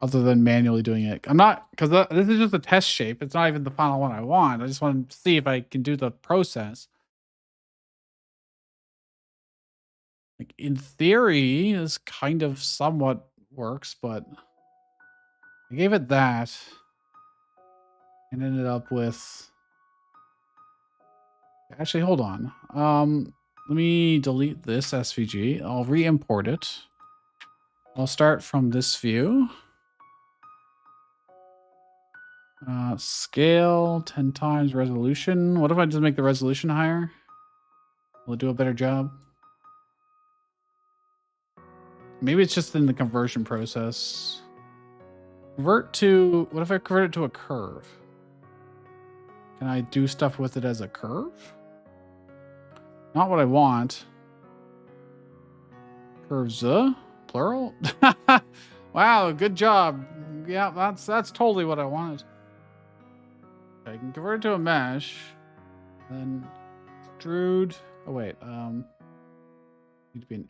Other than manually doing it. I'm not, because this is just a test shape. It's not even the final one I want. I just want to see if I can do the process. Like, in theory, this kind of somewhat works, but I gave it that and ended up with... Actually, hold on. Let me delete this SVG. I'll re-import it. I'll start from this view. Scale 10 times resolution. What if I just make the resolution higher? Will it do a better job? Maybe it's just in the conversion process. Convert to... What if I convert it to a curve? Can I do stuff with it as a curve? Not what I want. Curves, plural? Wow, good job. Yeah, that's totally what I wanted. I can convert it to a mesh. Then extrude. Oh wait, need to be in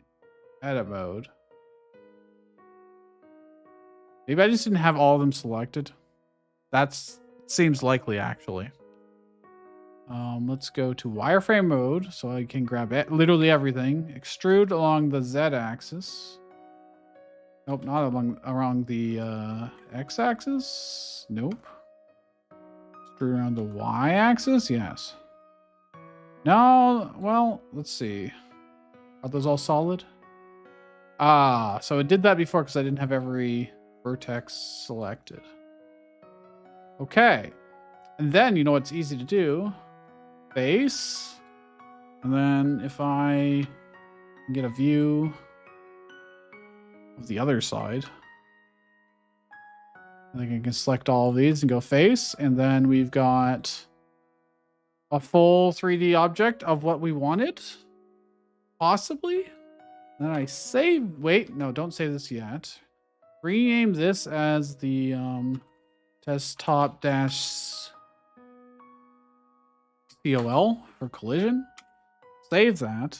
edit mode. Maybe I just didn't have all of them selected. That seems likely, actually. Let's go to wireframe mode so I can grab literally everything. Extrude along the Z-axis. Nope, not along the X-axis. Nope. Extrude around the Y-axis. Yes. No. Well, let's see. Are those all solid? Ah, so it did that before because I didn't have every vertex selected. Okay. And then, you know what's easy to do? Face. And then if I can get a view of the other side, I think I can select all of these and go face. And then we've got a full 3D object of what we wanted. Possibly. And then I save. Wait, no, don't save this yet. Rename this as the desktop dash COL for collision. Save that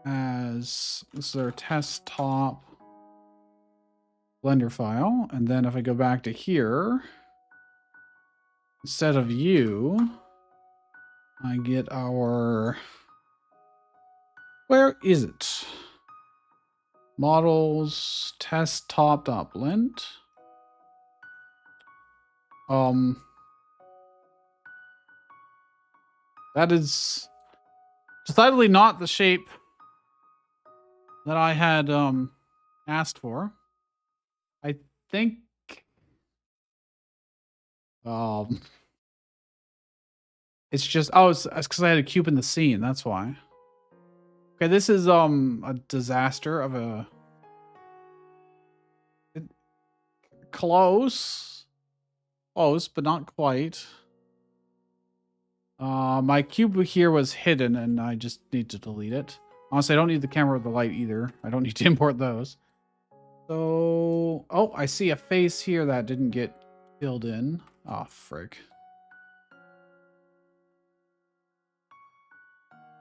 as this is our test top Blender file. And then if I go back to here, instead of you, I get our, where is it? Models test top.blend. That is decidedly not the shape that I had asked for. I think it's just it's because I had a cube in the scene, that's why. Okay, this is a disaster of a close, but not quite. My cube here was hidden and I just need to delete it. Honestly, I don't need the camera or the light either. I don't need to import those. So, oh, I see a face here that didn't get filled in. Oh, frick.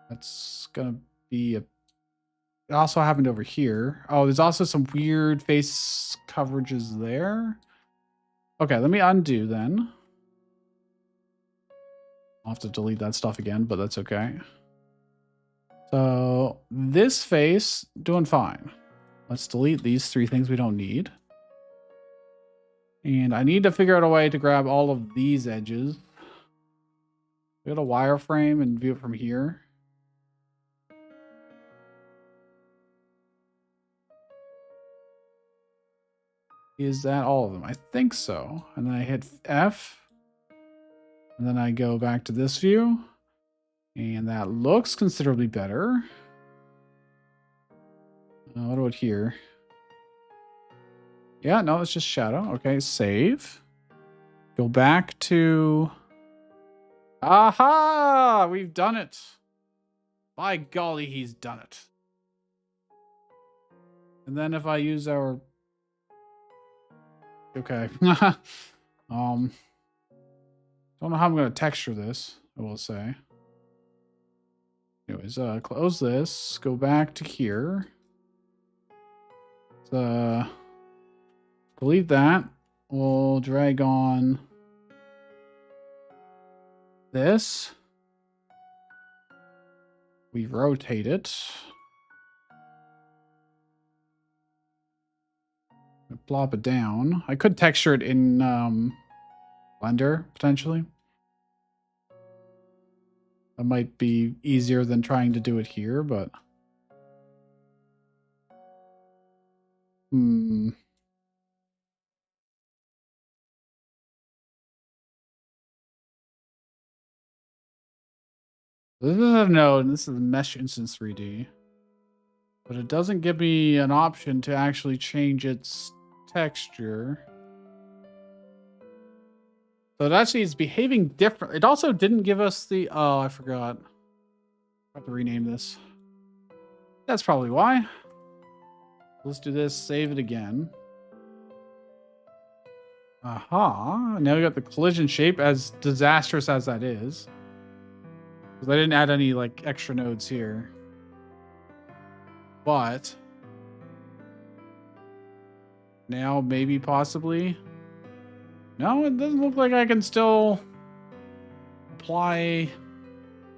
That's gonna be a... It also happened over here. Oh, there's also some weird face coverages there. Okay, let me undo then. I'll have to delete that stuff again, but that's okay. So this face, doing fine. Let's delete these three things we don't need. And I need to figure out a way to grab all of these edges. Go to wireframe and view it from here. Is that all of them? I think so. And then I hit F. And then I go back to this view. And that looks considerably better. What about here? Yeah, no, it's just shadow. Okay, save. Go back to... Aha! We've done it. By golly, he's done it. And then if I use our... Okay. Don't know how I'm going to texture this, I will say. Anyways, close this. Go back to here. Delete that. We'll drag on this. We rotate it. Plop it down. I could texture it in Blender, potentially. That might be easier than trying to do it here, but... This is a node, and this is a mesh instance 3D. But it doesn't give me an option to actually change its texture. So it actually is behaving different. It also didn't give us the... Oh, I forgot. I have to rename this. That's probably why. Let's do this. Save it again. Aha. Now we got the collision shape, as disastrous as that is. Because I didn't add any like extra nodes here. But now maybe possibly. No, it doesn't look like I can still apply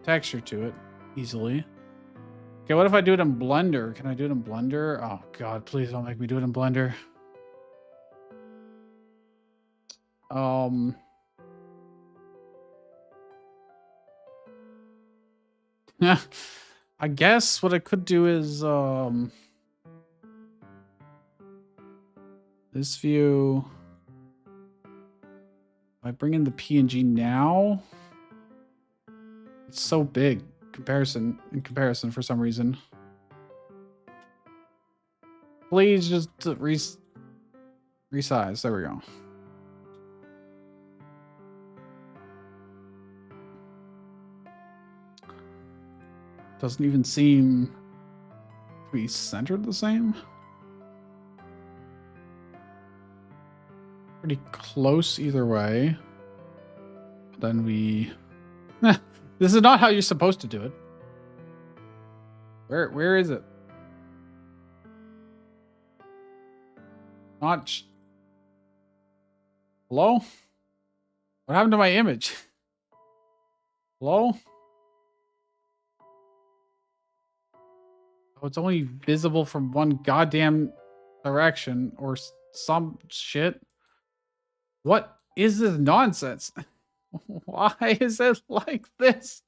texture to it easily. Okay, what if I do it in Blender? Can I do it in Blender? Oh god, please don't make me do it in Blender. I guess what I could do is this view. I bring in the PNG now. It's so big in comparison for some reason. Please just resize. There we go. Doesn't even seem to be centered the same. Pretty close either way. Then we... This is not how you're supposed to do it. Where is it? Not... Hello? What happened to my image? Hello? Oh, it's only visible from one goddamn direction or some shit. What is this nonsense? Why is it like this?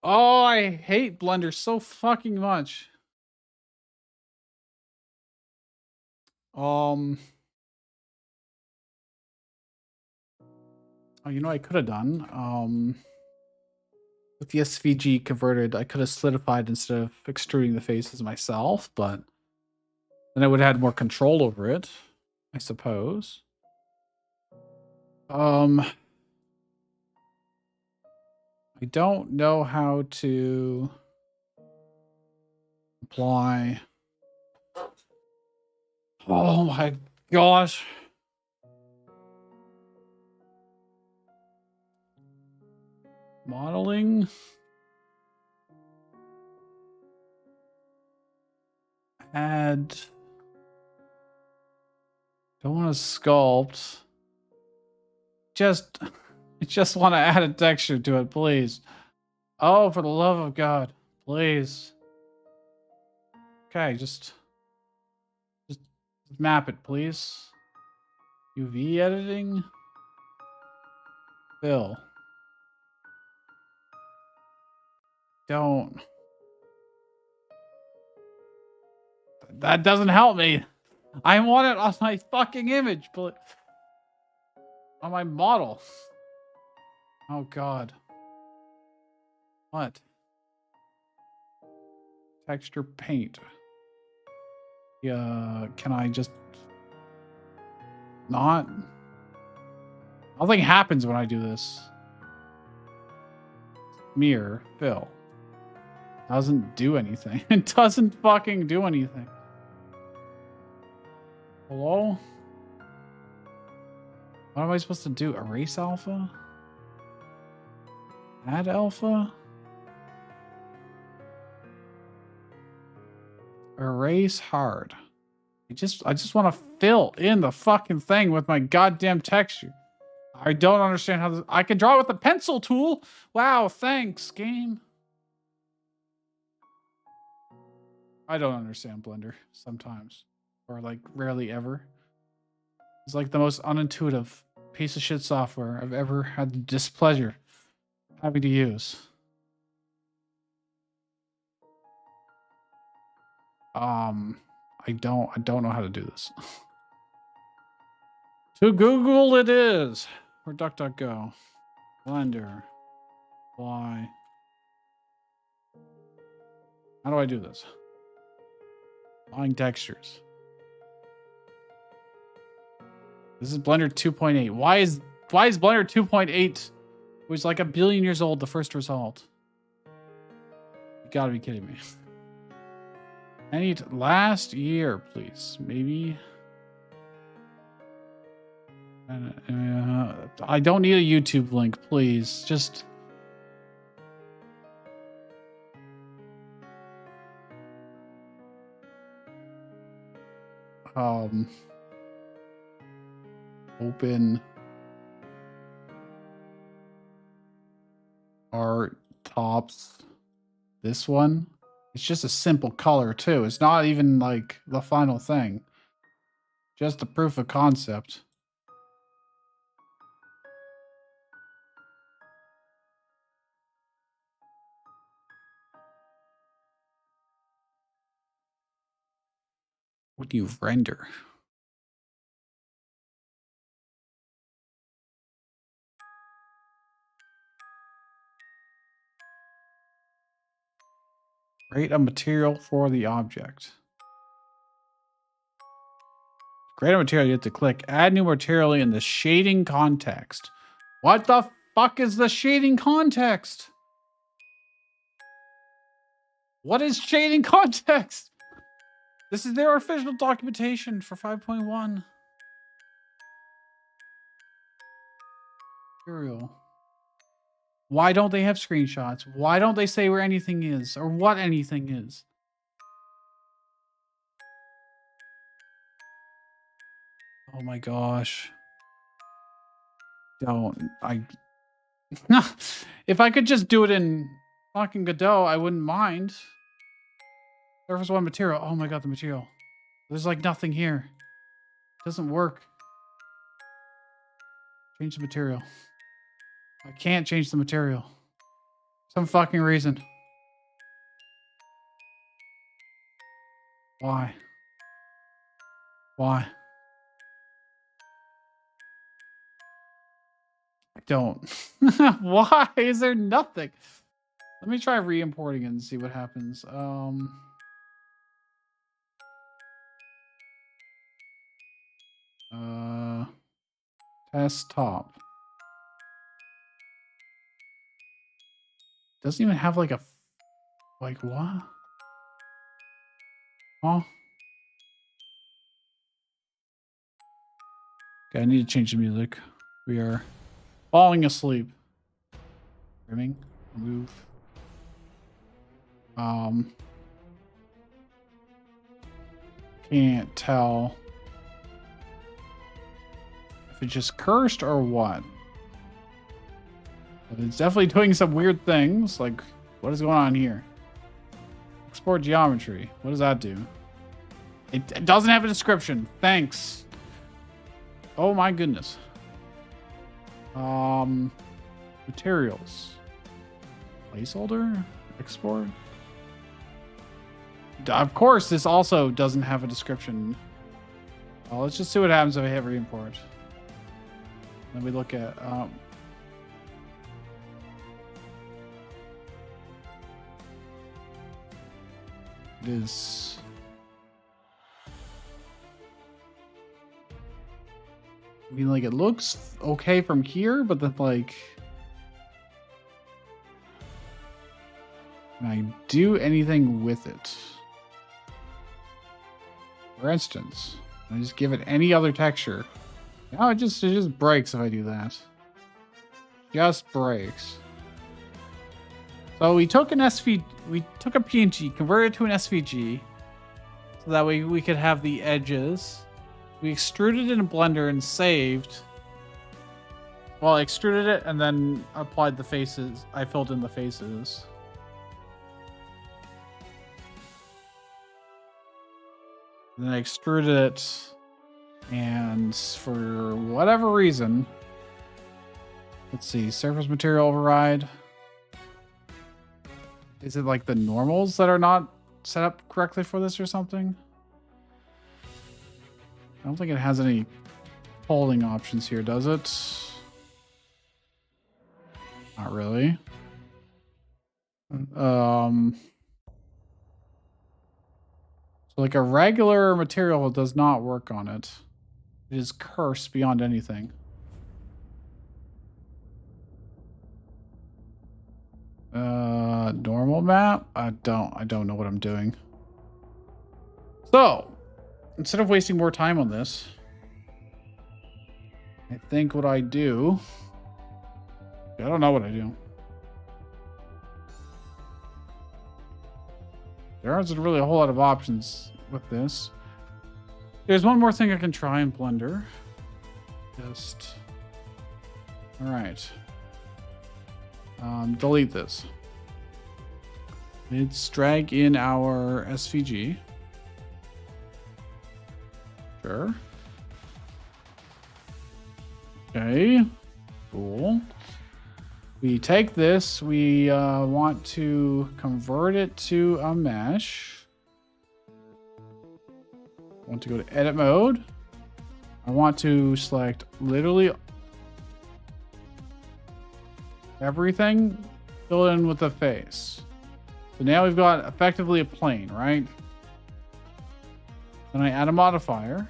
Oh, I hate Blender so fucking much. Oh, you know what I could have done? With the SVG converted, I could have solidified instead of extruding the faces myself, but then I would have had more control over it, I suppose. I don't know how to apply. Oh my gosh. Modeling. Add. Don't want to sculpt. I just want to add a texture to it, please. Oh, for the love of God, please. Okay, just map it, please. UV editing. Fill. Don't. That doesn't help me. I want it on my fucking image, but on my model. Oh God. What? Texture paint. Yeah, can I just not? Nothing happens when I do this. Mirror, fill. Doesn't do anything. It doesn't fucking do anything. Hello? What am I supposed to do? Erase alpha? Add alpha? Erase hard. I just want to fill in the fucking thing with my goddamn texture. I don't understand how this... I can draw it with the pencil tool. Wow, thanks, game. I don't understand Blender sometimes. Or like rarely ever. It's like the most unintuitive piece of shit software I've ever had the displeasure having to use. I don't know how to do this. To Google it is. Or DuckDuckGo. Blender. Why? How do I do this? Applying textures. This is Blender 2.8. Why is Why is Blender 2.8, which is like a billion years old, the first result? You gotta be kidding me. I need last year, please. Maybe. I don't need a YouTube link, please. Just. Open art tops. This one. It's just a simple color too. It's not even like the final thing. Just a proof of concept. What do you render? Create a material for the object. Create a material, you have to click add new material in the shading context. What the fuck is the shading context? What is shading context? This is their official documentation for 5.1. Material. Why don't they have screenshots? Why don't they say where anything is or what anything is? Oh my gosh. If I could just do it in fucking Godot, I wouldn't mind. Surface 1 material. Oh my god, the material. There's like nothing here. It doesn't work. Change the material. I can't change the material. Some fucking reason. Why? Why? I don't. Why is there nothing? Let me try re-importing it and see what happens. Test top. Doesn't even have like a, like what? Huh? Okay, I need to change the music. We are falling asleep. Trimming, remove. Can't tell if it just cursed or what. But it's definitely doing some weird things. Like, what is going on here? Export geometry. What does that do? It doesn't have a description. Thanks. Oh my goodness. Materials. Placeholder? Export? Of course, this also doesn't have a description. Well, let's just see what happens if I hit re-import. Then we look at... it is... I mean, like, it looks okay from here, but then, like... Can I do anything with it? For instance, I just give it any other texture. No, it just breaks if I do that. Just breaks. So we took an we took a PNG, converted it to an SVG, so that way we could have the edges. We extruded it in Blender and saved. Well, I extruded it and then applied the faces. I filled in the faces. And then I extruded it, and for whatever reason, let's see, surface material override. Is it like the normals that are not set up correctly for this or something? I don't think it has any holding options here, does it? Not really. So like a regular material does not work on it. It is cursed beyond anything. Normal map? I don't know what I'm doing. So, instead of wasting more time on this, I think what I do... I don't know what I do. There aren't really a whole lot of options with this. There's one more thing I can try in Blender. Just... Alright. Delete this. Let's drag in our SVG. Sure. Okay. Cool. We take this. We want to convert it to a mesh. I want to go to edit mode. I want to select literally everything, fill it in with the face. So now we've got effectively a plane, right? Then I add a modifier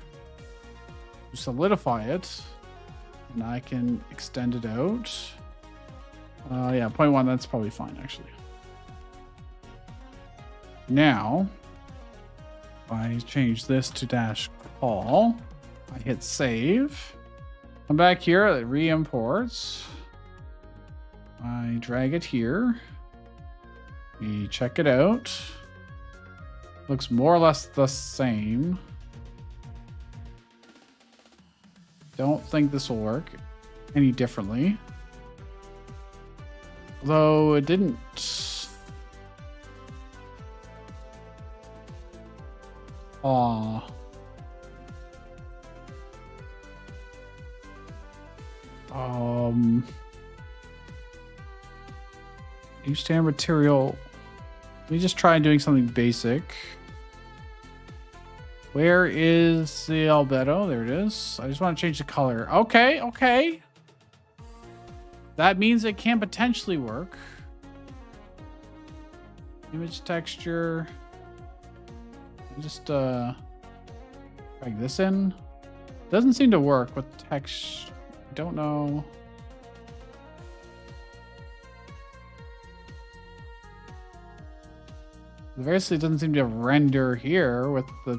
to solidify it, and I can extend it out. Yeah, 0.1, that's probably fine, actually. Now, if I change this to dash call, I hit save. Come back here, it re-imports. I drag it here. We check it out. Looks more or less the same. Don't think this will work any differently. Although it didn't. Aw. New standard material. Let me just try doing something basic. Where is the albedo? There it is. I just want to change the color. Okay, okay. That means it can potentially work. Image texture. Just drag this in. Doesn't seem to work with text. I don't know. Variously doesn't seem to render here with the...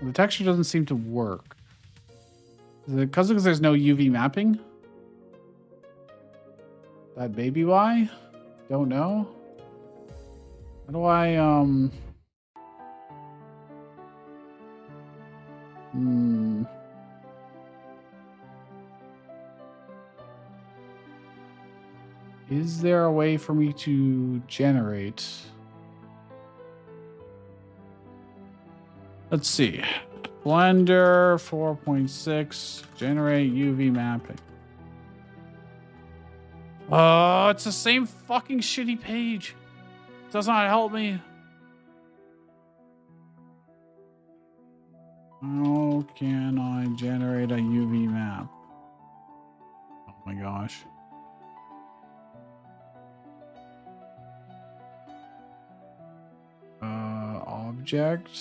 The texture doesn't seem to work. Is it because there's no UV mapping? That baby why? Don't know. How do I Is there a way for me to generate? Let's see. Blender 4.6, generate UV mapping. Oh, it's the same fucking shitty page. Does not help me. How can I generate a UV map? Oh my gosh. Object.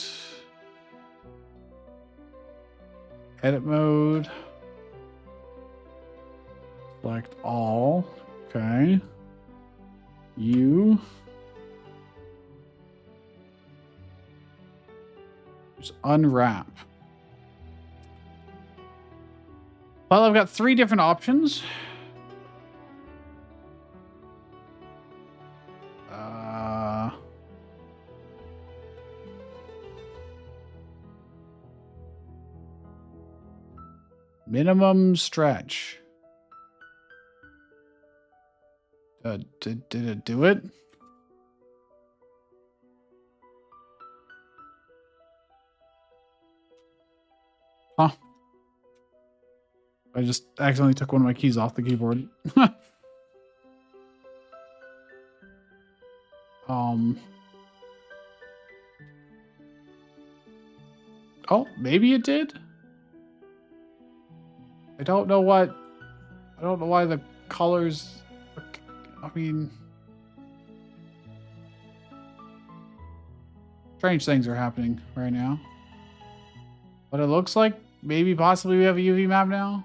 Edit mode. Select all. Okay. Just unwrap. Well, I've got 3 different options. Minimum stretch. Did it do it? Huh. I just accidentally took one of my keys off the keyboard. Oh, maybe it did? I don't know why the colors... I mean... Strange things are happening right now. But it looks like maybe possibly we have a UV map now.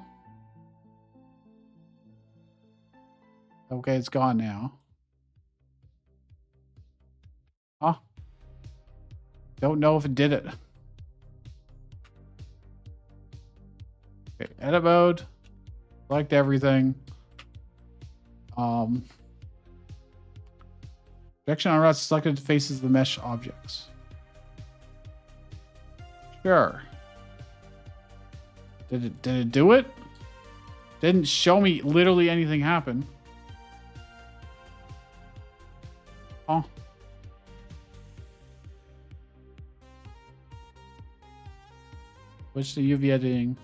Okay, it's gone now. Huh? Don't know if it did it. Okay, edit mode. Select everything. Projection on routes selected faces the mesh objects. Sure. Did it do it? Didn't show me literally anything happen. Oh. Switch to UV editing.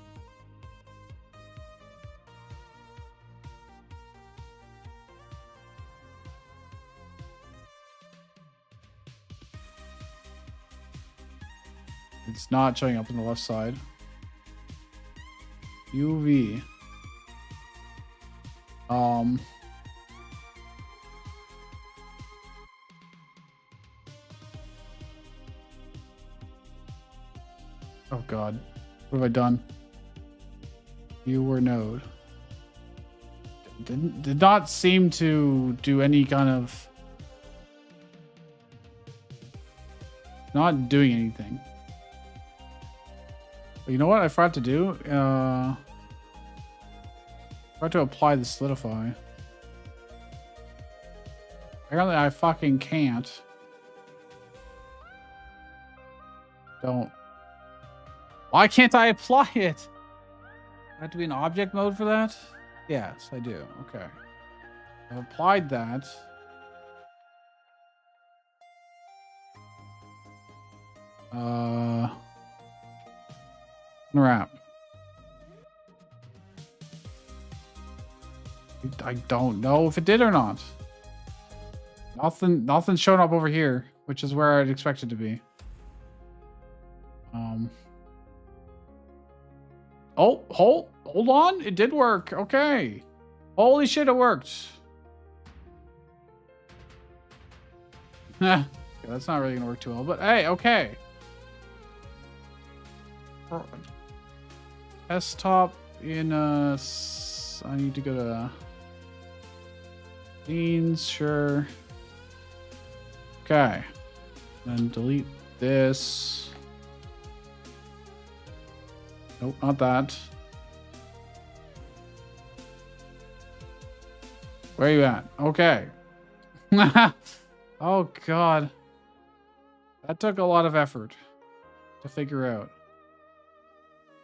It's not showing up on the left side. UV. Oh God. What have I done? Viewer node. Did not seem to do any kind of... Not doing anything. But you know what I forgot to do? I forgot to apply the solidify. Apparently I fucking can't. Don't. Why can't I apply it? I have to be in object mode for that? Yes, I do. Okay. I've applied that. Unwrap. I don't know if it did or not. Nothing's showing up over here, which is where I'd expect it to be. Oh, hold on. It did work. Okay. Holy shit, it worked. Yeah, that's not really gonna work too well, but hey, okay. Desktop in I need to go to scenes, sure. Okay. Then delete this. Nope, not that. Where are you at? Okay. Oh God. That took a lot of effort to figure out.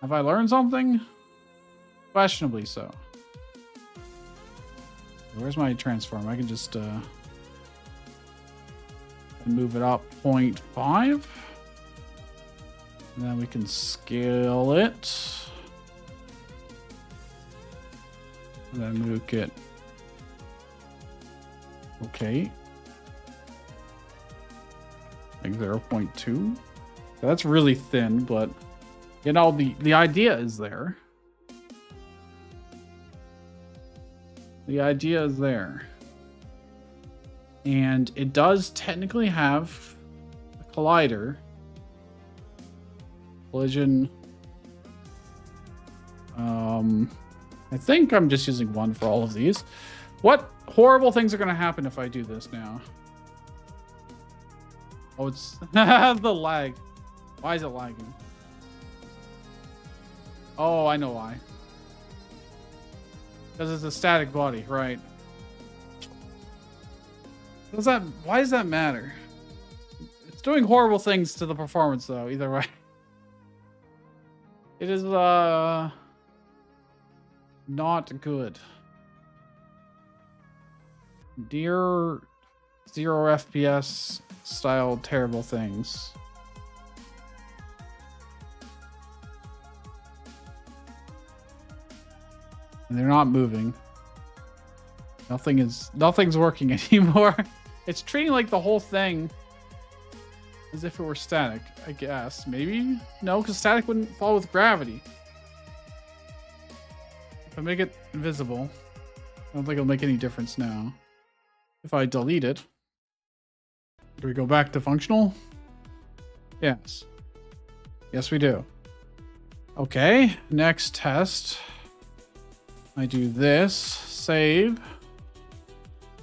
Have I learned something? Questionably so. Where's my transform? I can just move it up 0.5. And then we can scale it. And then move it. Okay. Like 0.2. That's really thin, but you know, the idea is there. The idea is there. And it does technically have a collider. Collision. I think I'm just using one for all of these. What horrible things are going to happen if I do this now? Oh, it's the lag. Why is it lagging? Oh, I know why. Because it's a static body, right? Why does that matter? It's doing horrible things to the performance though, either way. It is not good. Dear 0 FPS style terrible things. And they're not moving. Nothing's working anymore. It's treating like the whole thing as if it were static, I guess. Maybe? No, because static wouldn't fall with gravity. If I make it invisible, I don't think it'll make any difference now. If I delete it, do we go back to functional? Yes. Yes, we do. Okay, next test. I do this, save.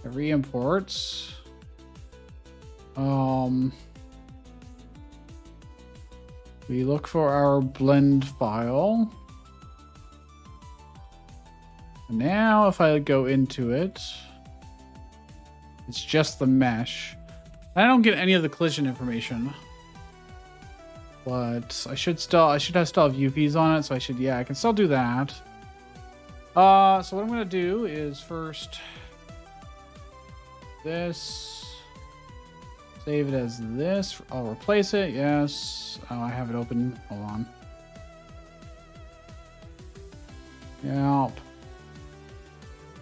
Re-imports. We look for our blend file. And now if I go into it, it's just the mesh. I don't get any of the collision information. But I should still have UPs on it, so I can still do that. So what I'm gonna do is first this, save it as this. I'll replace it. Yes. Oh, I have it open. Hold on. Yep.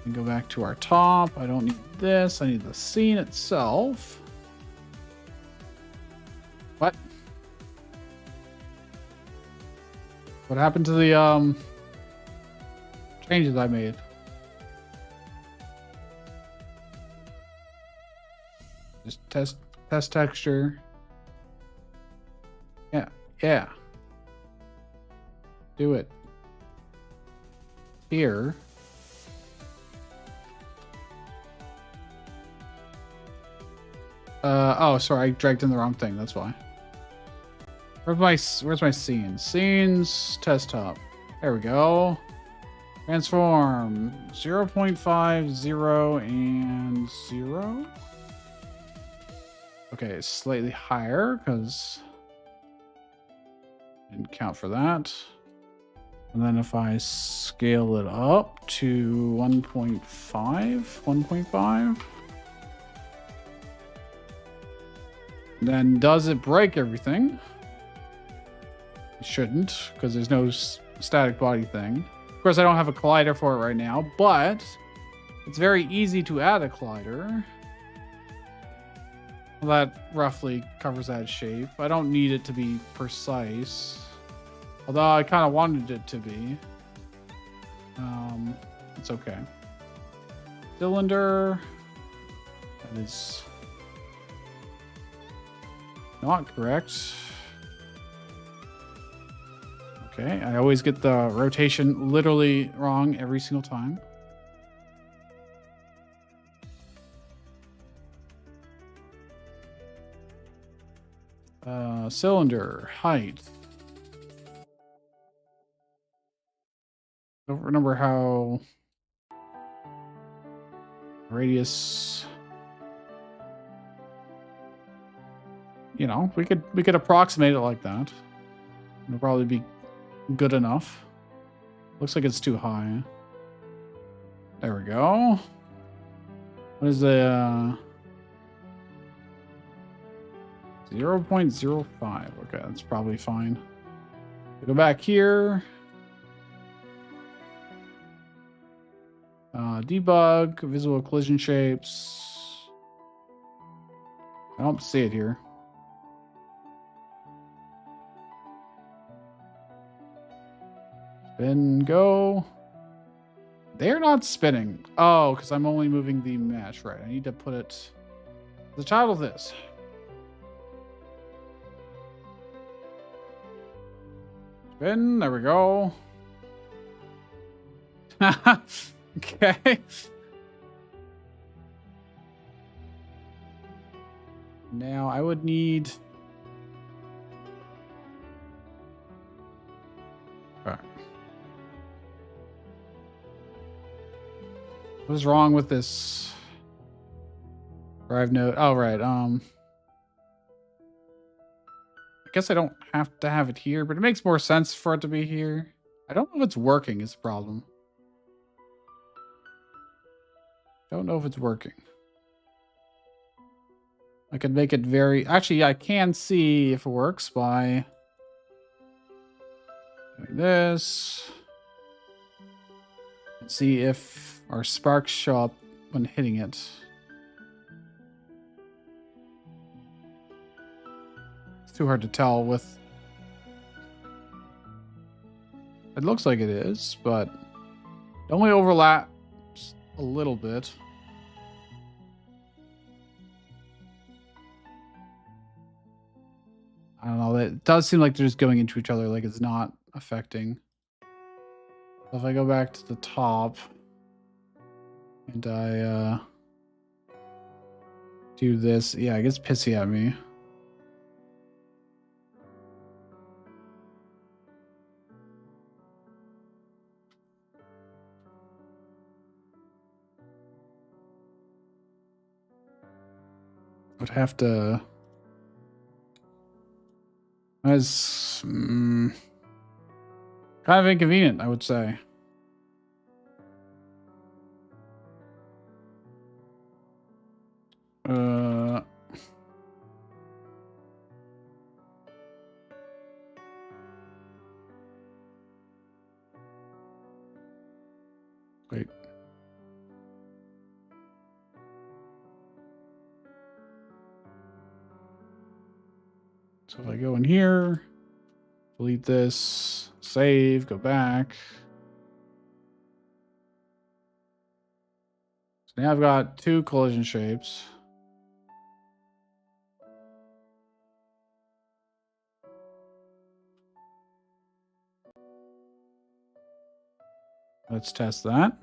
And go back to our top. I don't need this. I need the scene itself. What? What happened to the changes I made? Just test texture. Yeah. Do it. Here. Oh, sorry, I dragged in the wrong thing. That's why. Where's my scene? Scenes, test top. There we go. Transform 0.5, 0, and 0. Okay, it's slightly higher because I didn't count for that. And then if I scale it up to 1.5, then does it break everything? It shouldn't, because there's no static body thing. Of course, I don't have a collider for it right now, but it's very easy to add a collider. Well, that roughly covers that shape. I don't need it to be precise, although I kind of wanted it to be. It's okay. Cylinder. That is not correct. Okay, I always get the rotation literally wrong every single time. Cylinder height. Don't remember how radius. You know, we could approximate it like that. It'll probably be good enough. Looks like it's too high. There we go. What is the 0.05? Okay, that's probably fine. Go back here. Debug, visual collision shapes. I don't see it here. Spin, go. They're not spinning. Oh, because I'm only moving the mesh. Right, I need to put it the child of this. Spin, there we go. Okay. Now I would need... All right. What is wrong with this drive node? Oh, right. I guess I don't have to have it here, but it makes more sense for it to be here. I don't know if it's working is the problem. Don't know if it's working. I could make it very... Actually, I can see if it works by doing this. Let's see if our sparks show up when hitting it. It's too hard to tell with... It looks like it is, but it only overlaps a little bit. I don't know. It does seem like they're just going into each other, like it's not affecting. So if I go back to the top and I do this. Yeah, it gets pissy at me. Would have to. That's kind of inconvenient, I would say. Wait. So if I go in here, delete this, save, go back. So now I've got 2 collision shapes. Let's test that.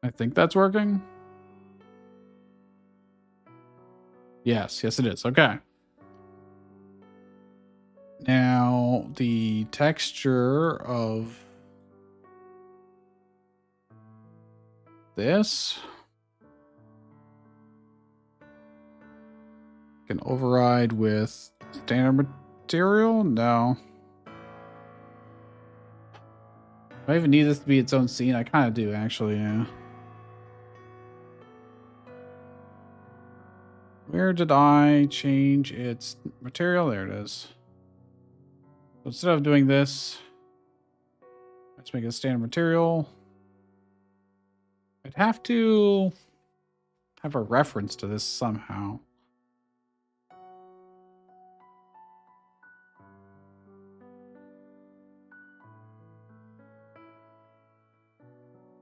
I think that's working. Yes, it is. Okay. Now the texture of this can override with standard material. No. Do I even need this to be its own scene? I kind of do, actually. Yeah. Where did I change its material? There it is. So instead of doing this, let's make it standard material. I'd have to have a reference to this somehow.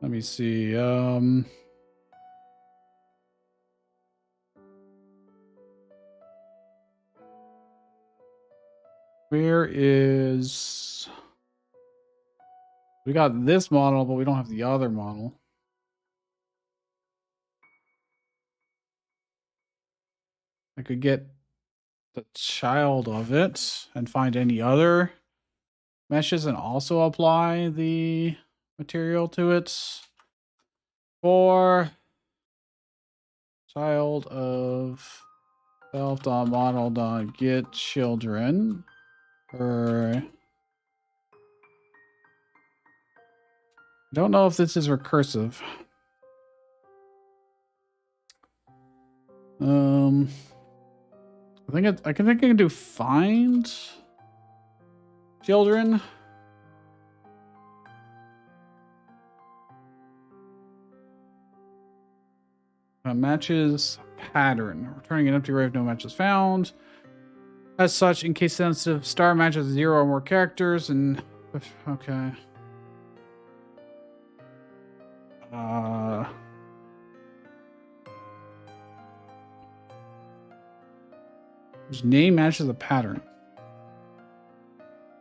Let me see. Where is... We got this model, but we don't have the other model. I could get the child of it and find any other meshes and also apply the material to it. For child of self.model.get children. I don't know if this is recursive. I think I can do find children. Matches pattern. Returning an empty array if no matches found. As such, in case sensitive star matches 0 or more characters, and okay. Whose name matches a pattern.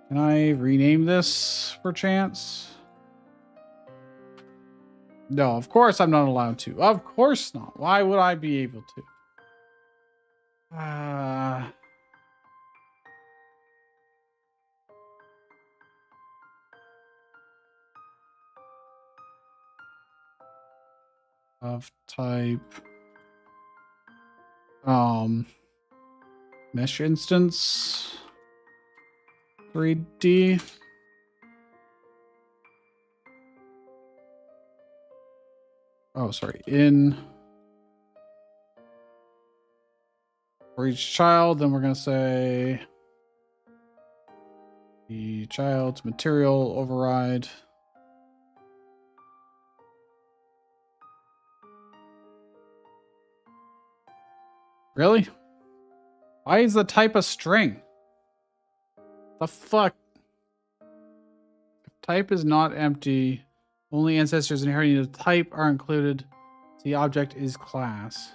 Can I rename this perchance? No, of course I'm not allowed to. Of course not. Why would I be able to? Of type mesh instance 3D. Oh, sorry. For each child, then we're going to say the child's material override. Really? Why is the type a string? The fuck? If type is not empty, only ancestors inheriting the type are included. The object is class.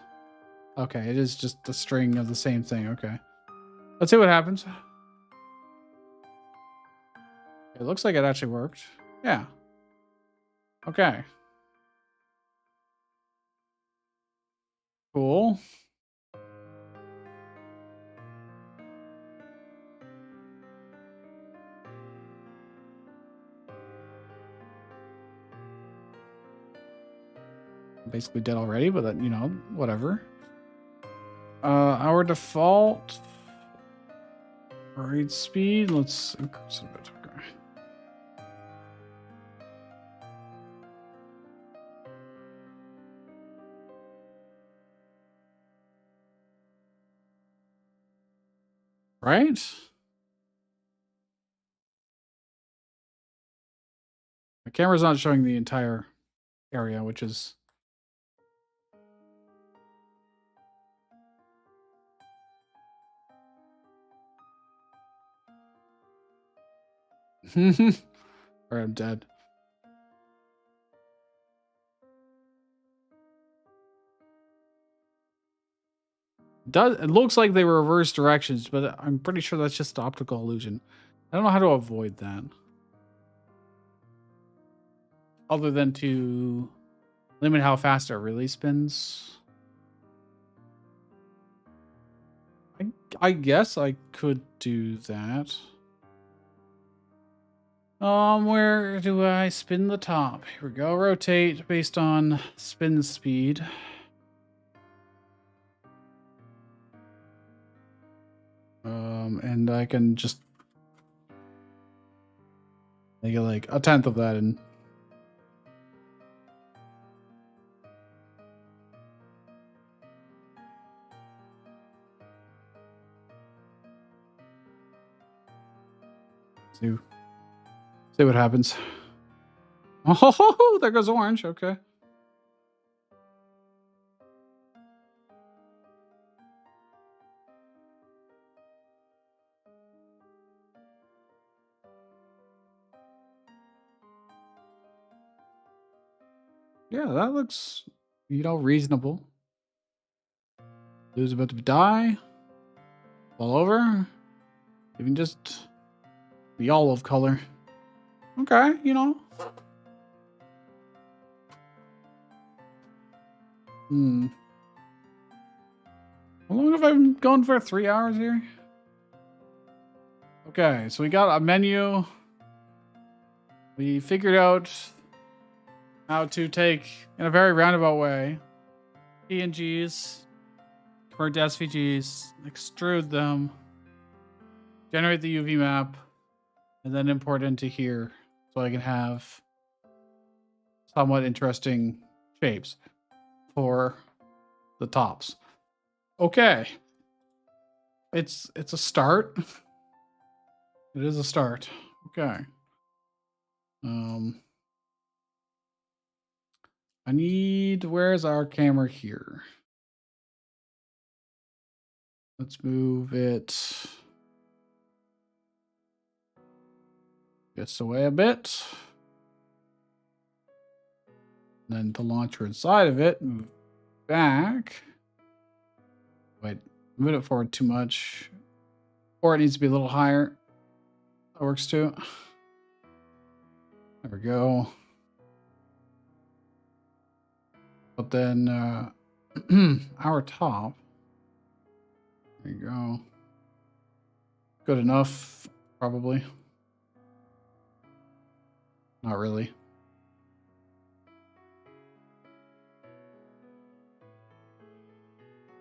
Okay, it is just a string of the same thing. Okay. Let's see what happens. It looks like it actually worked. Yeah. Okay. Cool. Basically dead already, but that, you know, whatever. Our default read speed. Let's increase it a bit. Okay. Right? The camera's not showing the entire area, which is or I'm dead. It looks like they were reverse directions, but I'm pretty sure that's just optical illusion. I don't know how to avoid that. Other than to limit how fast it really spins. I guess I could do that. Where do I spin the top? Here we go. Rotate based on spin speed. And I can just make it like a tenth of that and see what happens. Oh, there goes orange. Okay. Yeah, that looks, you know, reasonable. Blue's about to die. Fall over. Even just the olive color. Okay, you know. How long have I been going for? 3 hours here? Okay, so we got a menu. We figured out how to take, in a very roundabout way, PNGs, convert to SVGs, extrude them, generate the UV map, and then import into here so I can have somewhat interesting shapes for the tops. Okay. It's a start. It is a start. Okay. I need, where's our camera here? Let's move it this away a bit. And then the launcher inside of it, move back. Wait, move it forward too much. Or it needs to be a little higher. That works too. There we go. But then our top. There you go. Good enough, probably. Not really.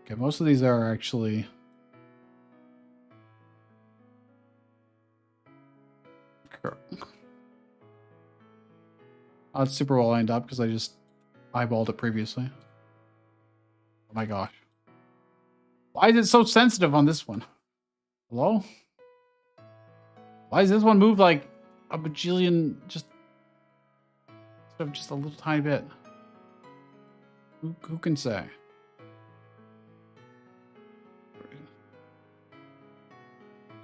Okay, most of these are actually not super well lined up because I just eyeballed it previously. Oh my gosh. Why is it so sensitive on this one? Hello? Why does this one move like a bajillion, just a little tiny bit? Who can say?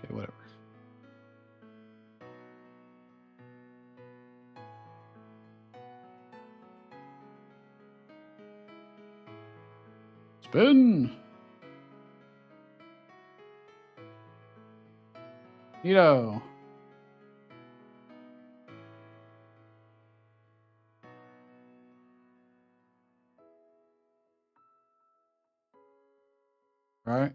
Okay, whatever. Spin. Neato. Right?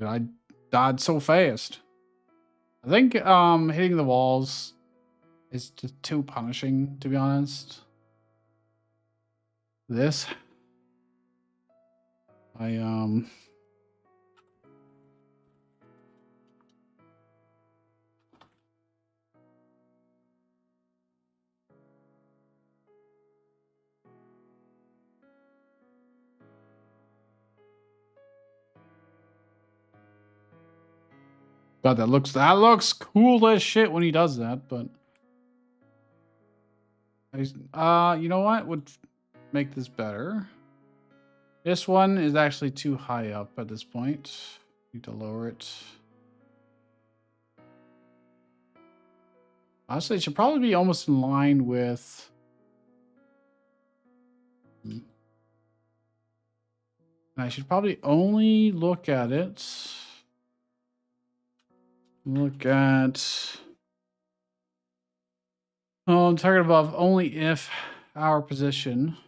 I died so fast. I think hitting the walls is just too punishing, to be honest. This I God, that looks cool as shit when he does that, but you know what would make this better? This one is actually too high up at this point. Need to lower it. Honestly, it should probably be almost in line with. And I should probably only look at it. Look at. Oh, I'm target above only if our position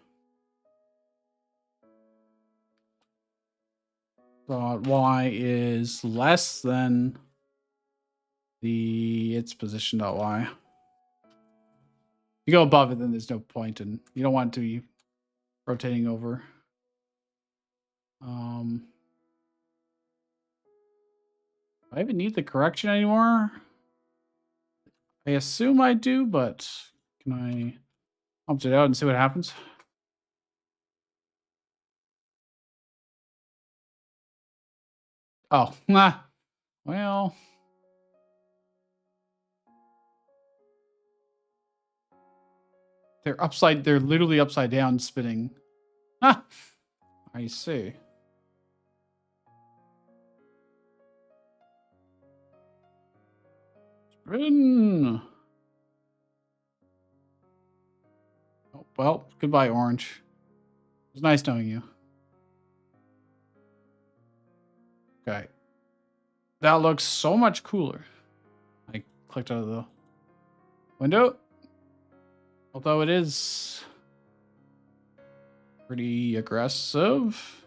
dot y is less than its position dot y. If you go above it, then there's no point, and you don't want it to be rotating over. Do I even need the correction anymore? I assume I do, but can I opt it out and see what happens? Oh, nah. Well, they're literally upside down spinning. Ah, I see. Spin. Oh, well, goodbye, orange. It was nice knowing you. Okay. That looks so much cooler. I clicked out of the window. Although it is pretty aggressive.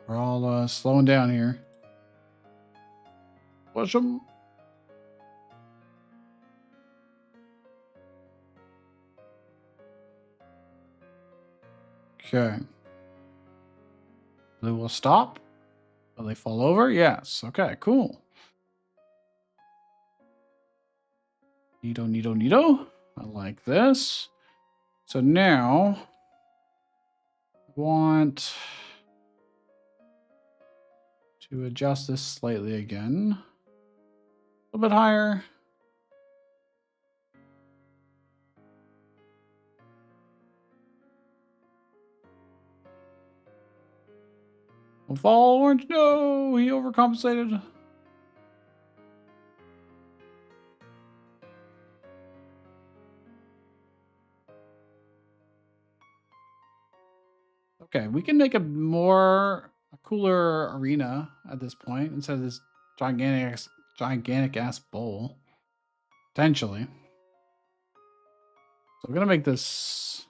We're all slowing down here. Push them. Okay. They will stop. Will they fall over? Yes. Okay, cool. Neato, neato, neato. I like this. So now I want to adjust this slightly again. A little bit higher. Don't fall, orange. No, he overcompensated. Okay, we can make a cooler arena at this point instead of this gigantic ass bowl. Potentially. So we're gonna make this.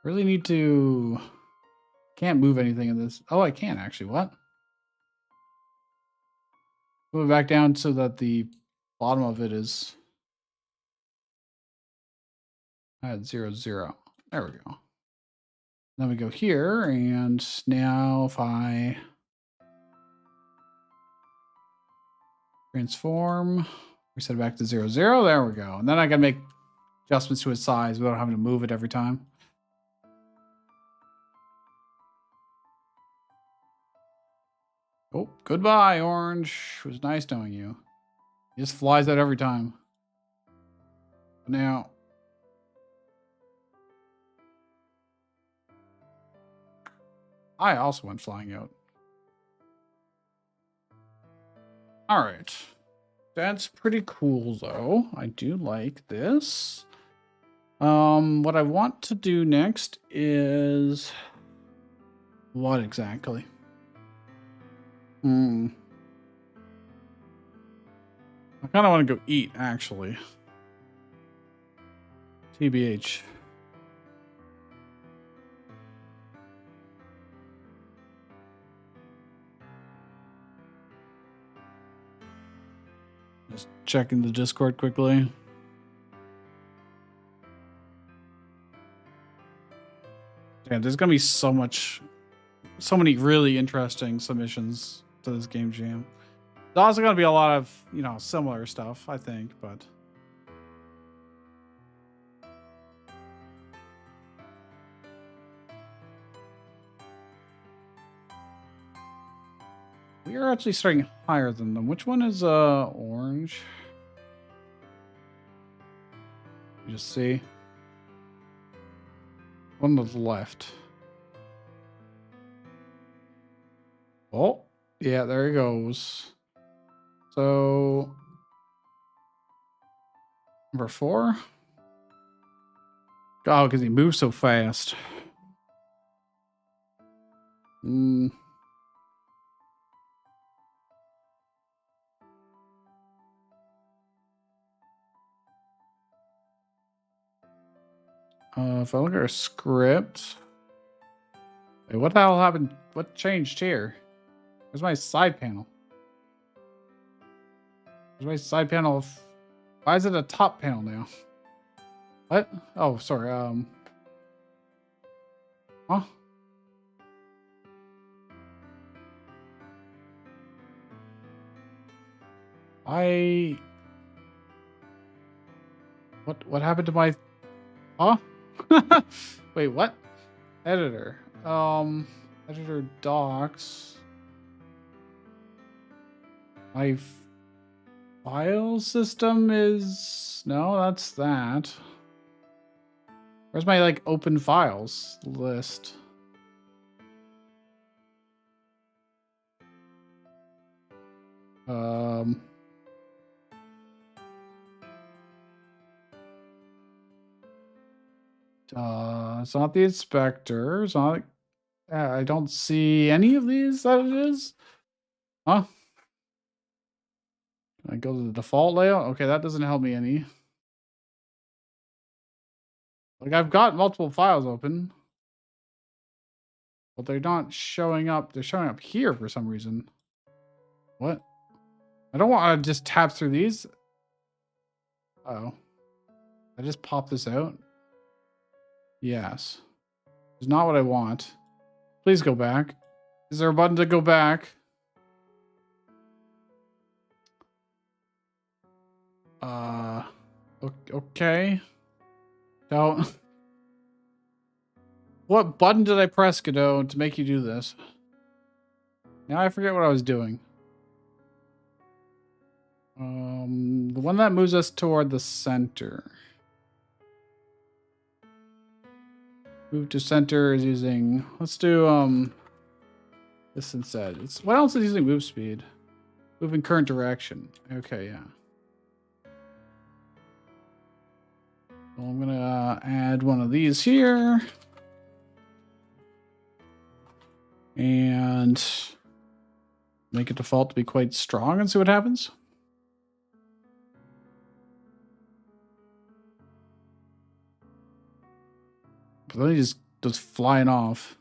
Really need to. Can't move anything in this. Oh, I can actually. What? Move it back down so that the bottom of it is at 0, 0. There we go. Then we go here, and now if I transform, reset it back to 0, 0, there we go. And then I can make adjustments to its size without having to move it every time. Oh, goodbye, orange. It was nice knowing you. He just flies out every time. Now, I also went flying out. All right. That's pretty cool, though. I do like this. What I want to do next is what exactly? I kind of want to go eat, actually. TBH. Just checking the Discord quickly. Yeah, there's gonna be so many really interesting submissions to this game jam. There's also gonna be a lot of, similar stuff, I think, but we are actually starting higher than them. Which one is orange? You just see. One to the left. Oh, yeah, there he goes. So, number 4. Oh, because he moves so fast. If I look at our script, wait, what the hell happened? What changed here? Where's my side panel? Where's my side panel? Why is it a top panel now? What? Oh, sorry. Huh? What happened to my? Huh? Wait, what? Editor. Editor docs. My file system is no, that's that. Where's my open files list? It's not the inspector. It's not. I don't see any of these that it is. Huh? Can I go to the default layout? Okay, that doesn't help me any. I've got multiple files open, but they're not showing up. They're showing up here for some reason. What? I don't want to just tap through these. Oh. I just pop this out? Yes. It's not what I want. Please go back. Is there a button to go back? Okay. Don't. What button did I press, Godot, to make you do this? Now I forget what I was doing. The one that moves us toward the center. Move to center is using. Let's do this instead. What else is using move speed? Move in current direction. Okay, yeah. So I'm gonna add one of these here. And make it default to be quite strong and see what happens. But then he just goes flying off.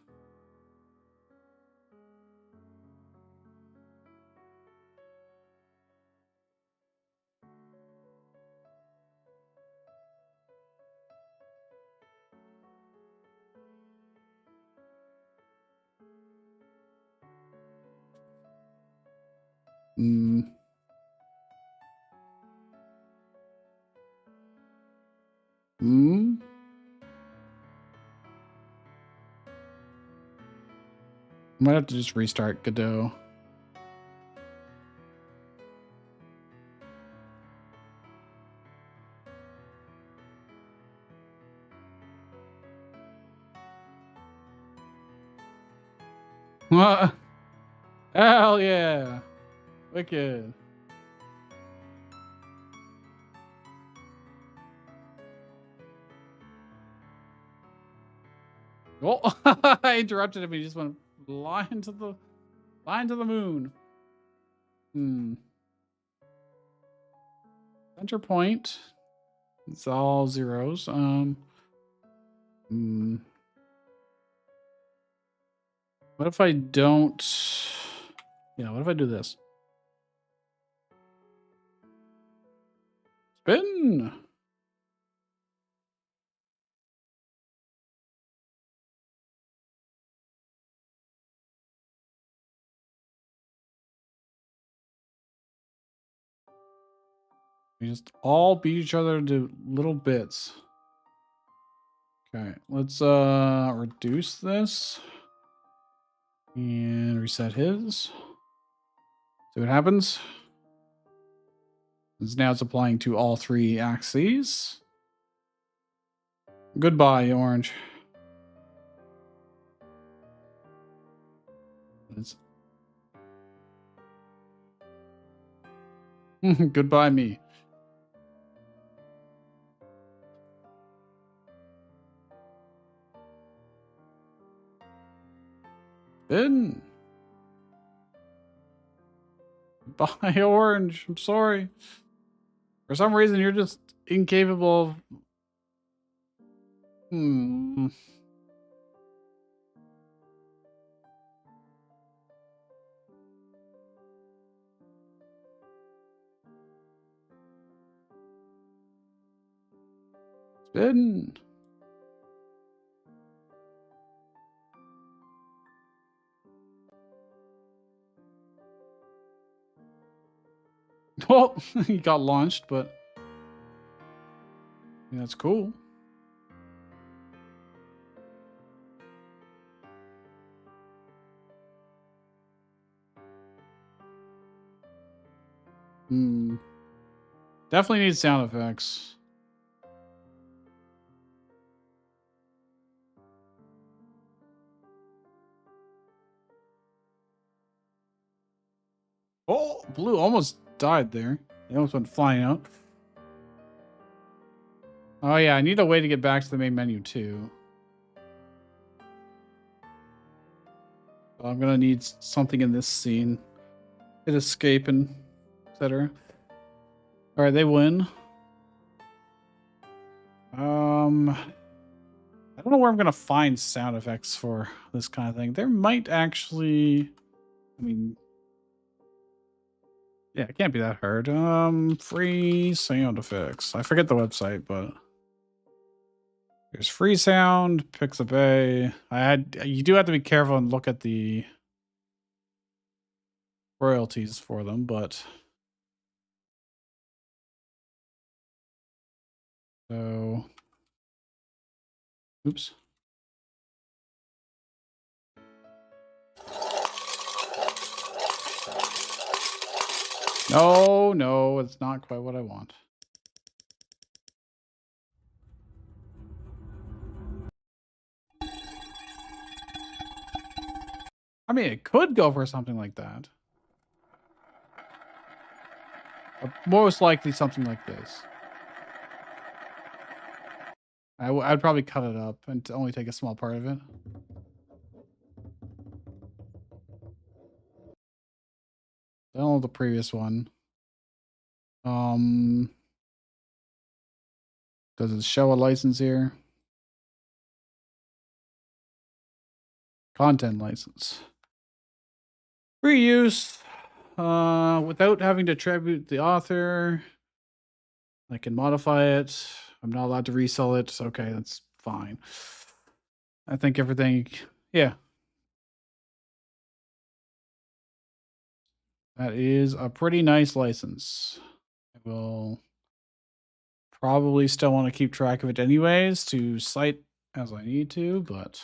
I might have to just restart Godot. Hell yeah. Wicked. Oh, I interrupted him. He just went flying to the moon. Center point. It's all zeros. What if I don't? Yeah, what if I do this? Spin. We just all beat each other into little bits. Okay, let's reduce this and reset his. See what happens. Now it's applying to all three axes. Goodbye, orange. Goodbye, me. Ben. Bye, orange. I'm sorry. For some reason, you're just incapable of... Spin. Well, he got launched, but that's cool. Definitely needs sound effects. Oh, blue almost died there. He almost went flying out. Oh yeah, I need a way to get back to the main menu too. I'm gonna need something in this scene. Hit escape and etc. All right, they win. I don't know where I'm gonna find sound effects for this kind of thing. There might actually, I mean, yeah, it can't be that hard. Free sound effects. I forget the website, but there's free sound, Pixabay. You do have to be careful and look at the royalties for them, but so oops. No, it's not quite what I want. I mean, it could go for something like that. But most likely something like this. I'd probably cut it up and only take a small part of it. Oh, the previous one. Does it show a license here? Content license. Free use. Without having to attribute the author. I can modify it. I'm not allowed to resell it. Okay, that's fine. I think everything, yeah. That is a pretty nice license. I will probably still want to keep track of it anyways to cite as I need to, but...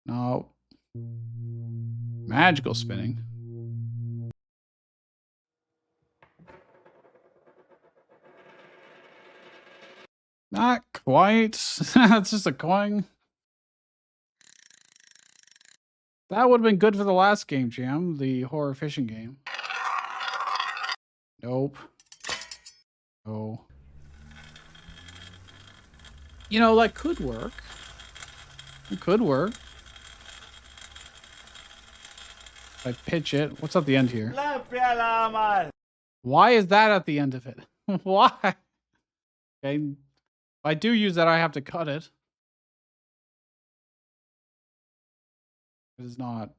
No. Magical spinning. Not quite. It's just a coin. That would have been good for the last game jam, the horror fishing game. Nope. Oh. You know, that could work. It could work. If I pitch it. What's at the end here? Why is that at the end of it? Why? Okay. If I do use that, I have to cut it. It is not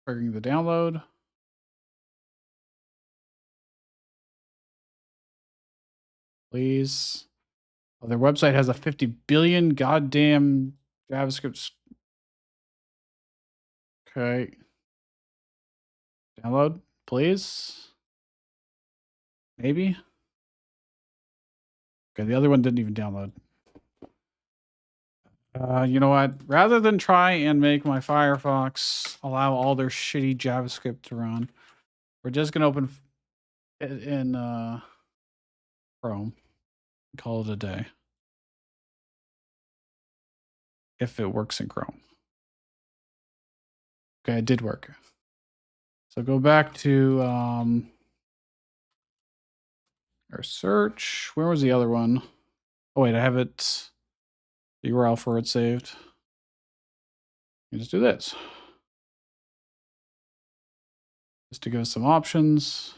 triggering the download. Please. Oh, their website has a 50 billion goddamn JavaScript. Okay. Download, please. Maybe. Okay, the other one didn't even download. You know what? Rather than try and make my Firefox allow all their shitty JavaScript to run, we're just gonna open it in Chrome. Call it a day. If it works in Chrome. Okay, it did work. So go back to our search. Where was the other one? Oh wait, I have it. The URL for it saved. You just do this. Just to give us some options.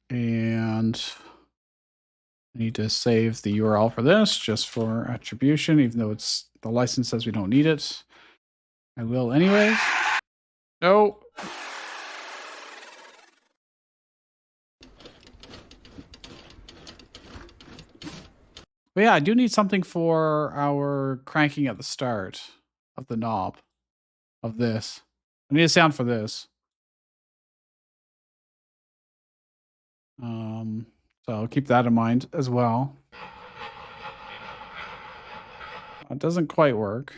And I need to save the URL for this just for attribution, even though it's the license says we don't need it. I will anyways. No. But yeah, I do need something for our cranking at the start of the knob of this. I need a sound for this. So keep that in mind as well. It doesn't quite work.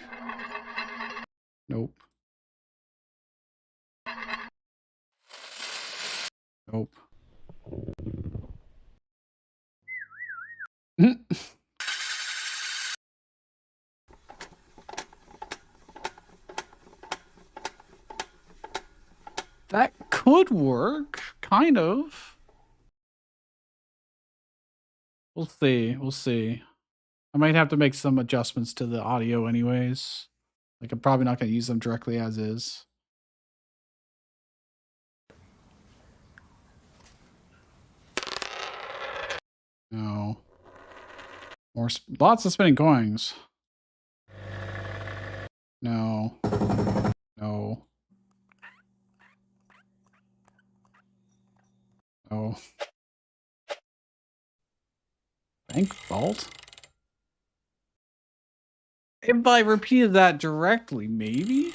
Nope. Nope. That could work, kind of. We'll see. We'll see. I might have to make some adjustments to the audio anyways. Like I'm probably not going to use them directly as is. No. More lots of spinning coins. No. No. No. Bank vault? If I repeated that directly, maybe?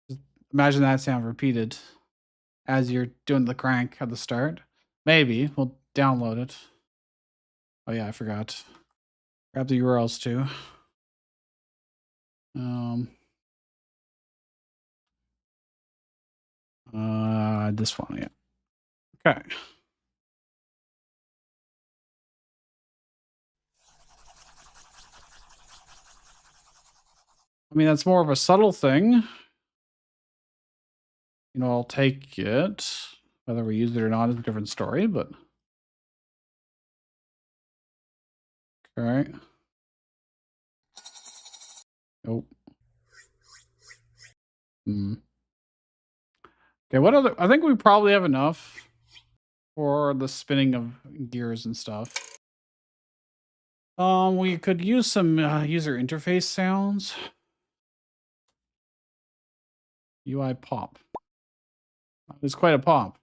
Just imagine that sound repeated as you're doing the crank at the start. Maybe. We'll download it. Oh yeah, I forgot. Grab the URLs too. This one, yeah. Okay. I mean, that's more of a subtle thing. You know, I'll take it. Whether we use it or not is a different story, but. Okay. Nope. Okay, what other? I think we probably have enough for the spinning of gears and stuff. We could use some user interface sounds. UI pop. It's quite a pop.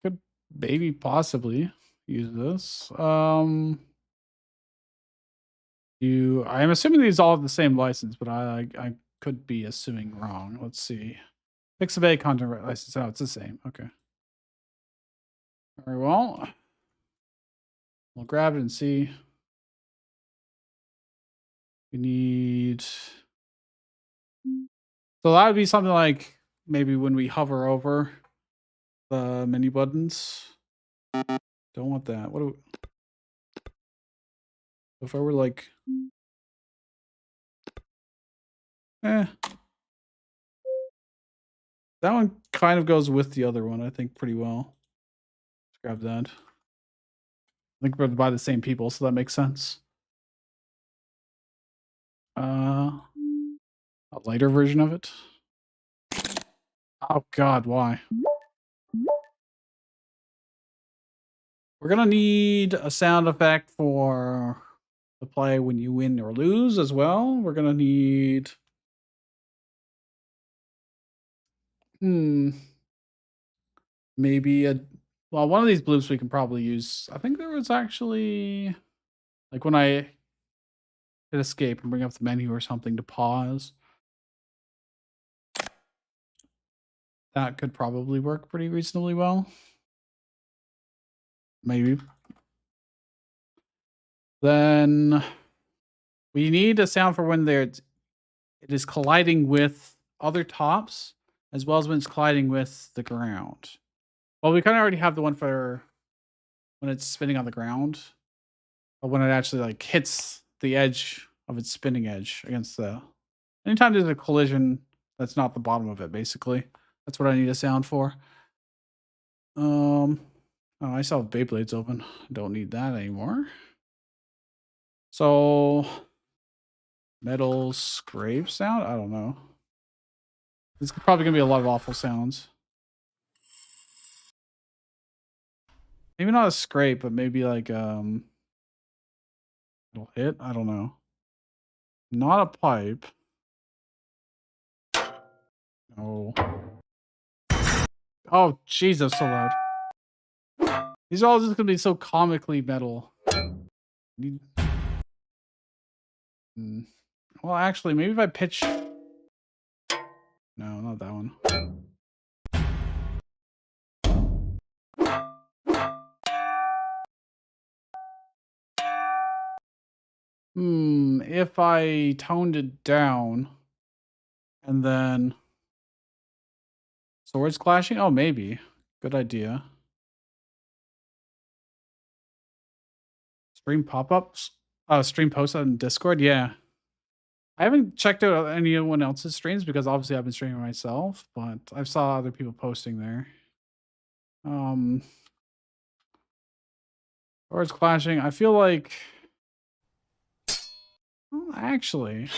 Could maybe possibly use this. I'm assuming these all have the same license, but I could be assuming wrong. Let's see. Pixabay content license. Oh, it's the same. Okay. Very well. We'll grab it and see. We need So that would be something like maybe when we hover over the menu buttons. Don't want that. What do if I were like, eh, that one kind of goes with the other one, I think, pretty well. Let's grab that. I think we're by the same people, so that makes sense. A lighter version of it. Oh God, why? We're gonna need a sound effect for the play when you win or lose as well. We're gonna need maybe a well, one of these bloops we can probably use. I think there was actually like when I hit escape and bring up the menu or something to pause. That could probably work pretty reasonably well. Maybe. Then we need a sound for when it is colliding with other tops, as well as when it's colliding with the ground. Well, we kind of already have the one for when it's spinning on the ground, but when it actually like hits the edge of its spinning edge against the. Anytime there's a collision, that's not the bottom of it. Basically, that's what I need a sound for. Oh, I still have Beyblades open. Don't need that anymore. So, metal scrape sound? I don't know. This is probably gonna be a lot of awful sounds. Maybe not a scrape, but maybe like it'll hit. I don't know. Not a pipe. No. Oh, Jesus, so loud. These are all just gonna be so comically metal. Need- Well, actually, maybe if I pitch. No, not that one. If I toned it down and then swords clashing? Oh, maybe. Good idea. Stream pop-ups? Stream posts on Discord? Yeah. I haven't checked out anyone else's streams because obviously I've been streaming myself, but I've saw other people posting there. Swords clashing. I feel like well, actually.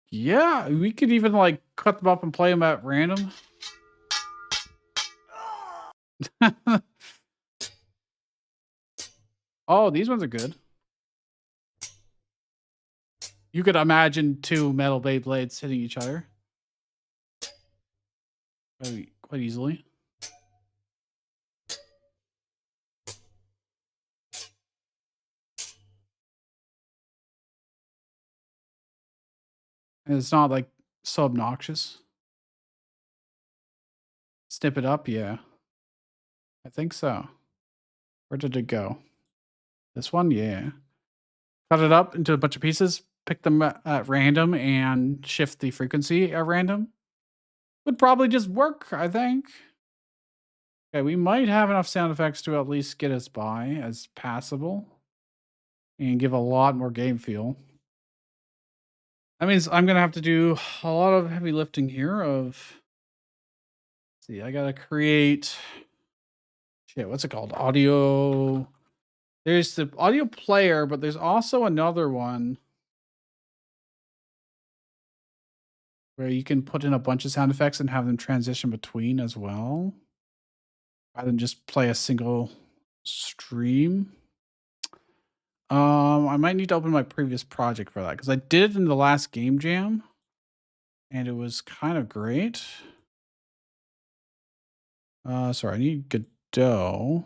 Yeah, we could even like cut them up and play them at random. Oh, these ones are good. You could imagine two metal Beyblades hitting each other quite easily. And it's not like so obnoxious. Snip it up, yeah. I think so. Where did it go? This one, yeah. Cut it up into a bunch of pieces, pick them at random, and shift the frequency at random. Would probably just work, I think. Okay, we might have enough sound effects to at least get us by as passable and give a lot more game feel. That means I'm gonna have to do a lot of heavy lifting here of see, I gotta create shit, what's it called? Audio. There's the audio player, but there's also another one where you can put in a bunch of sound effects and have them transition between as well, rather than just play a single stream. I might need to open my previous project for that because I did it in the last game jam, and it was kind of great. Sorry, I need Godot.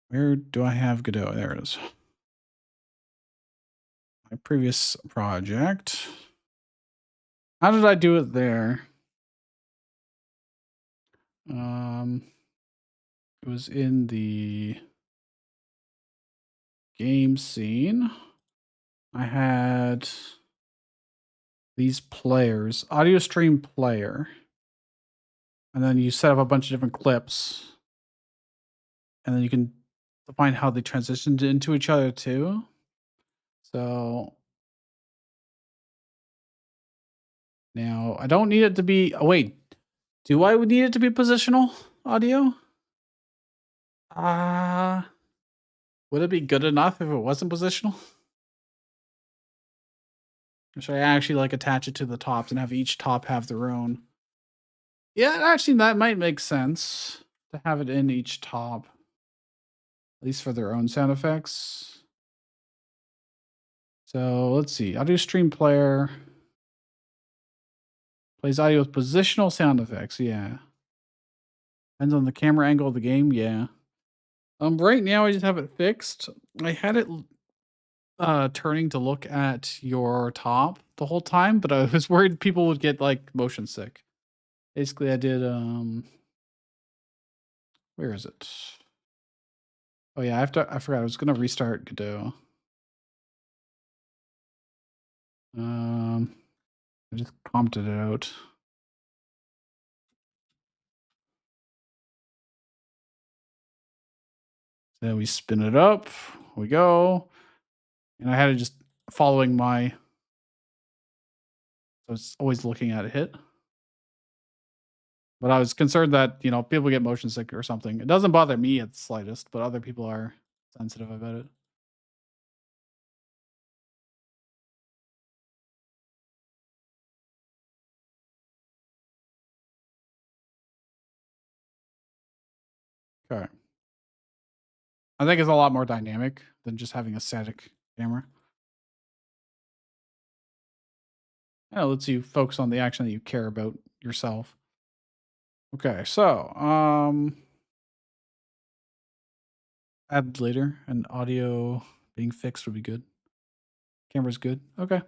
Where do I have Godot? There it is. My previous project. How did I do it there? It was in the game scene. I had these players, audio stream player, and then you set up a bunch of different clips, and then you can define how they transitioned into each other too. So now I don't need it to be. Oh wait, do I need it to be positional audio? Would it be good enough if it wasn't positional? Or should I actually like attach it to the tops and have each top have their own? Yeah, actually, that might make sense to have it in each top, at least for their own sound effects. So let's see. Audio stream player plays audio with positional sound effects. Yeah. Depends on the camera angle of the game. Yeah. Right now I just have it fixed. I had it turning to look at your top the whole time, but I was worried people would get like motion sick. Basically, I did where is it? Oh yeah, I forgot I was gonna restart Godot. Um I just commented it out. Then we spin it up. We go. And I had it just following my so it's always looking at a hit. But I was concerned that, people get motion sick or something. It doesn't bother me at the slightest, but other people are sensitive about it. Okay. I think it's a lot more dynamic than just having a static camera. Yeah, it lets you focus on the action that you care about yourself. Okay, so add later and audio being fixed would be good. Camera's good. Okay.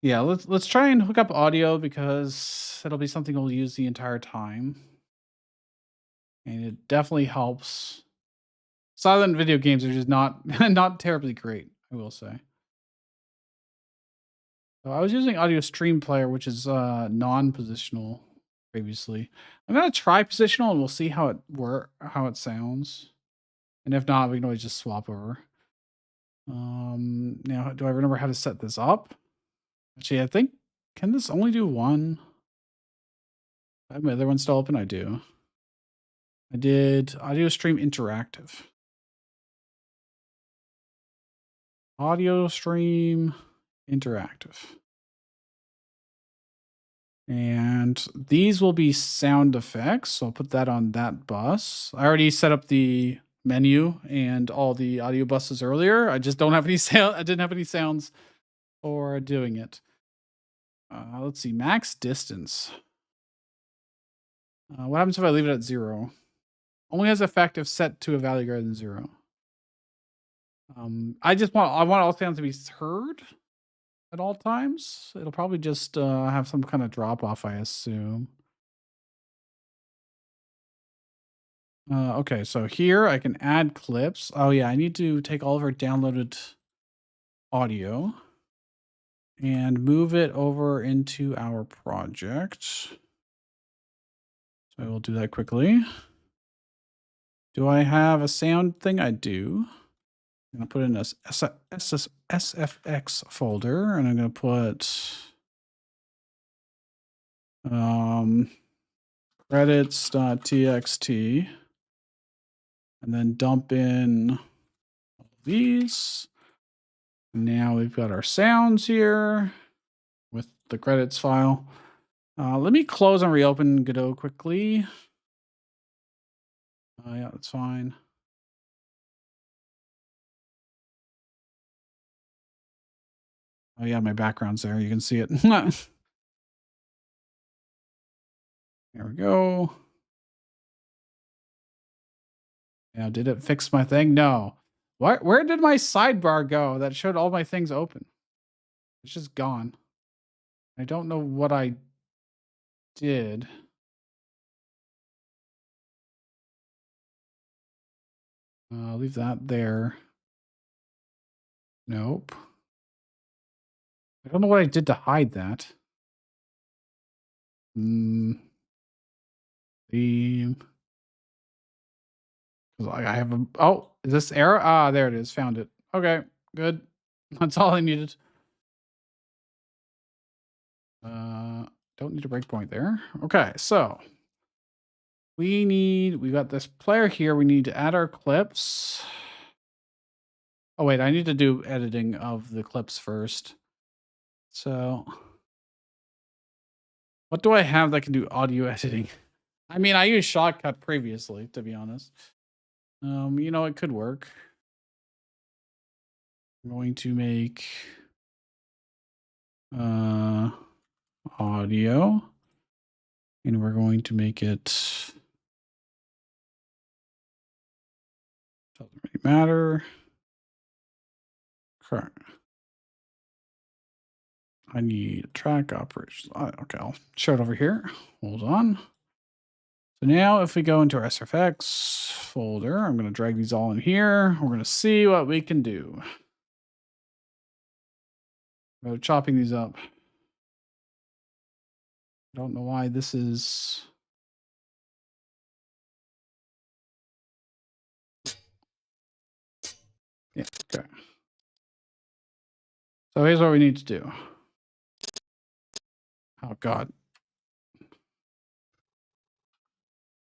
Yeah, let's try and hook up audio because it'll be something we'll use the entire time. And it definitely helps. Silent video games are just not not terribly great, I will say. So I was using Audio Stream Player, which is non-positional previously. I'm gonna try positional and we'll see how it sounds. And if not, we can always just swap over. Now do I remember how to set this up? Actually, I think can this only do one? I have my other one still open? I do. I did Audio Stream Interactive. Audio Stream Interactive. And these will be sound effects. So I'll put that on that bus. I already set up the menu and all the audio buses earlier. I just don't have any sound. I didn't have any sounds for doing it. Let's see, max distance. What happens if I leave it at 0? Only has effect if set to a value greater than 0. I want all sounds to be heard at all times. It'll probably just have some kind of drop off, I assume. Okay, so here I can add clips. Oh yeah, I need to take all of our downloaded audio and move it over into our project. So I will do that quickly. Do I have a sound thing? I do. I'm going to put in a SFX folder, and I'm going to put credits.txt, and then dump in these. Now we've got our sounds here with the credits file. Let me close and reopen Godot quickly. Yeah, that's fine. Oh yeah, my background's there. You can see it. There we go. Now, did it fix my thing? No. Where did my sidebar go that showed all my things open? It's just gone. I don't know what I did. I'll leave that there. Nope. I don't know what I did to hide that. Theme. 'Cause I have a. Oh, is this error? Ah, there it is. Found it. Okay, good. That's all I needed. Don't need a breakpoint there. Okay, so we got this player here. We need to add our clips. Oh wait, I need to do editing of the clips first. So what do I have that can do audio editing? I mean, I used Shotcut previously, to be honest. It could work. I'm going to make audio, and we're going to make it, doesn't really matter. Correct. I need track operations. Okay, I'll show it over here. Hold on. So now if we go into our SFX folder, I'm going to drag these all in here. We're going to see what we can do. About chopping these up. I don't know why this is. Yeah, okay. So here's what we need to do. Oh, God.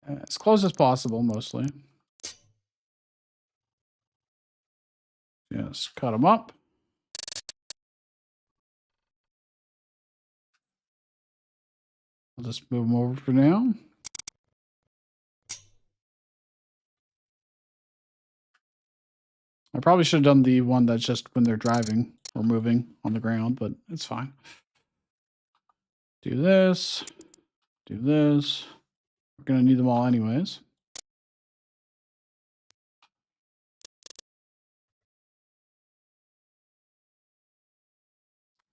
As close as possible, mostly. Yes, cut them up. I'll just move them over for now. I probably should have done the one that's just when they're driving or moving on the ground, but it's fine. Do this. Do this. We're going to need them all anyways.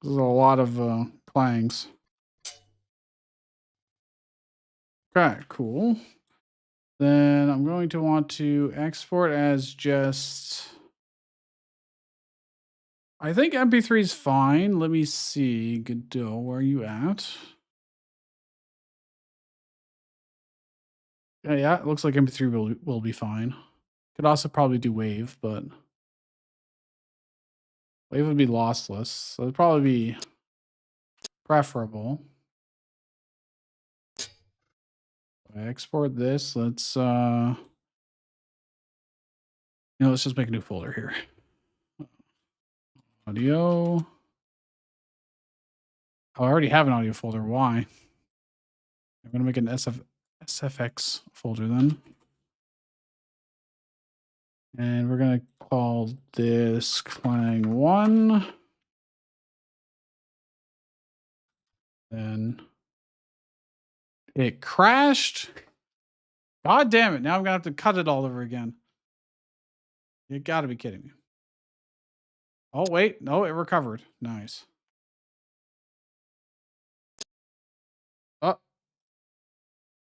There's a lot of clangs. Okay, cool. Then I'm going to want to export as just... I think MP3 is fine. Let me see. Godot, where are you at? Yeah, it looks like MP3 will be fine. Could also probably do Wave, but Wave would be lossless, so it'd probably be preferable. I export this. Let's let's just make a new folder here. Audio. Oh, I already have an audio folder. Why? I'm gonna make an SFX folder then. And we're gonna call this Clang1. Then it crashed. God damn it. Now I'm gonna have to cut it all over again. You gotta be kidding me. Oh, wait. No, it recovered. Nice. Oh,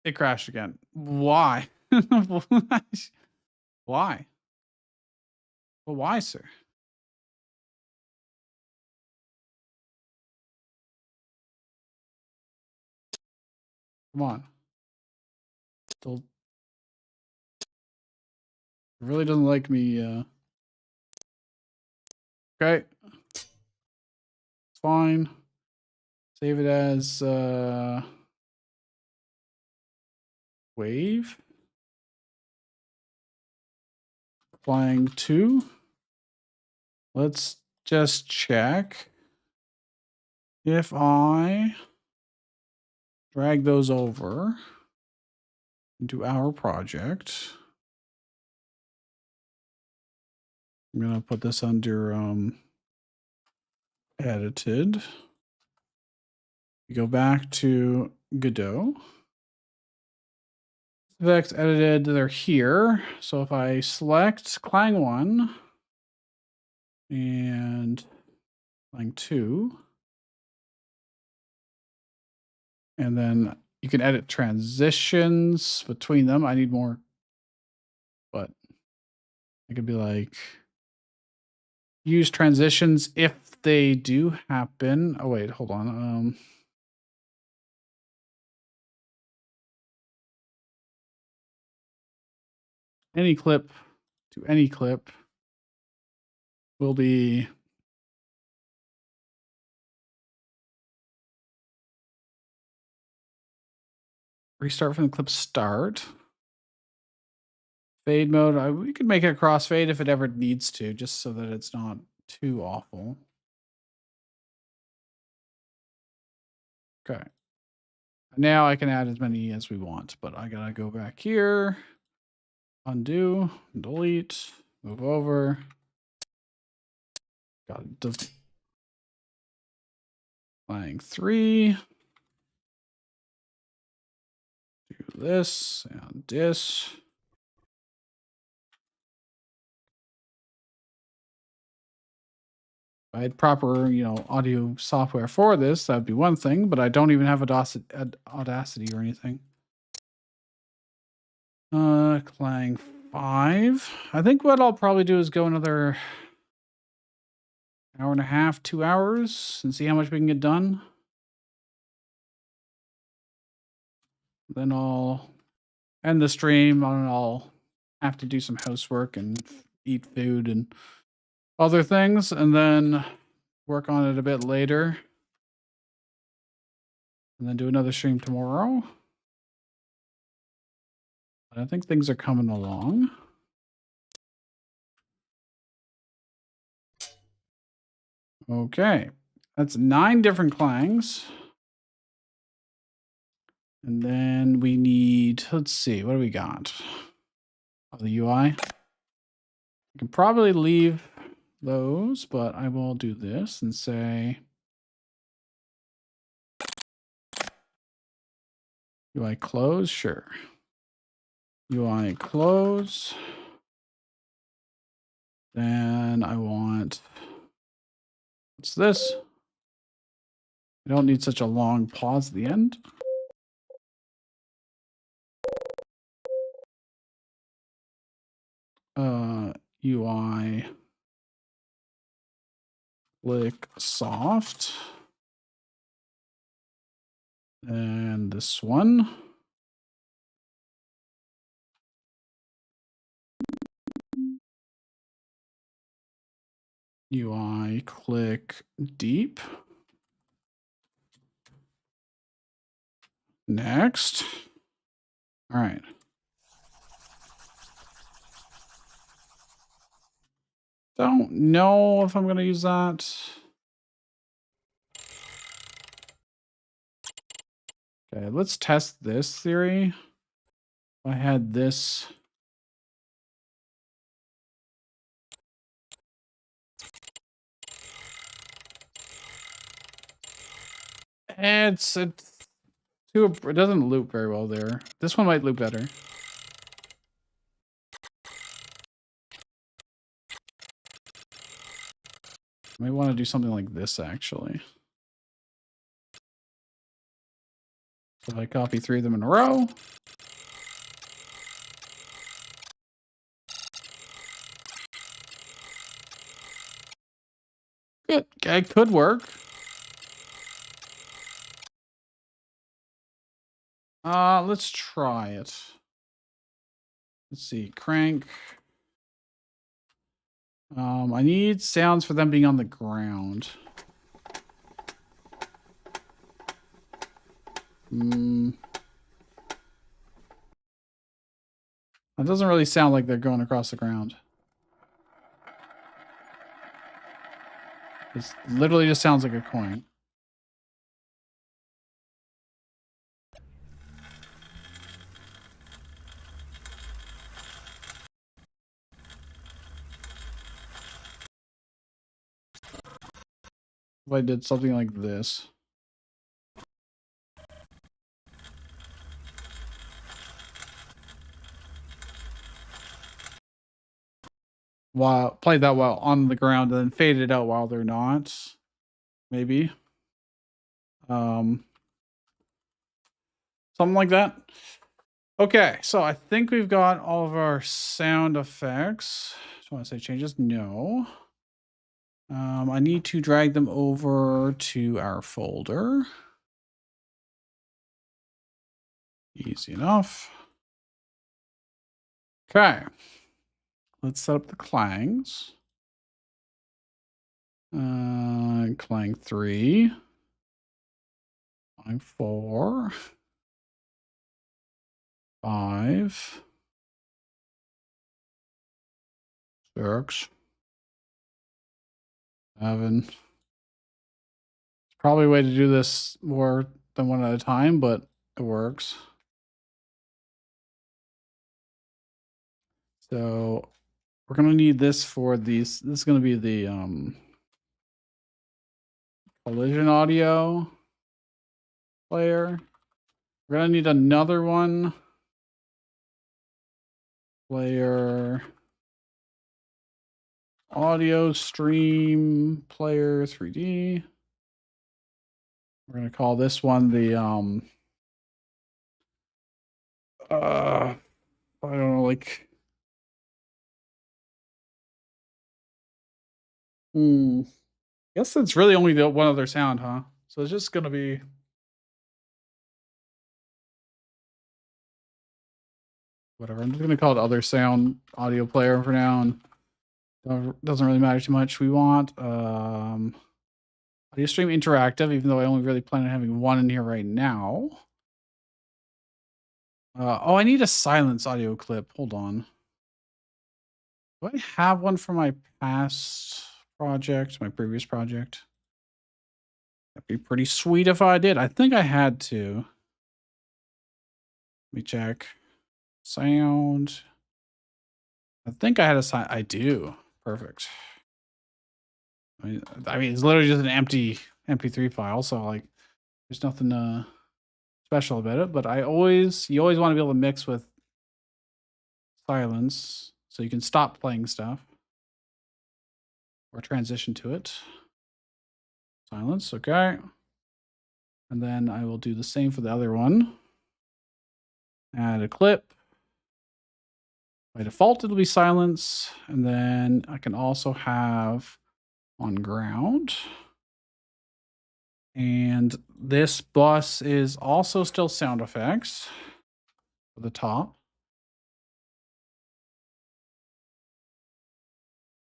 it crashed again. Why? Why? Well, why, sir? Come on. Still really doesn't like me. Okay. It's fine. Save it as wave. Flying 2. Let's just check if I drag those over into our project. I'm going to put this under edited. We go back to Godot. Vex edited, they're here. So if I select Clang1 and Clang2, and then you can edit transitions between them. I need more, but it could be like use transitions if they do happen. Oh wait, hold on. Any clip to any clip will be restart from the clip start. Fade mode, we could make it crossfade if it ever needs to, just so that it's not too awful. Okay. Now I can add as many as we want, but I gotta go back here, undo, delete, move over. Got playing 3. Do this and this. If I had proper, audio software for this, that'd be one thing, but I don't even have Audacity or anything. Clang 5. I think what I'll probably do is go another hour and a half, 2 hours, and see how much we can get done. Then I'll end the stream, and I'll have to do some housework and eat food and other things, and then work on it a bit later. And then do another stream tomorrow. I think things are coming along. Okay. That's 9 different clangs. And then we need, let's see, what do we got? Oh, the UI. I can probably leave those, but I will do this and say UI close, sure. UI close. Then I want, what's this? I don't need such a long pause at the end. UI click soft. And this one. UI click deep. Next. All right. Don't know if I'm going to use that. Okay, let's test this theory. If I had this. It doesn't loop very well there. This one might loop better. I might want to do something like this, actually. So if I copy 3 of them in a row. Good. It could work. Let's try it. Let's see. Crank. I need sounds for them being on the ground. That doesn't really sound like they're going across the ground. It literally just sounds like a coin. If I did something like this. Played that while on the ground and then faded out while they're not. Maybe. Something like that. Okay, so I think we've got all of our sound effects. Do I want to say changes? No. I need to drag them over to our folder. Easy enough. Okay. Let's set up the clangs. Clang 3. Clang 4. 5. 6. 7. Probably a way to do this more than one at a time, but it works. So we're going to need this for these. This is going to be the collision audio player. We're going to need another one. Player audio stream player 3D. We're going to call this one the I don't know, like guess it's really only the one other sound, huh? So it's just gonna be whatever. I'm just gonna call it other sound audio player for now, and doesn't really matter too much. We want audio stream interactive, even though I only really plan on having one in here right now. Oh, I need a silence audio clip. Hold on. Do I have one for my past project, my previous project? That'd be pretty sweet if I did. I think I had to. Let me check. Sound. I think I had a I do. Perfect. I mean, it's literally just an empty MP3 file, so like, there's nothing special about it. But you always want to be able to mix with silence, so you can stop playing stuff or transition to it. Silence, okay. And then I will do the same for the other one. Add a clip. By default, it'll be silence. And then I can also have on ground. And this bus is also still sound effects for the top.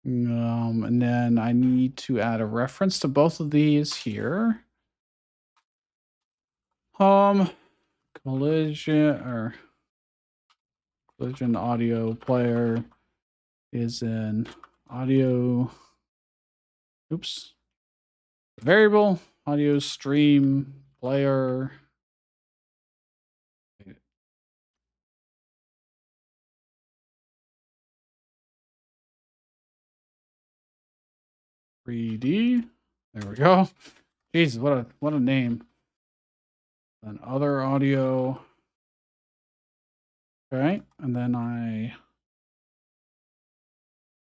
And then I need to add a reference to both of these here. Collision audio player is an audio. Oops. Variable audio stream player. 3D. There we go. Jesus, what a name. Then other audio. Okay, and then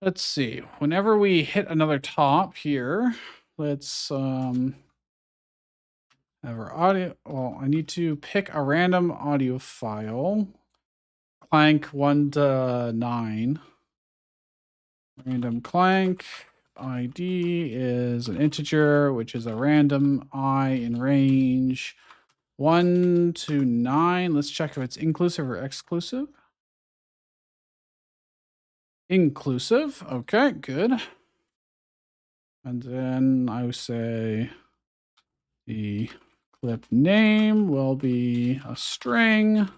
let's see. Whenever we hit another top here, let's have our audio. Well, I need to pick a random audio file. Clank 1 to 9. Random clank. ID is an integer, which is a random I in range 1 to 9. Let's check if it's inclusive or exclusive. Inclusive. Okay, good. And then I would say the clip name will be a string.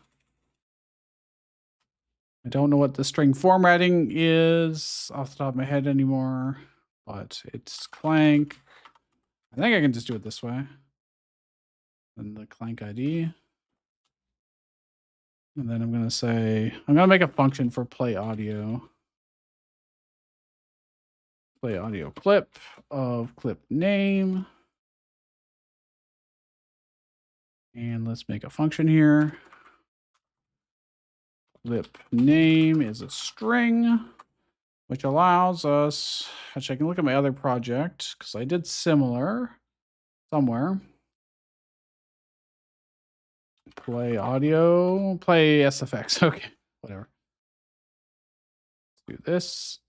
I don't know what the string formatting is off the top of my head anymore, but it's clank. I think I can just do it this way. And the clank ID. And then I'm going to make a function for play audio. Play audio clip of clip name. And let's make a function here. Clip name is a string, which allows us, actually I can look at my other project because I did similar somewhere. Play audio, play SFX. Okay, whatever. Let's do this.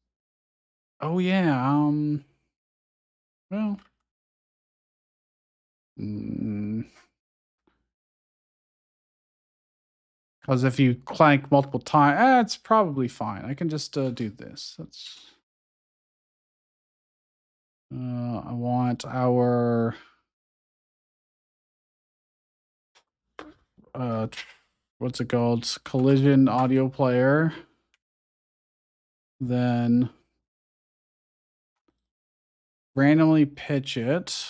Oh yeah, Well, because if you clank multiple times, it's probably fine. I can just do this. That's. I want our what's it called? Collision audio player. Then randomly pitch it.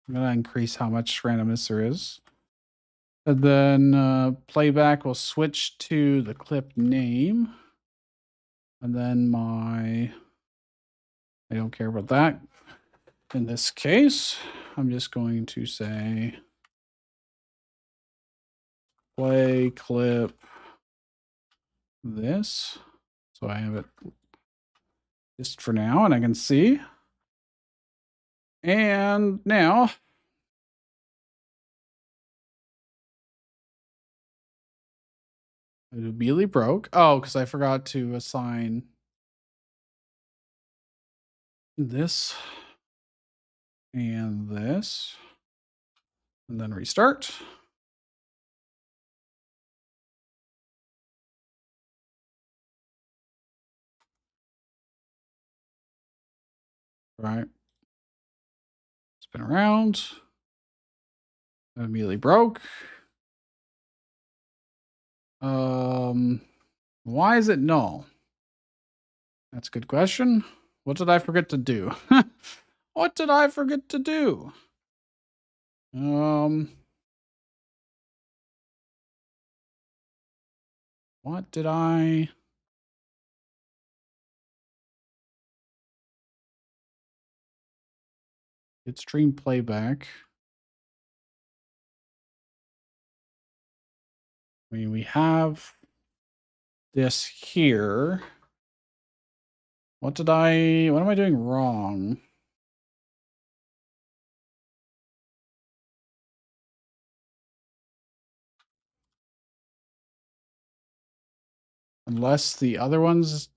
I'm gonna increase how much randomness there is. And then playback will switch to the clip name. And then I don't care about that. In this case, I'm just going to say play clip this. So I have it just for now and I can see. And now it immediately broke. Oh, because I forgot to assign this and this. And then restart. Right. Spin around. It immediately broke. Why is it null? That's a good question. What did I forget to do? What did I forget to do? What did I? It's stream playback. I mean, we have this here. What am I doing wrong? Unless the other ones,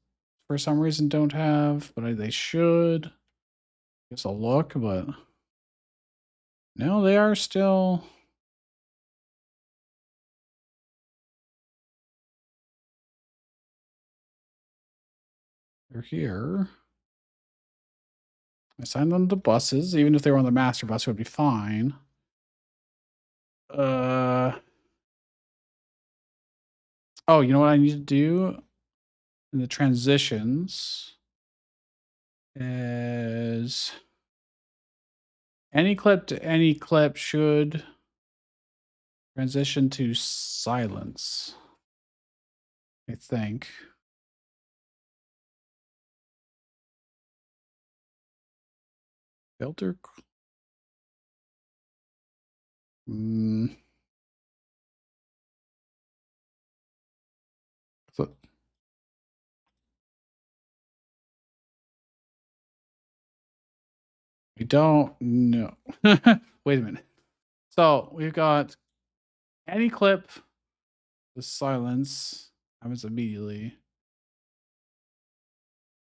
for some reason, don't have, but they should. Guess I'll look, but no, they are still. They're here. I assigned them to buses. Even if they were on the master bus, it would be fine. Oh, you know what I need to do in the transitions is any clip to any clip should transition to silence. I think. Filter. So, we don't know. Wait a minute. So we've got any clip, the silence happens immediately.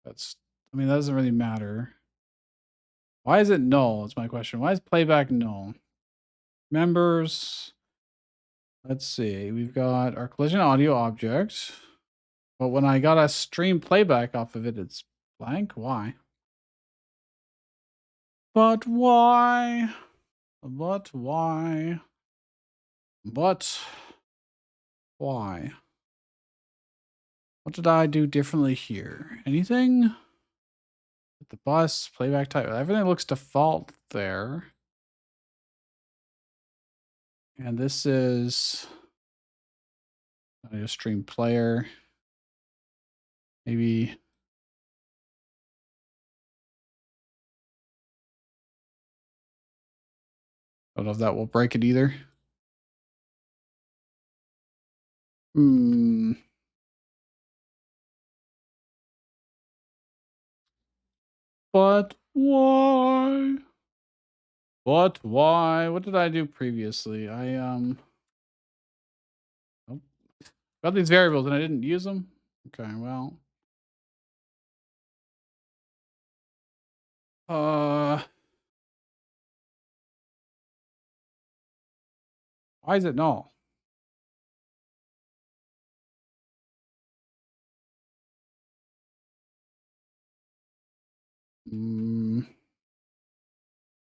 That doesn't really matter. Why is it null? Is my question. Why is playback null? Members. Let's see. We've got our collision audio object. But when I got a stream playback off of it, it's blank. Why? But why? But why? But why? What did I do differently here? Anything? The bus, playback type, everything looks default there. And this is a stream player. Maybe. I don't know if that will break it either. But why? But why? What did I do previously? I got these variables and I didn't use them. Okay, well. Why is it null?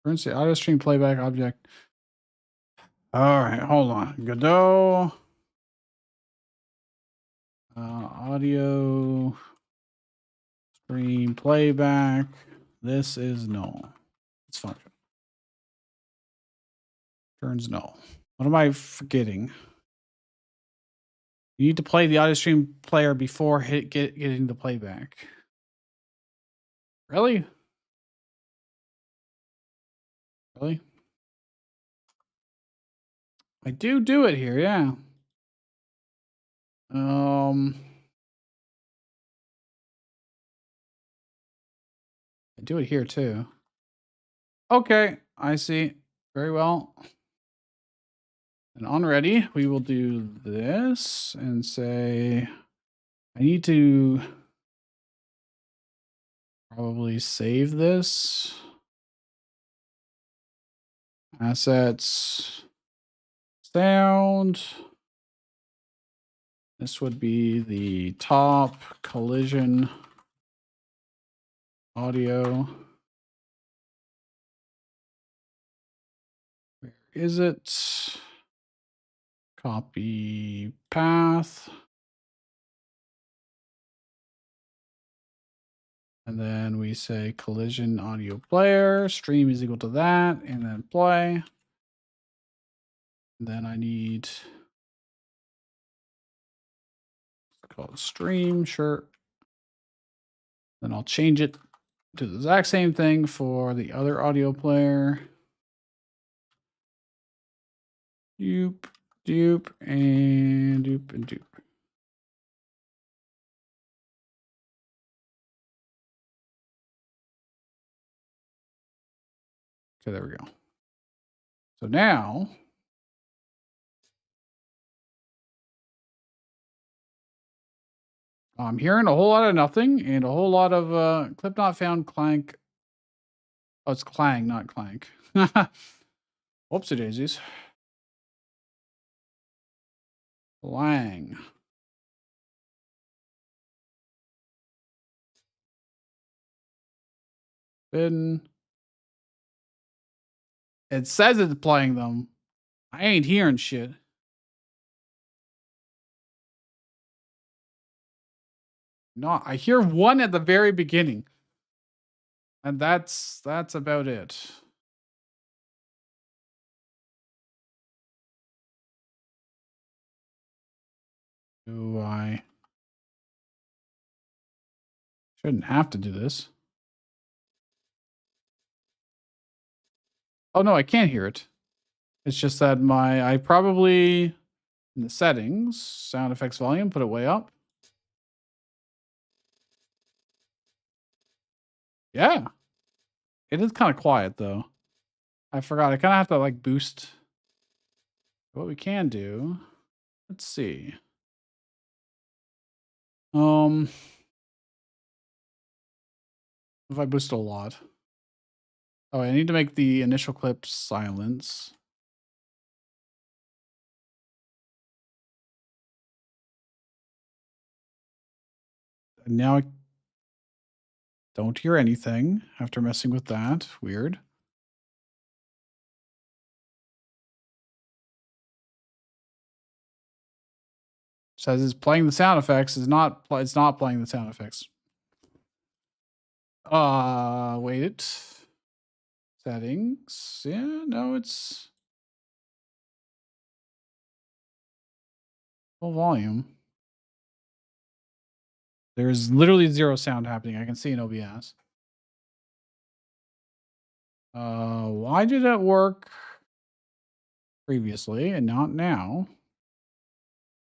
Currency audio stream playback object. All right, hold on. Godot. Audio stream playback. This is null. It's function. Turns null. What am I forgetting? You need to play the audio stream player before getting the playback. Really? Really? I do it here, yeah. I do it here too. Okay, I see. Very well. And on ready, we will do this and say, I need to probably save this. Assets, sound. This would be the top collision audio. Where is it? Copy path. And then we say collision audio player, stream is equal to that, and then play. And then I need, call it stream, sure. Then I'll change it to the exact same thing for the other audio player. Dupe, dupe, and dupe, and dupe. Okay, there we go. So now, I'm hearing a whole lot of nothing and a whole lot of clip not found clank. Oh, it's clang, not clank. Whoopsie daisies. Clang. Been. It says it's playing them. I ain't hearing shit. No, I hear one at the very beginning. And that's about it. Do I shouldn't have to do this. Oh no, I can't hear it. It's just that I probably in the settings, sound effects volume, put it way up. Yeah. It is kind of quiet though. I forgot. I kind of have to like boost. What we can do, let's see. If I boost a lot. Oh, I need to make the initial clip silence. And now I don't hear anything after messing with that. Weird. Says it's playing the sound effects. It's not playing the sound effects. Wait. Settings. Yeah, no, it's full volume. There's literally zero sound happening. I can see in OBS. Why did it work previously and not now?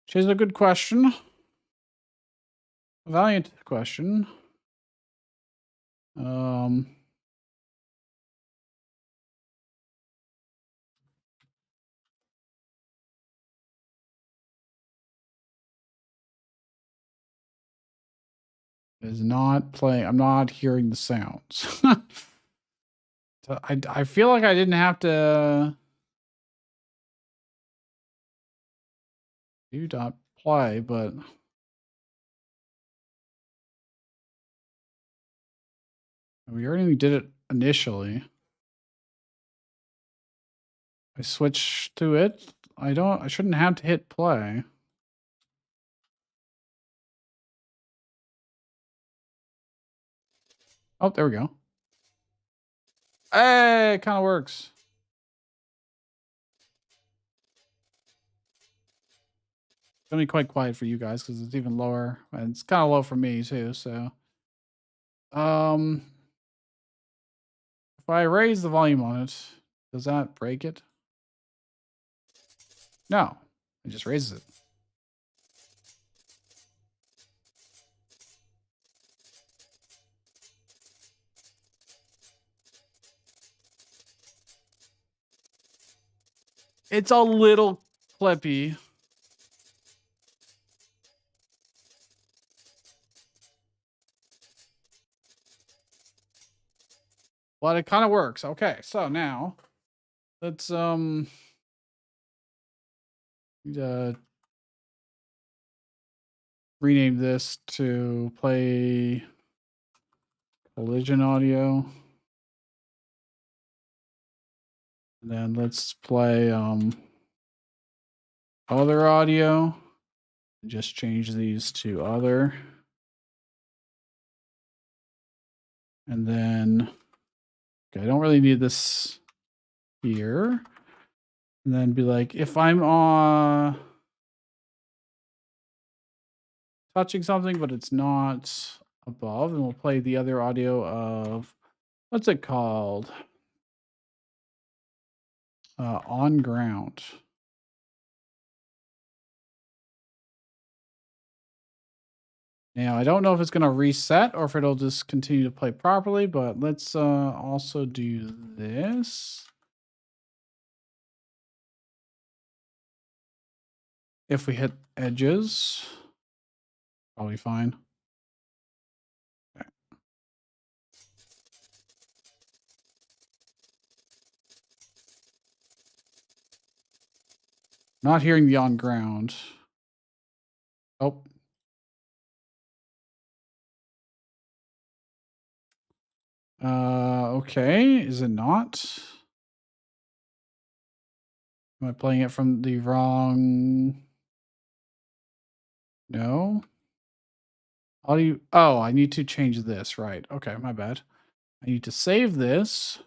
Which is a good question. A valiant question. Is not playing. I'm not hearing the sounds. I feel like I didn't have to do dot play, but we already did it initially. I switched to it. I shouldn't have to hit play. Oh, there we go. Hey, it kind of works. It's gonna be quite quiet for you guys because it's even lower, and it's kind of low for me too. So, um, if I raise the volume on it, does that break it? No, it just raises it. It's a little clippy. But it kind of works. Okay, so now let's rename this to play collision audio. And then let's play other audio. Just change these to other. And then okay, I don't really need this here. And then be like, if I'm touching something, but it's not above, and we'll play the other audio of what's it called? On ground. Now, I don't know if it's going to reset or if it'll just continue to play properly, but let's also do this. If we hit edges, probably fine. Okay. Not hearing the on ground. Oh. Okay. Is it not? Am I playing it from the wrong? No. How do you? Oh, I need to change this. Right. Okay. My bad. I need to save this.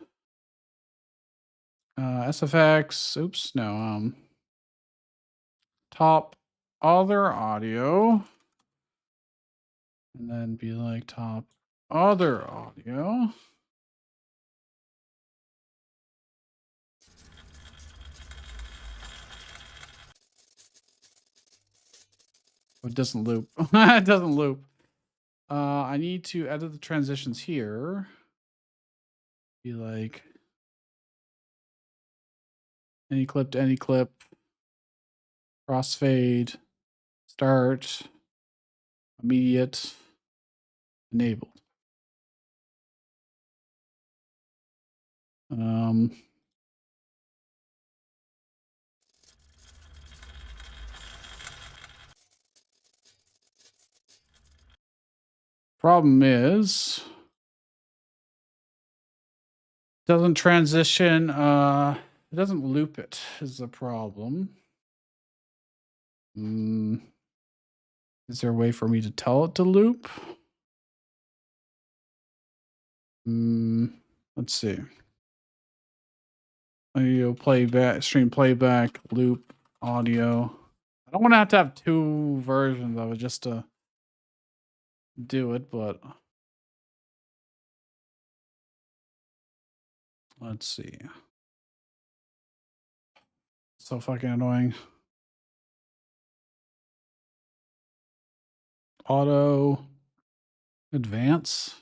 SFX. Oops. No. Top other audio. And then be like top other audio. Oh, it doesn't loop. It doesn't loop. I need to edit the transitions here. Be like any clip to any clip. Crossfade. Start. Immediate. Enabled. Problem is doesn't transition, it doesn't loop it is the problem. Is there a way for me to tell it to loop? Let's see. Audio playback, stream playback, loop, audio. I don't want to have two versions of it just to do it, but let's see. So fucking annoying. Auto advance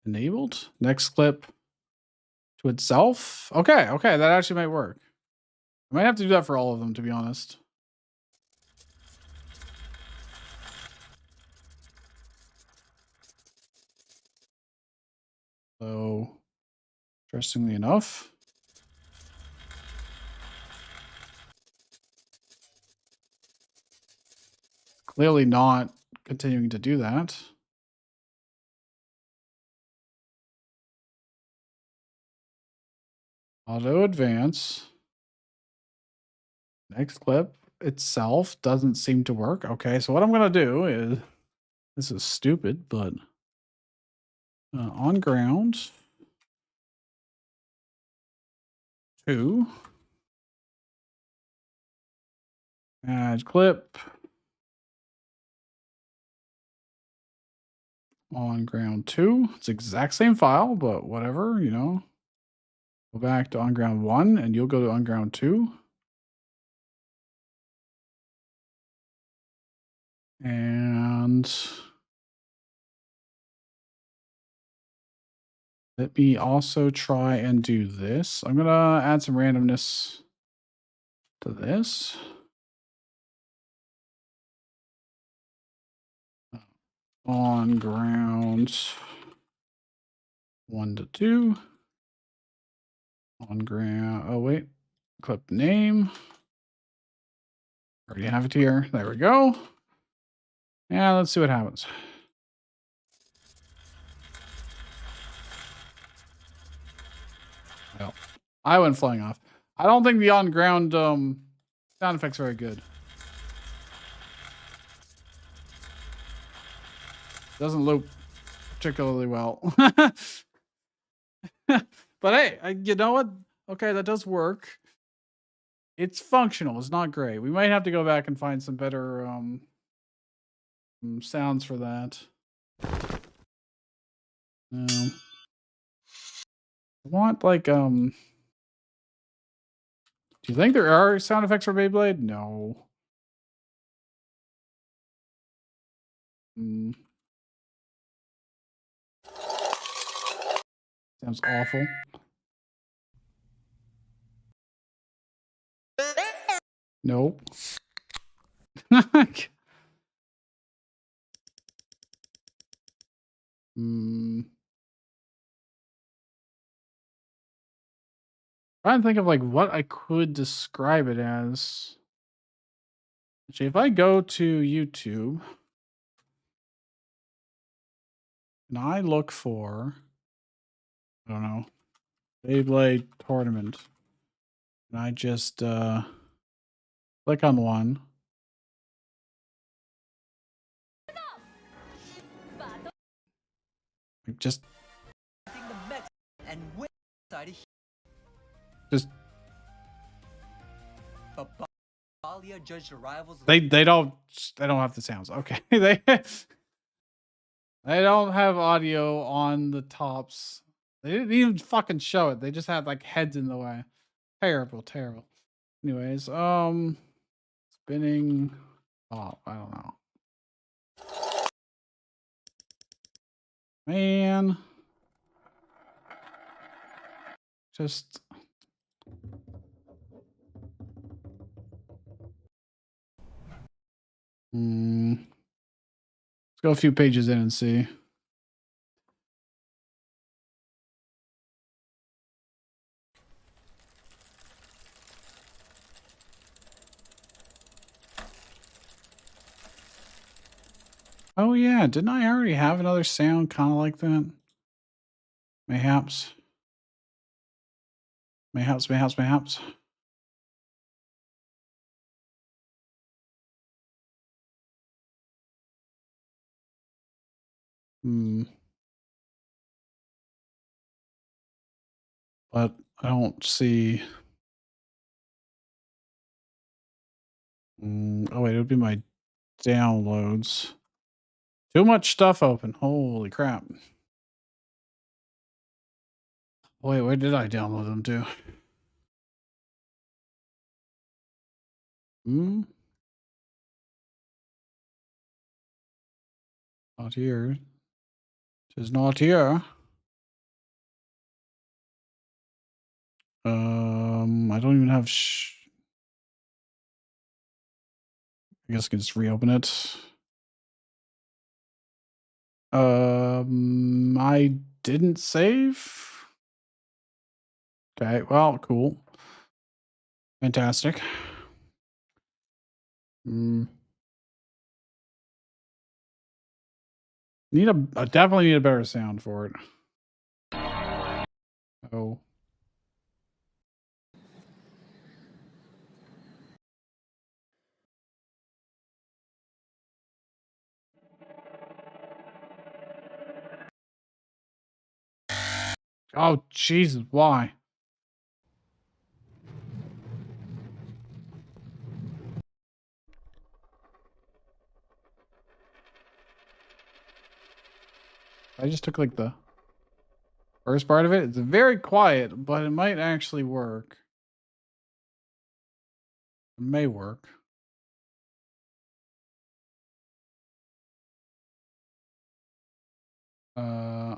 enabled. Next clip to itself. Okay, that actually might work. I might have to do that for all of them, to be honest. So Interestingly enough. Clearly not continuing to do that. Auto advance. Next clip itself doesn't seem to work. Okay, so what I'm going to do is, this is stupid, but on ground 2, add clip on ground 2. It's the exact same file, but whatever, you know. Go back to on ground 1 and you'll go to on ground 2. And let me also try and do this. I'm going to add some randomness to this. On ground 1 to 2. On ground, oh wait, clip name. Already have it here. There we go. Yeah, let's see what happens. Well, I went flying off. I don't think the on ground sound effect's very good. Doesn't loop particularly well. But hey, you know what? Okay, that does work. It's functional. It's not great. We might have to go back and find some better sounds for that. I want like do you think there are sound effects for Beyblade? No. Sounds awful. Nope. Trying to think of like what I could describe it as. Actually, if I go to YouTube and I look for, I don't know, Beyblade tournament, and I just click on one. Just they don't have the sounds. Okay. they don't have audio on the tops. They didn't even fucking show it. They just had like heads in the way. Terrible. Anyways, spinning. Oh, I don't know. Man. Just. Let's go a few pages in and see. Oh yeah, didn't I already have another sound kind of like that? Mayhaps. But I don't see. Oh wait, it would be my downloads. Too much stuff open. Holy crap. Wait, where did I download them to? Not here. It is not here. I don't even have I guess I can just reopen it. I didn't save. Okay, well, cool. Fantastic. Mm. I definitely need a better sound for it. Oh. Oh, Jesus, why? I just took like the first part of it. It's very quiet, but it might actually work. It may work. Uh,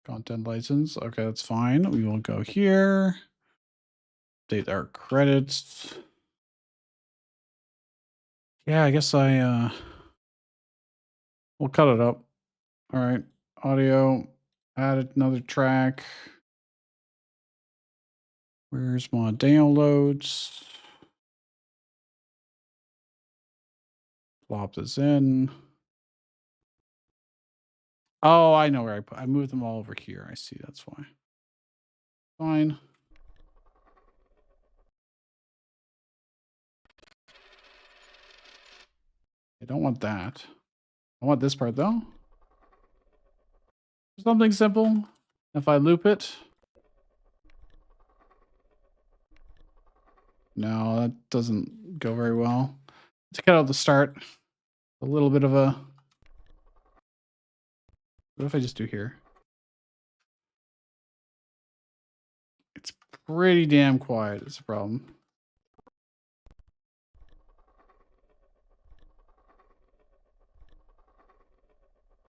Content license. Okay, that's fine. We will go here. Update our credits. Yeah, I guess we'll cut it up. All right. Audio. Add another track. Where's my downloads? Plop this in. Oh, I know where I moved them all over here. I see. That's why. Fine. I don't want that. I want this part though. Something simple. If I loop it. No, that doesn't go very well. Let's cut out the start. A little bit of a. What if I just do here? It's pretty damn quiet. It's a problem.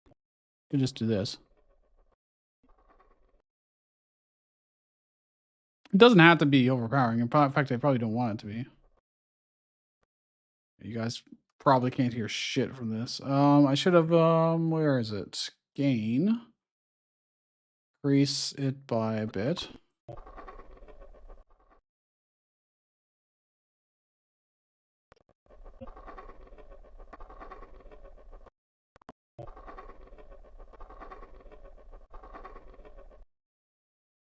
I could just do this. It doesn't have to be overpowering. In fact, I probably don't want it to be. You guys probably can't hear shit from this. I should have, where is it? Gain. Increase it by a bit.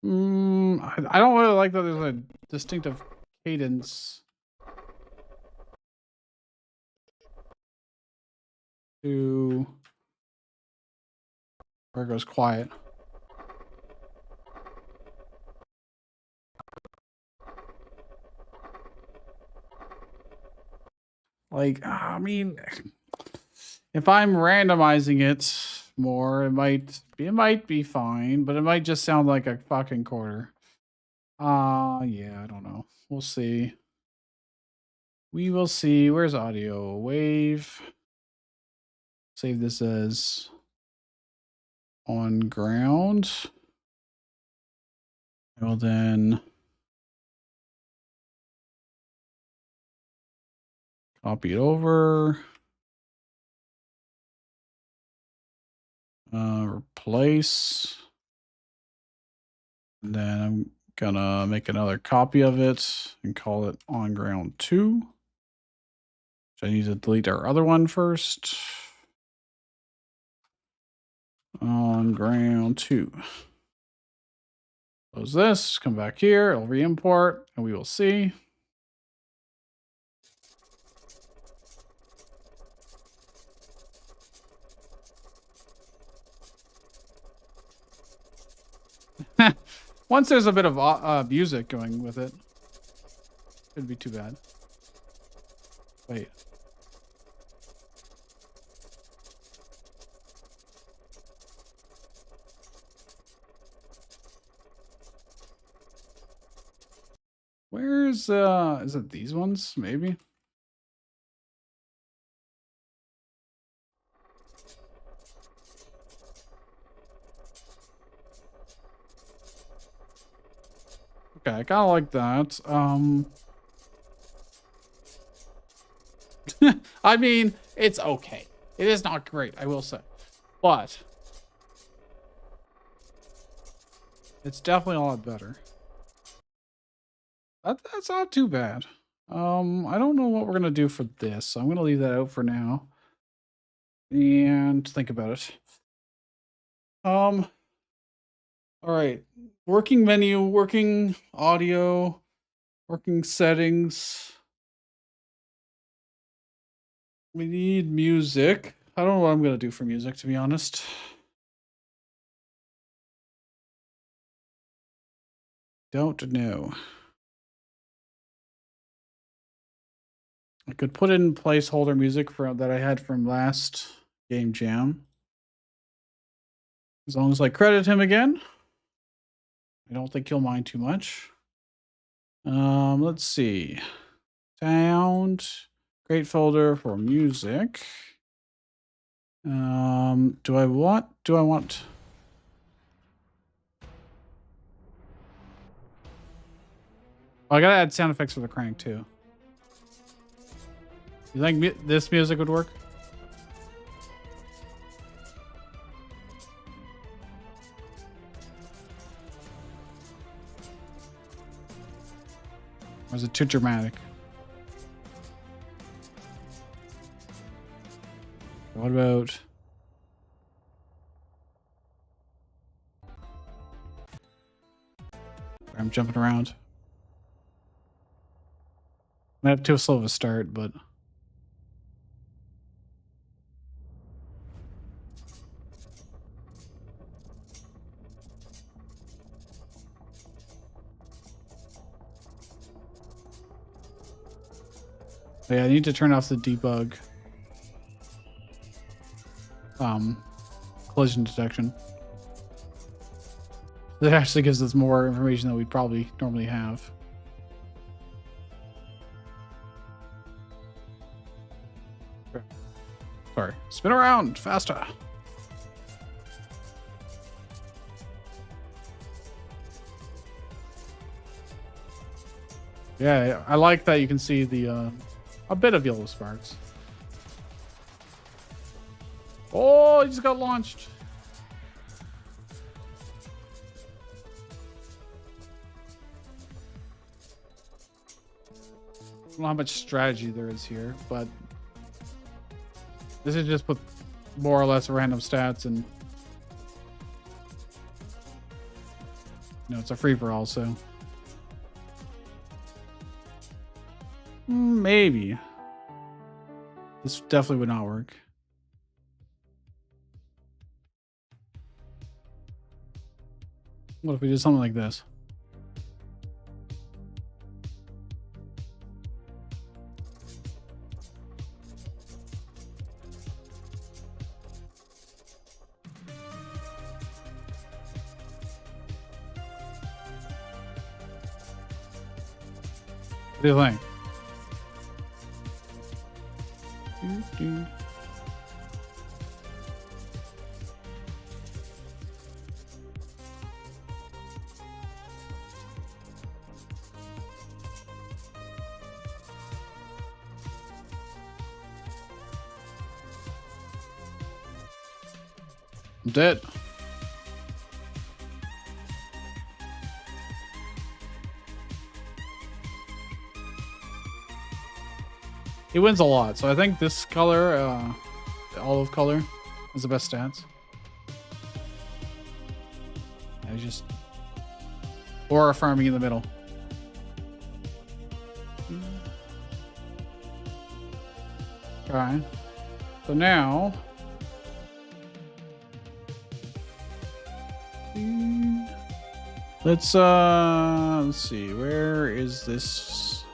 I don't really like that there's a distinctive cadence to where it goes quiet. Like, I mean, if I'm randomizing it more, it might be fine, but it might just sound like a fucking quarter. Yeah, I don't know. We'll see. We will see. Where's audio? Wave. Save this as on ground. I will then copy it over. Replace. And then I'm gonna make another copy of it and call it on ground 2. So I need to delete our other one first. On ground 2. Close this, come back here, it'll re-import, and we will see. Once there's a bit of music going with it, shouldn't be too bad. Wait. Where's is it these ones maybe? Okay, I kind of like that. I mean, it's okay. It is not great, I will say. But It's definitely a lot better. That's not too bad. I don't know what we're gonna do for this, so I'm gonna leave that out for now and think about it. All right. Working menu, working audio, working settings. We need music. I don't know what I'm gonna do for music, to be honest. Don't know. I could put in placeholder music for that I had from last game jam. As long as I credit him again. I don't think he'll mind too much. Let's see. Sound. Great folder for music. Do I want Oh, I gotta add sound effects for the crank too. You think this music would work? Or is it too dramatic? What about... I'm jumping around. I have too slow of a start, but... Yeah, I need to turn off the debug. Collision detection. That actually gives us more information than we probably normally have. Sorry. Spin around faster. Yeah, I like that you can see the a bit of yellow sparks. Oh, he just got launched. I don't know how much strategy there is here, but this is just with more or less random stats, and it's a free for all, so maybe this definitely would not work. What if we did something like this? What do you think? I'm dead. He wins a lot, so I think this color, the olive color, is the best stats. I just or farming in the middle. Alright. So now let's see, where is this?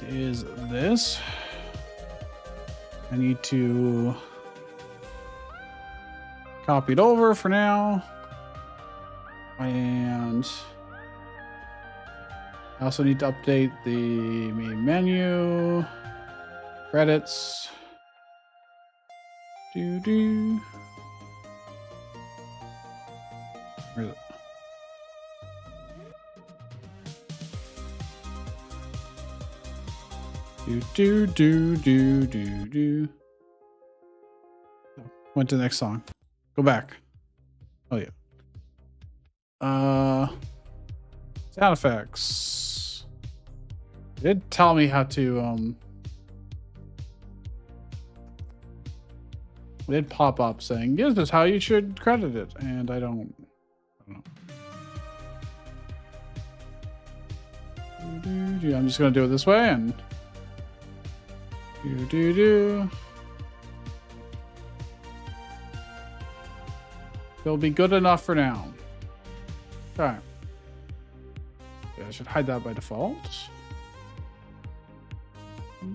It is this. I need to copy it over for now. And I also need to update the main menu. Credits. Where is it? Went to the next song. Go back. Oh yeah. Sound effects. It did tell me how to it did pop up saying, "This is how you should credit it," and I don't know. I'm just gonna do it this way and do. It'll be good enough for now. Okay. Yeah, I should hide that by default. There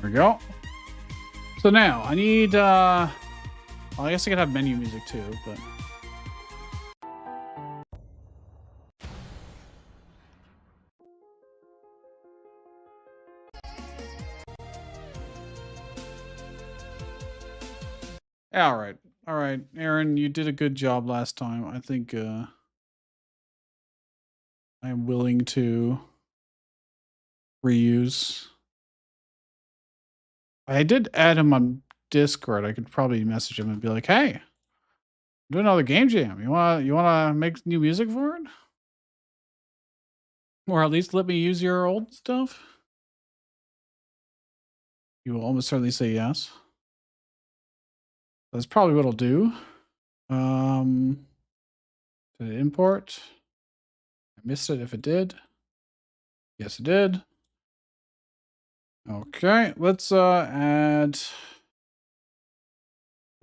we go. So now I need well, I guess I could have menu music too, but all right. All right, Aaron, you did a good job last time. I think I am willing to reuse. I did add him on Discord. I could probably message him and be like, "Hey, do another game jam. You wanna make new music for it? Or at least let me use your old stuff?" You will almost certainly say yes. That's probably what I'll do. Did it import? I missed it if it did. Yes, it did. Okay, let's add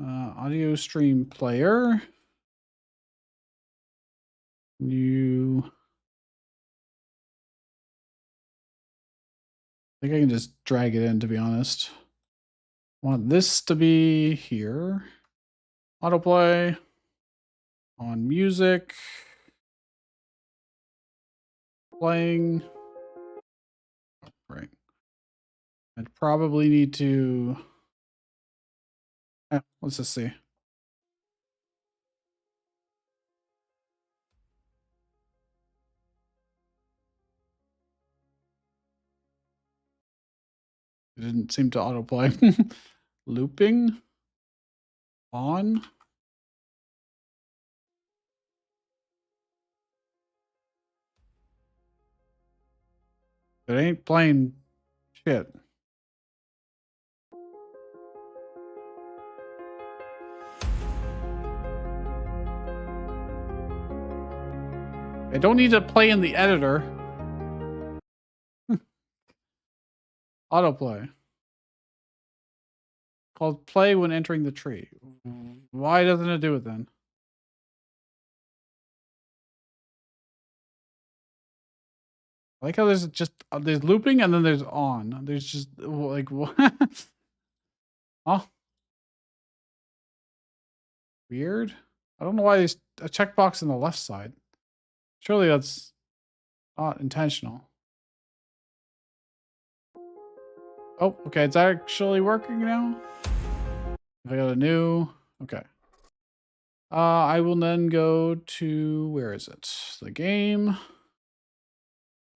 audio stream player. New. I think I can just drag it in, to be honest. Want this to be here. Autoplay on music. Playing. Oh, right. I'd probably need to. Let's just see. It didn't seem to autoplay. Looping on. It ain't playing shit. I don't need to play in the editor. Autoplay. Called play when entering the tree. Why doesn't it do it then? I like how there's just there's looping and then there's on. There's just like what? Oh, weird. I don't know why there's a checkbox on the left side. Surely that's not intentional. Oh, okay. It's actually working now. If I got a new, okay. I will then go to, where is it? The game.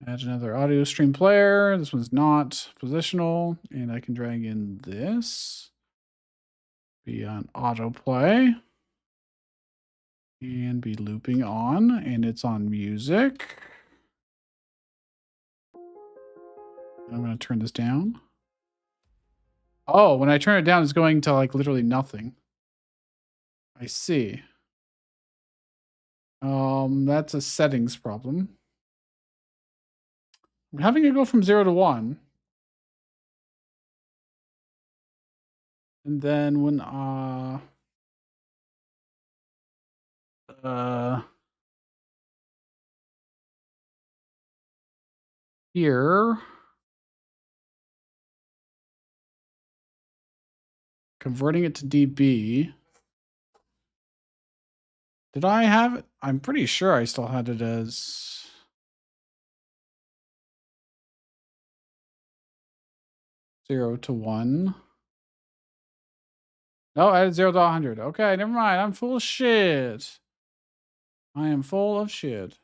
Add another audio stream player. This one's not positional. And I can drag in this. Be on autoplay. And be looping on. And it's on music. I'm going to turn this down. Oh, when I turn it down, it's going to like literally nothing. I see. That's a settings problem. I'm having it go from 0 to 1. And then when here, converting it to dB. Did I have it? I'm pretty sure I still had it as 0 to 1. No, I had 0 to 100. Okay, never mind. I'm full of shit. I am full of shit.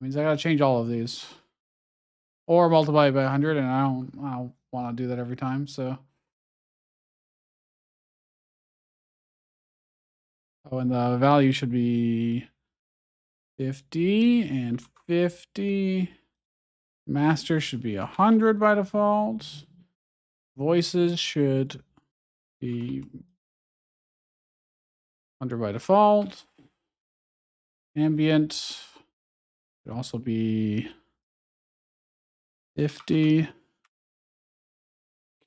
Means I gotta change all of these. Or multiply it by 100, and I don't want to do that every time, so. Oh, and the value should be 50 and 50. Master should be 100 by default. Voices should be 100 by default. Ambient should also be 50.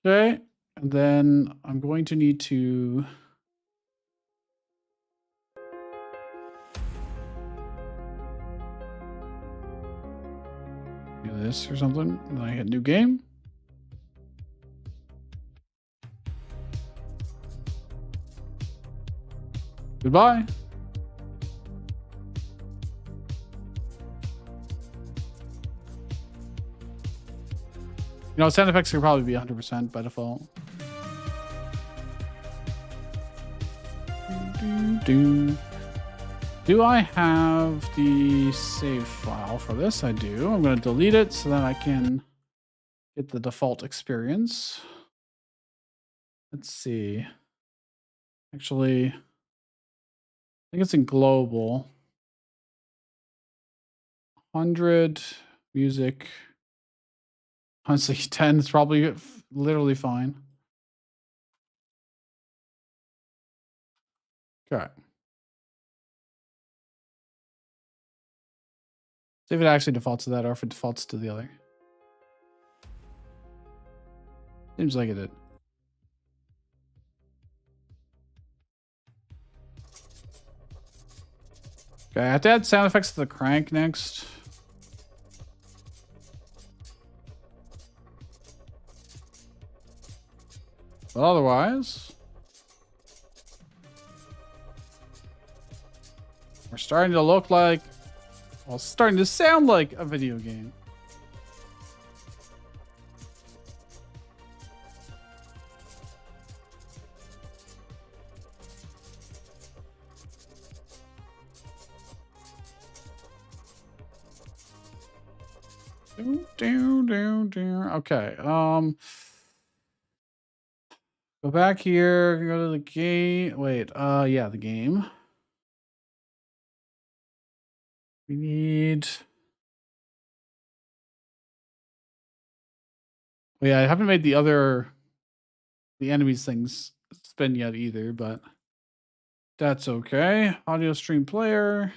Okay, and then I'm going to need to do this or something. Then I hit new game. Goodbye. You know, sound effects could probably be 100% by default. Do I have the save file for this? I do. I'm going to delete it so that I can get the default experience. Let's see. Actually, I think it's in global. 100 music. Honestly, 10 is probably literally fine. Okay. See if it actually defaults to that or if it defaults to the other. Seems like it did. Okay, I have to add sound effects to the crank next. But otherwise, we're starting to look like, well, it's starting to sound like a video game. Okay. Go back here. Go to the game. Wait. Yeah, the game. We need. Well, yeah, I haven't made the enemies things spin yet either, but that's okay. Audio stream player.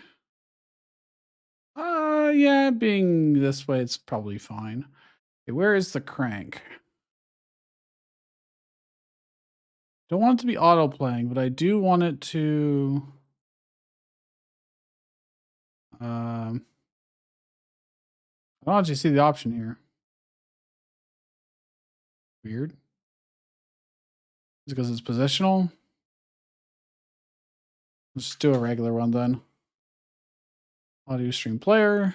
Yeah, being this way, it's probably fine. Okay, where is the crank? Don't want it to be auto playing, but I do want it to. I don't actually see the option here. Weird. Is it because it's positional? Let's just do a regular one then. Audio stream player.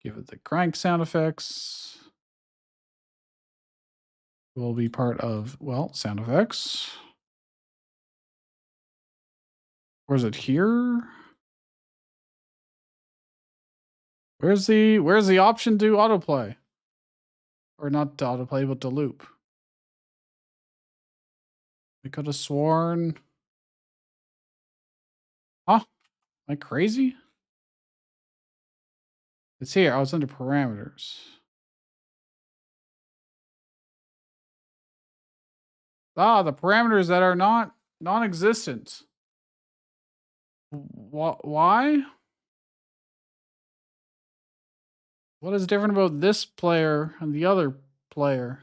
Give it the crank sound effects. Will be part of, well, sound effects. Or is it here? Where's the option to autoplay? Or not to autoplay, but to loop. I could have sworn. Huh? Am I crazy? It's here. I was under parameters. Ah, the parameters that are non-existent. Why? What is different about this player and the other player?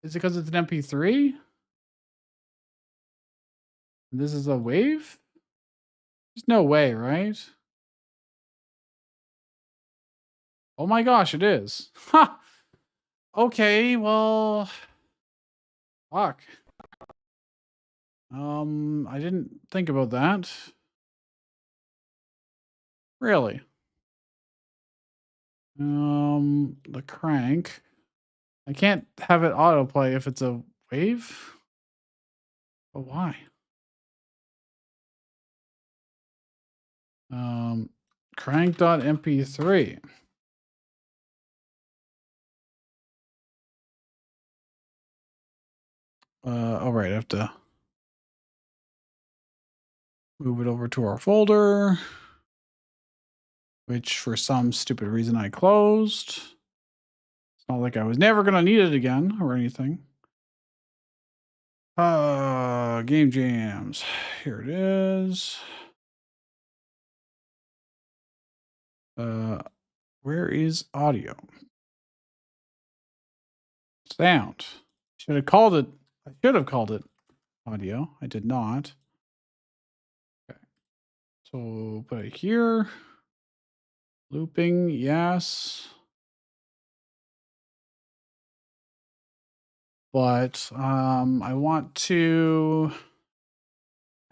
Is it because it's an MP3? And this is a wave? There's no way, right? Oh my gosh, it is. Ha! Okay, well, fuck. I didn't think about that. Really? The crank. I can't have it autoplay if it's a wave. But why? Crank.mp3. All right, I have to move it over to our folder, which for some stupid reason I closed. It's not like I was never going to need it again or anything. Game jams. Here it is. Where is audio? Sound. Should have called it. I should have called it audio. I did not. Okay. So put it here. Looping, yes. But I want to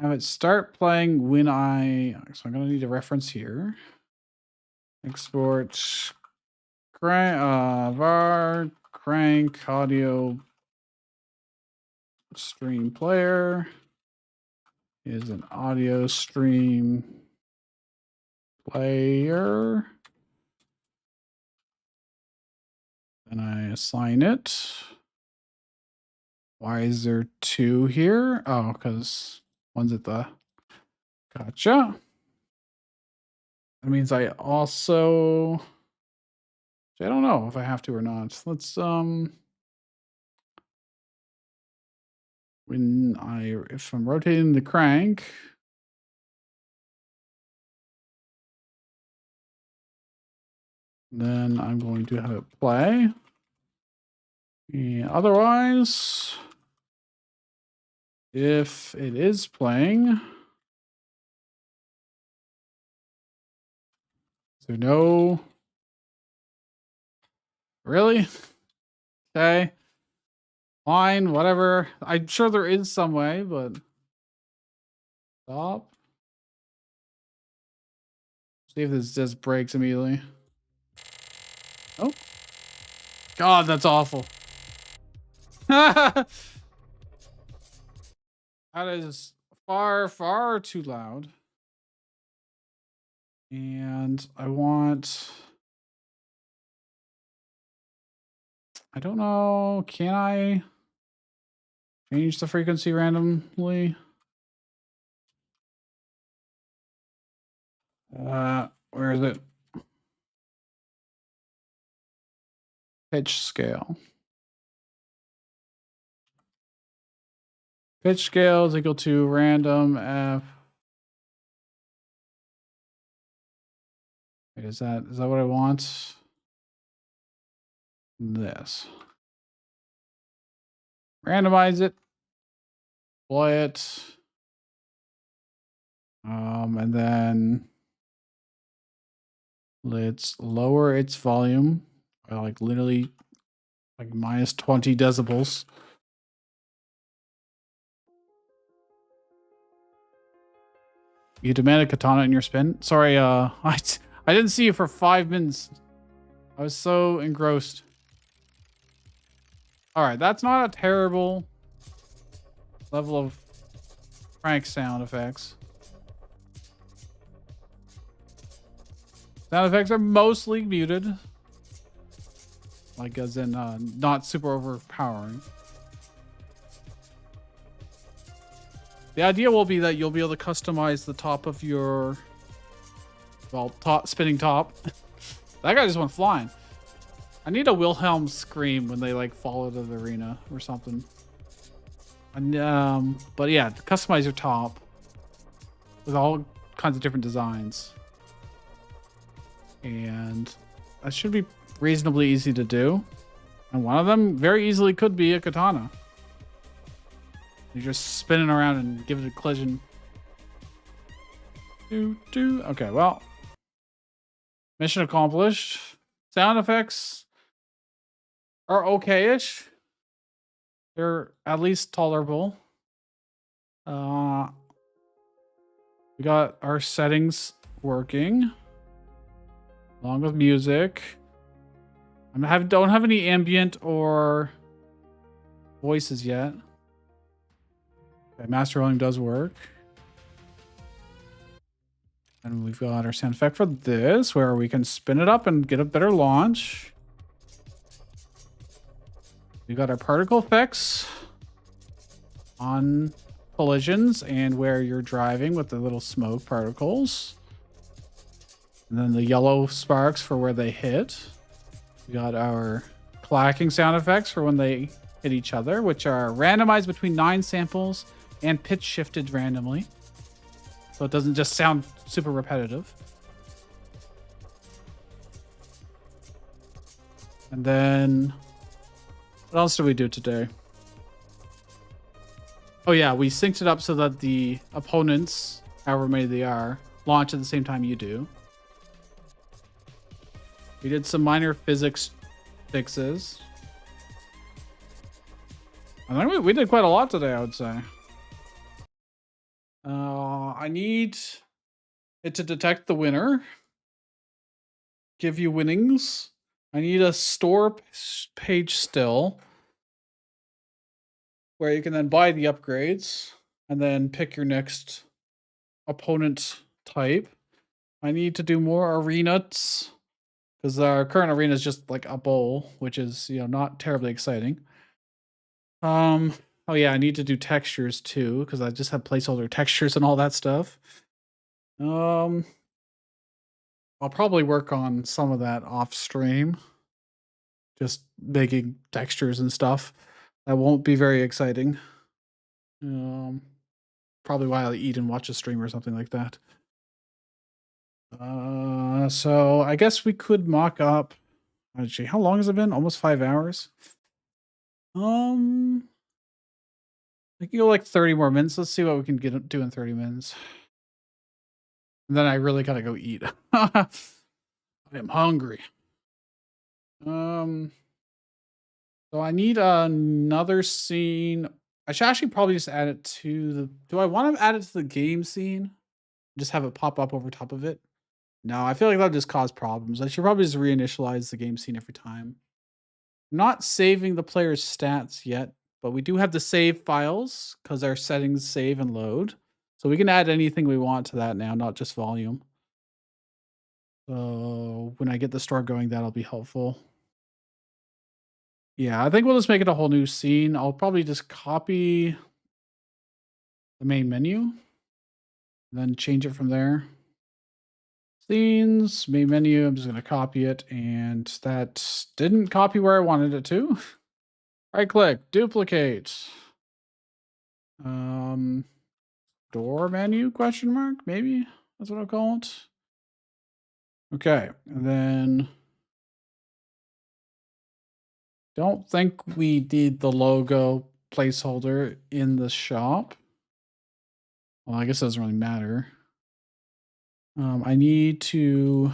have it start playing when so I'm gonna need a reference here. Export var crank audio stream player is an audio stream player. And I assign it. Why is there 2 here? Oh, because one's at the... Gotcha. That means I also... I don't know if I have to or not. Let's, if I'm rotating the crank... Then I'm going to have it play. And otherwise, if it is playing... So no... Really? Okay. Fine, whatever. I'm sure there is some way, but... Stop. See if this just breaks immediately. Oh. God, that's awful. That is far, far too loud. And I want... I don't know. Can I change the frequency randomly? Where is it? Pitch scale. Pitch scale is equal to random f. Wait, is that what I want? This. Randomize it. Play it. And then let's lower its volume by like literally like minus 20 decibels. You demanded katana in your spin? Sorry, I didn't see you for 5 minutes. I was so engrossed. All right, that's not a terrible level of crank sound effects. Sound effects are mostly muted. Like as in not super overpowering. The idea will be that you'll be able to customize the top of your, well, spinning top. That guy just went flying. I need a Wilhelm scream when they like fall out of the arena or something. And but yeah, customize your top with all kinds of different designs. And that should be reasonably easy to do. And one of them very easily could be a katana. You're just spinning around and give it a collision. Okay, well. Mission accomplished. Sound effects are okay-ish. They're at least tolerable. We got our settings working. Along with music. Don't have any ambient or voices yet. Okay, master rolling does work. And we've got our sound effect for this, where we can spin it up and get a better launch. We got our particle effects on collisions and where you're driving with the little smoke particles. And then the yellow sparks for where they hit. We got our clacking sound effects for when they hit each other, which are randomized between 9 samples and pitch shifted randomly. So it doesn't just sound super repetitive. And then what else did we do today? Oh yeah, we synced it up so that the opponents, however many they are, launch at the same time you do. We did some minor physics fixes. I think we did quite a lot today, I would say. I need it to detect the winner. Give you winnings. I need a store page still where you can then buy the upgrades and then pick your next opponent type. I need to do more arenas because our current arena is just like a bowl, which is, not terribly exciting. Oh yeah, I need to do textures too because I just have placeholder textures and all that stuff. I'll probably work on some of that off stream. Just making textures and stuff. That won't be very exciting. Probably while I eat and watch a stream or something like that. So I guess we could mock up. Actually, how long has it been? Almost 5 hours. I can go like 30 more minutes. Let's see what we can do in 30 minutes. And then I really gotta go eat. I am hungry. So I need another scene. I should actually probably just add it to the. Do I want to add it to the game scene? Just have it pop up over top of it? No, I feel like that'll just cause problems. I should probably just reinitialize the game scene every time. I'm not saving the player's stats yet, but we do have the save files because our settings save and load. So we can add anything we want to that now, not just volume. So when I get the store going, that'll be helpful. Yeah, I think we'll just make it a whole new scene. I'll probably just copy the main menu, then change it from there. Scenes, main menu, I'm just going to copy it, and that didn't copy where I wanted it to. Right click, duplicate. Door menu, question mark, maybe? That's what I'll call it. Okay, and then don't think we need the logo placeholder in the shop. Well, I guess it doesn't really matter. I need to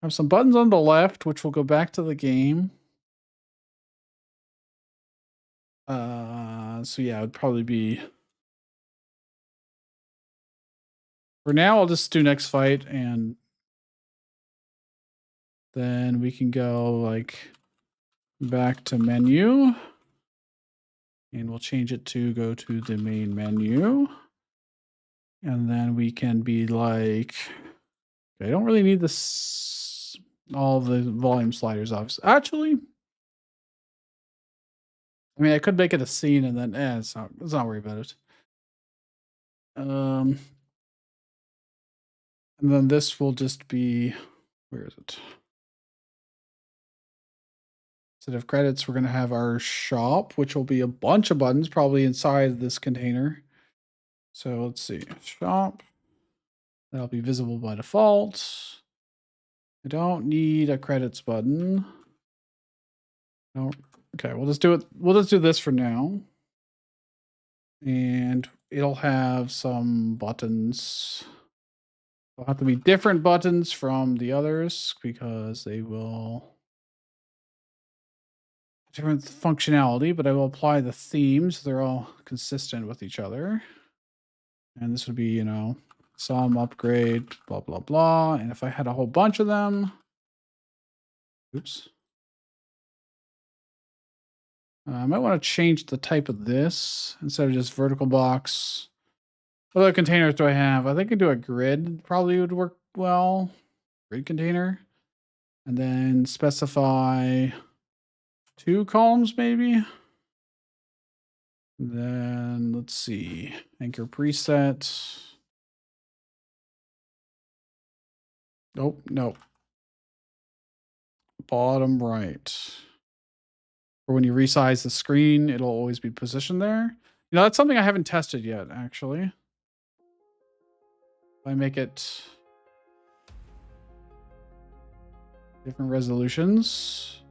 have some buttons on the left, which will go back to the game. So yeah, it would probably be. For now, I'll just do next fight, and then we can go like back to menu, and we'll change it to go to the main menu. And then we can be like, I don't really need this, all the volume sliders off. Actually, I mean, I could make it a scene and then, let's not worry about it. And then this will just be, where is it? Instead of credits, we're going to have our shop, which will be a bunch of buttons probably inside this container. So let's see, shop. That'll be visible by default. I don't need a credits button. No. Okay, we'll just do it. We'll just do this for now. And it'll have some buttons. They'll have to be different buttons from the others because they will different functionality, but I will apply the themes. They're all consistent with each other. And this would be, some upgrade, blah, blah, blah. And if I had a whole bunch of them, oops. I might want to change the type of this instead of just vertical box. What other containers do I have? I think I can do a grid. Probably would work well. Grid container. And then specify 2 columns maybe. Then let's see. Anchor preset. Nope, nope. Bottom right. Or when you resize the screen, it'll always be positioned there. You know, that's something I haven't tested yet, actually. If I make it different resolutions.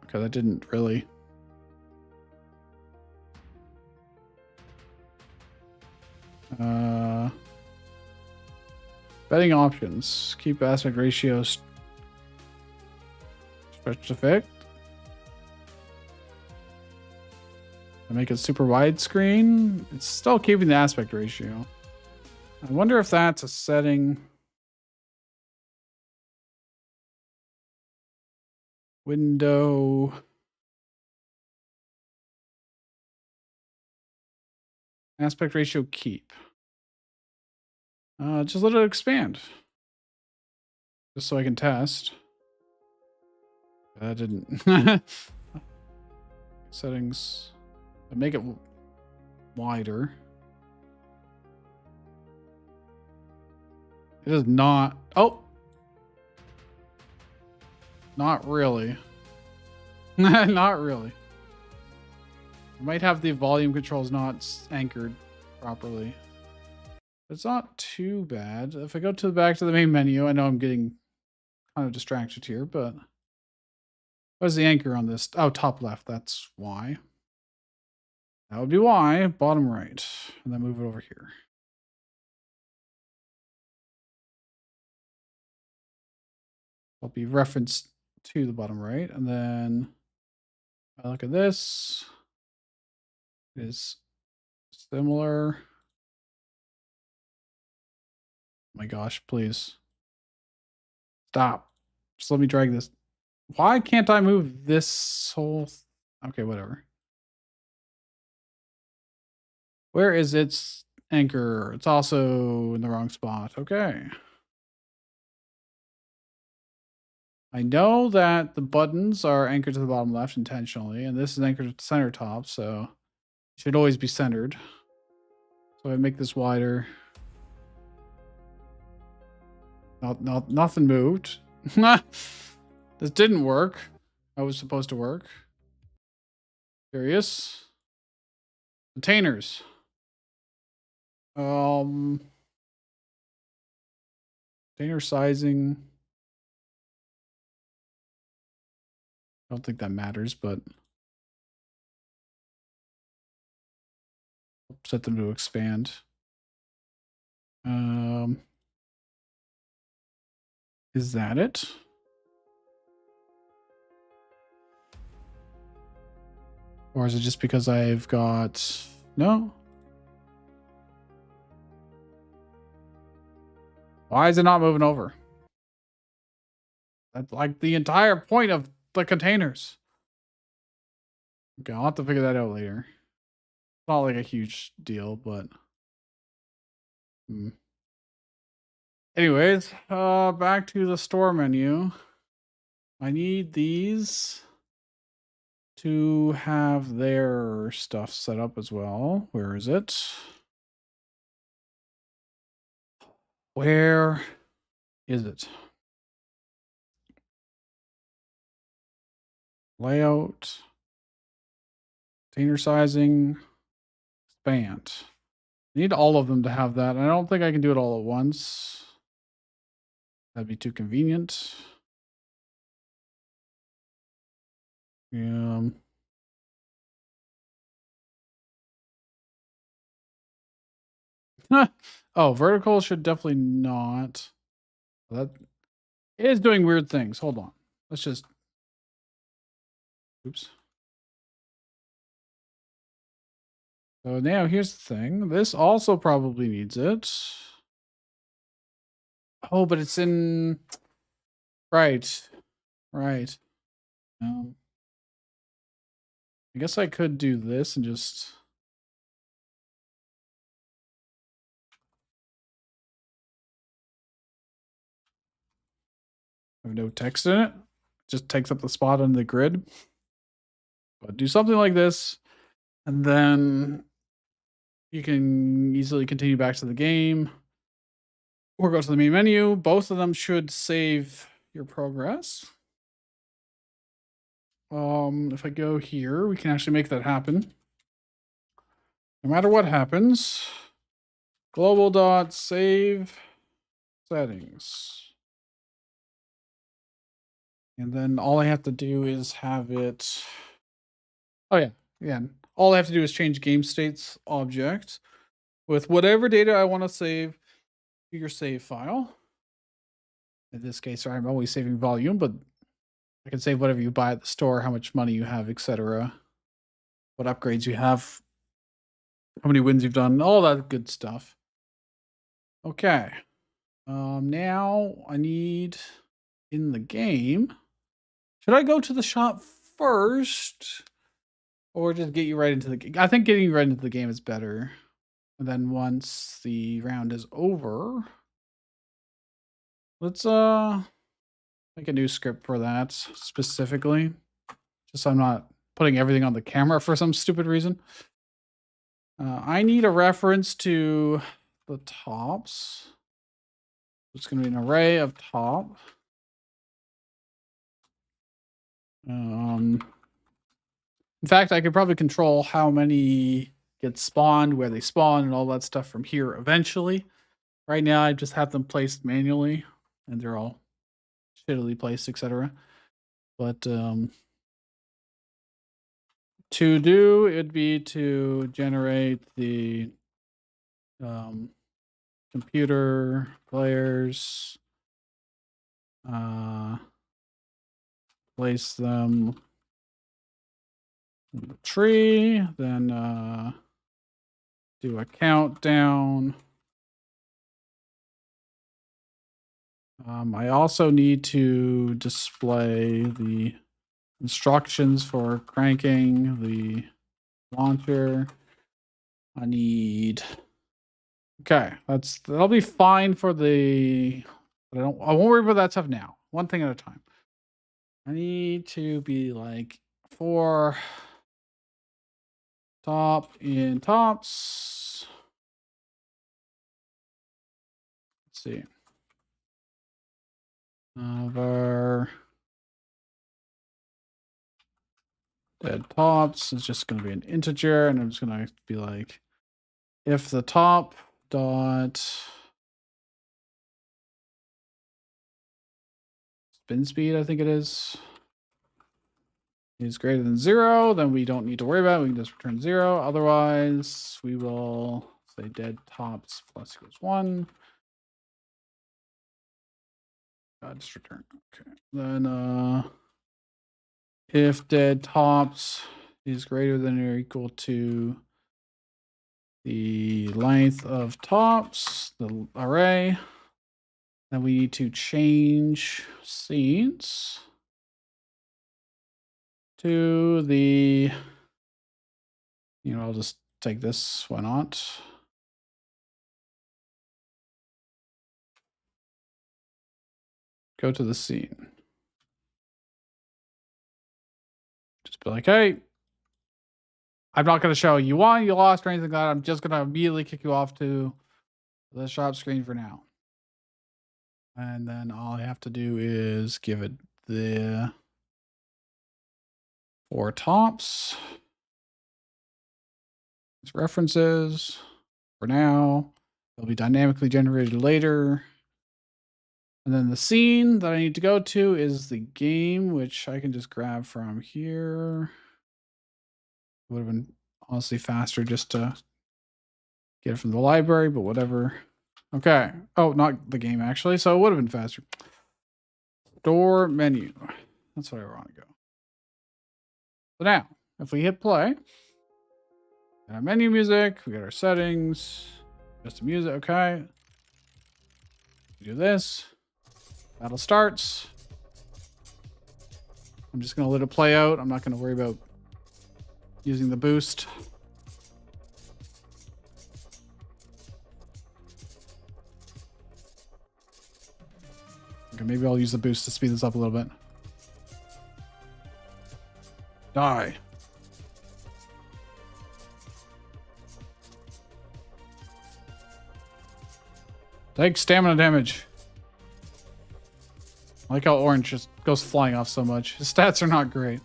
Okay, that didn't really. Betting options. Keep aspect ratios stretch to fit. I make it super widescreen. It's still keeping the aspect ratio. I wonder if that's a setting. Window. Aspect ratio keep. Just let it expand. Just so I can test. That didn't. Settings. Make it wider. It is not. Oh! Not really. Not really. I might have the volume controls not anchored properly. It's not too bad. If I go back to the main menu, I know I'm getting kind of distracted here, but what's the anchor on this? Oh, top left. That's why. That would be why. Bottom right. And then move it over here. I'll be referenced to the bottom right. And then I look at this. It is similar. Oh my gosh, please. Stop. Just let me drag this. Why can't I move this whole... Okay, whatever. Where is its anchor? It's also in the wrong spot. Okay. I know that the buttons are anchored to the bottom left intentionally, and this is anchored to center top, so it should always be centered. So I make this wider. Nothing moved. This didn't work. That was supposed to work. Curious. Containers. Container sizing. I don't think that matters, but set them to expand. Is that it? Or is it just because I've got... No? Why is it not moving over? That's like the entire point of the containers. Okay, I'll have to figure that out later. It's not like a huge deal, but... Anyways, back to the store menu. I need these to have their stuff set up as well. Where is it? Where is it? Layout. Container sizing. Expand. I need all of them to have that. I don't think I can do it all at once. That'd be too convenient. Oh, vertical should definitely not. That is doing weird things. Hold on. Let's just... Oops. So now here's the thing. This also probably needs it. Oh, but it's in... Right. Right. I guess I could do this and just... have no text in it. Just takes up the spot on the grid. But do something like this, and then you can easily continue back to the game or go to the main menu. Both of them should save your progress. If I go here, we can actually make that happen. No matter what happens, global dot save settings. And then all I have to do is have it... oh yeah, again, all I have to do is change game states object with whatever data I want to save to your save file. In this case, I'm always saving volume, but I can save whatever you buy at the store, how much money you have, etc. What upgrades you have, how many wins you've done, all that good stuff. Okay. Now I need in the game. Should I go to the shop first or just get you right into the game? I think getting you right into the game is better. And then once the round is over, let's make a new script for that specifically. Just so I'm not putting everything on the camera for some stupid reason. I need a reference to the tops. It's going to be an array of top. In fact, I could probably control how many get spawned, where they spawn, and all that stuff from here eventually. Right now, I just have them placed manually, and they're all shittily placed, etc. But to do, it'd be to generate the computer players, place them in the tree, then do a countdown. I also need to display the instructions for cranking the launcher. I need... okay, that'll be fine for the... but I won't worry about that stuff now. One thing at a time. I need to be like for top in tops. Let's see. Over dead tops is just going to be an integer, and I'm just going to be like if the top dot spin speed, I think it is greater than 0, then we don't need to worry about it. We can just return 0. Otherwise, we will say dead tops plus equals 1. Just return. Okay. Then if dead tops is greater than or equal to the length of tops, the array, then we need to change scenes to the, I'll just take this, why not? Go to the scene. Just be like, hey, I'm not going to show you won, you lost, or anything like that. I'm just going to immediately kick you off to the shop screen for now. And then all I have to do is give it the 4 tops. Its references for now. They'll be dynamically generated later. And then the scene that I need to go to is the game, which I can just grab from here. Would have been honestly faster just to get it from the library, but whatever. Okay. Oh, not the game actually. So it would have been faster. Store menu. That's where I want to go. So now, if we hit play, our menu music, we got our settings, just the music. Okay. We do this. Battle starts. I'm just going to let it play out. I'm not going to worry about using the boost. Okay, maybe I'll use the boost to speed this up a little bit. Die. Take stamina damage. I like how orange just goes flying off so much. His stats are not great.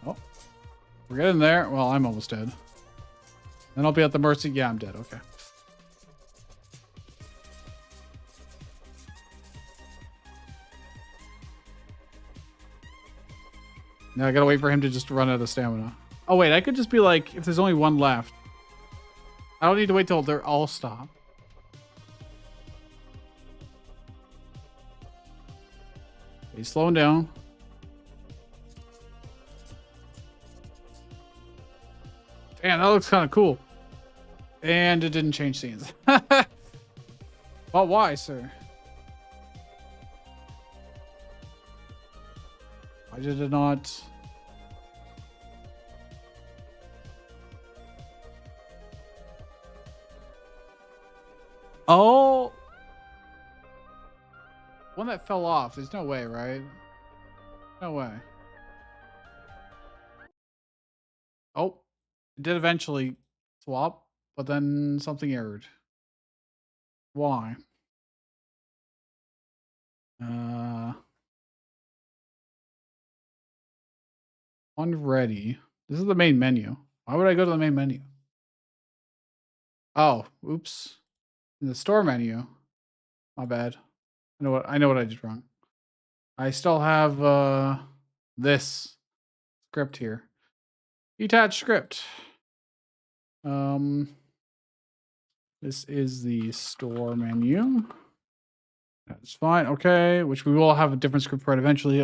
Oh. We're getting there. Well, I'm almost dead. Then I'll be at the mercy. Yeah, I'm dead. Okay. Now I gotta wait for him to just run out of stamina. Oh, wait. I could just be like, if there's only one left. I don't need to wait till they're all stop. He's slowing down. Damn, that looks kind of cool. And it didn't change scenes. But why, sir? Why did it not? Oh. One that fell off. There's no way, right? No way. Oh. It did eventually swap, but then something errored. Why? Unready. This is the main menu. Why would I go to the main menu? Oh, oops. In the store menu. My bad. I know what I did wrong. I still have this script here. Detached script. This is the store menu. That's fine. Okay, which we will have a different script for it eventually.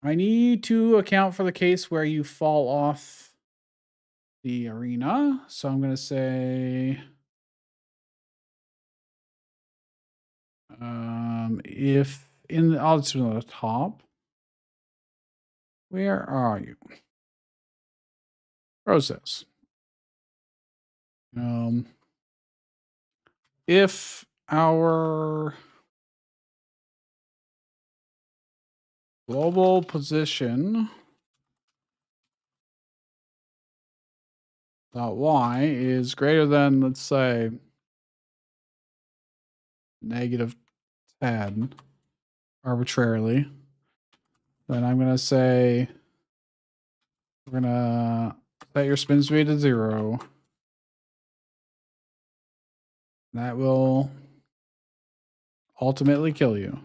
I need to account for the case where you fall off the arena. So I'm going to say if in the, I'll just do it on the top. Where are you? Process. If our global position dot y is greater than, let's say, -10 arbitrarily, then I'm going to say we're going to set your spin speed to 0. That will ultimately kill you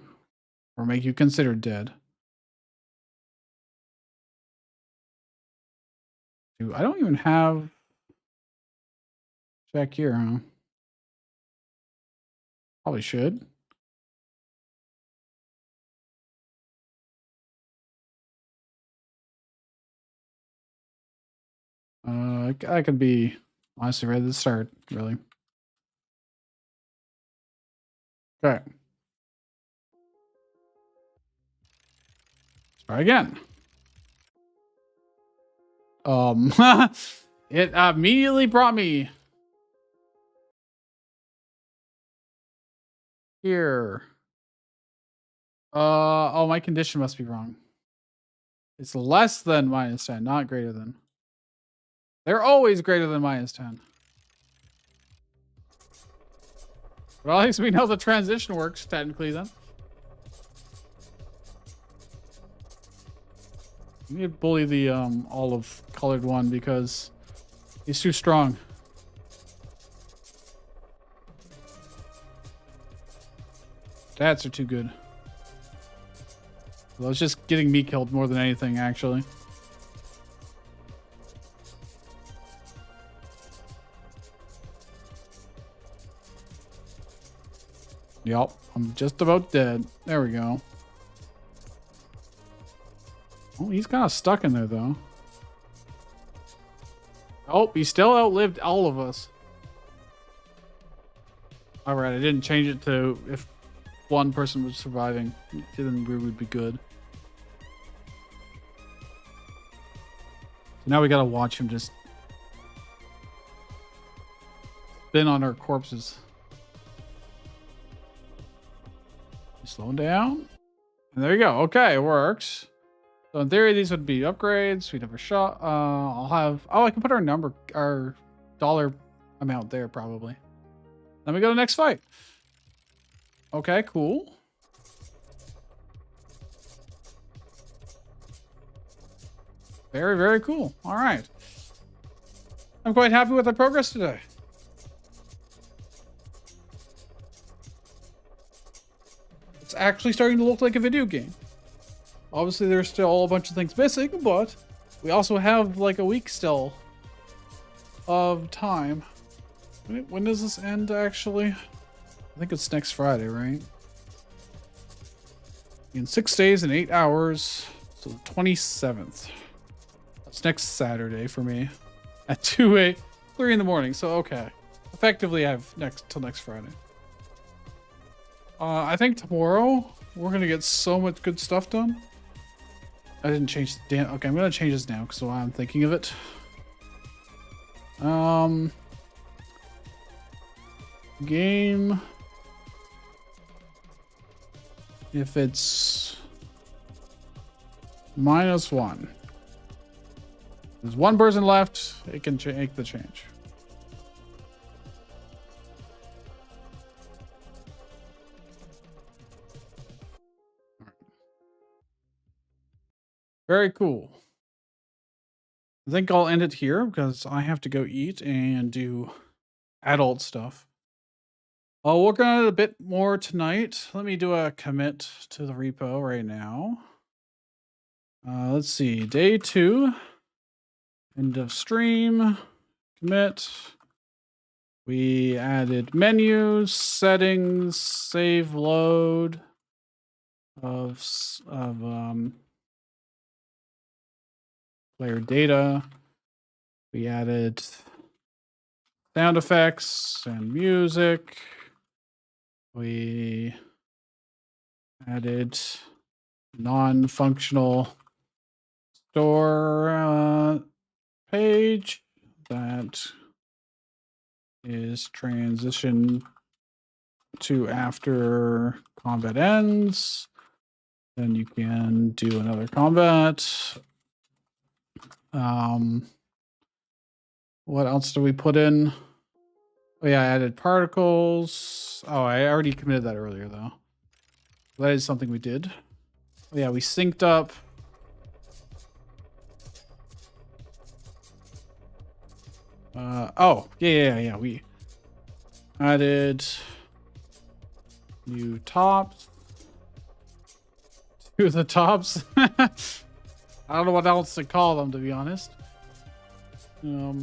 or make you considered dead. I don't even have check here, huh? Probably should. I could be honestly ready to start, really. Okay. Try again. It immediately brought me here. Oh, my condition must be wrong. It's less than -10, not greater than. They're always greater than -10. But at least we know the transition works technically then. You need to bully the olive colored one because he's too strong. Stats are too good. Well, it's just getting me killed more than anything, actually. Yup, I'm just about dead. There we go. Oh, he's kind of stuck in there, though. Oh, he still outlived all of us. Alright, I didn't change it to if one person was surviving, then we would be good. Now we gotta watch him just spin on our corpses. Slow down. And there you go. Okay, it works. So in theory, these would be upgrades. We'd have a shot. I'll have. Oh, I can put our dollar amount there probably. Then we go to the next fight. Okay, cool. Very, very cool. All right. I'm quite happy with our progress today. It's actually starting to look like a video game. Obviously, there's still a bunch of things missing, but we also have like a week still of time. When does this end, actually? I think it's next Friday, right? In 6 days and 8 hours. So the 27th. That's next Saturday for me. At 3 in the morning. So, okay. Effectively, I have till next Friday. I think tomorrow we're going to get so much good stuff done. I didn't change the damn... Okay, I'm going to change this now because I'm thinking of it. Game. If it's -1. There's one person left. It can make the change. Very cool. I think I'll end it here because I have to go eat and do adult stuff. I'll work on it a bit more tonight. Let me do a commit to the repo right now. Let's see. Day 2. End of stream. Commit. We added menus, settings, save load of player data. We added sound effects and music. We added non-functional store page that is transition to after combat ends. Then you can do another combat. What else do we put in? Oh yeah, I added particles. Oh, I already committed that earlier though. That is something we did. Oh yeah, we synced up. Oh, yeah. We added new tops to the tops. I don't know what else to call them, to be honest. Well,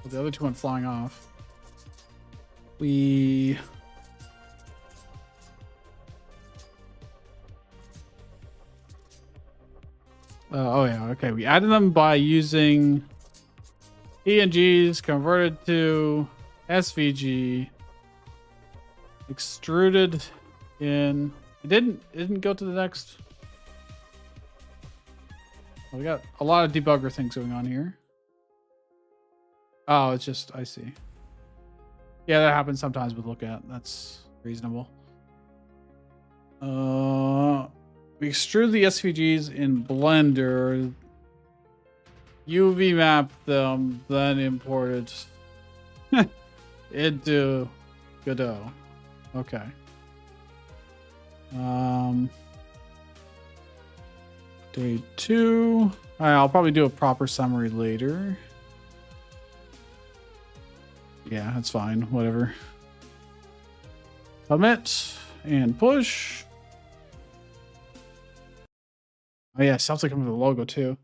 the other two went flying off. We... oh yeah, okay. We added them by using PNGs converted to SVG, extruded in. It didn't go to the next. Well, we got a lot of debugger things going on here. Oh, it's just, I see. Yeah, that happens sometimes with lookout. That's reasonable. We extrude the SVGs in Blender, UV map them, then imported into Godot. Okay. Day 2. All right, I'll probably do a proper summary later. Yeah, that's fine. Whatever. Commit and push. Oh yeah, sounds like I'm with the logo too.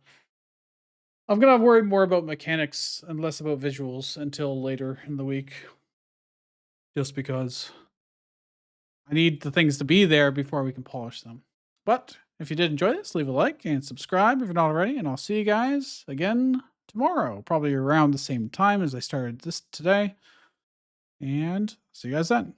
I'm gonna worry more about mechanics and less about visuals until later in the week. Just because I need the things to be there before we can polish them. But if you did enjoy this, leave a like and subscribe if you're not already, and I'll see you guys again tomorrow, probably around the same time as I started this today. And see you guys then.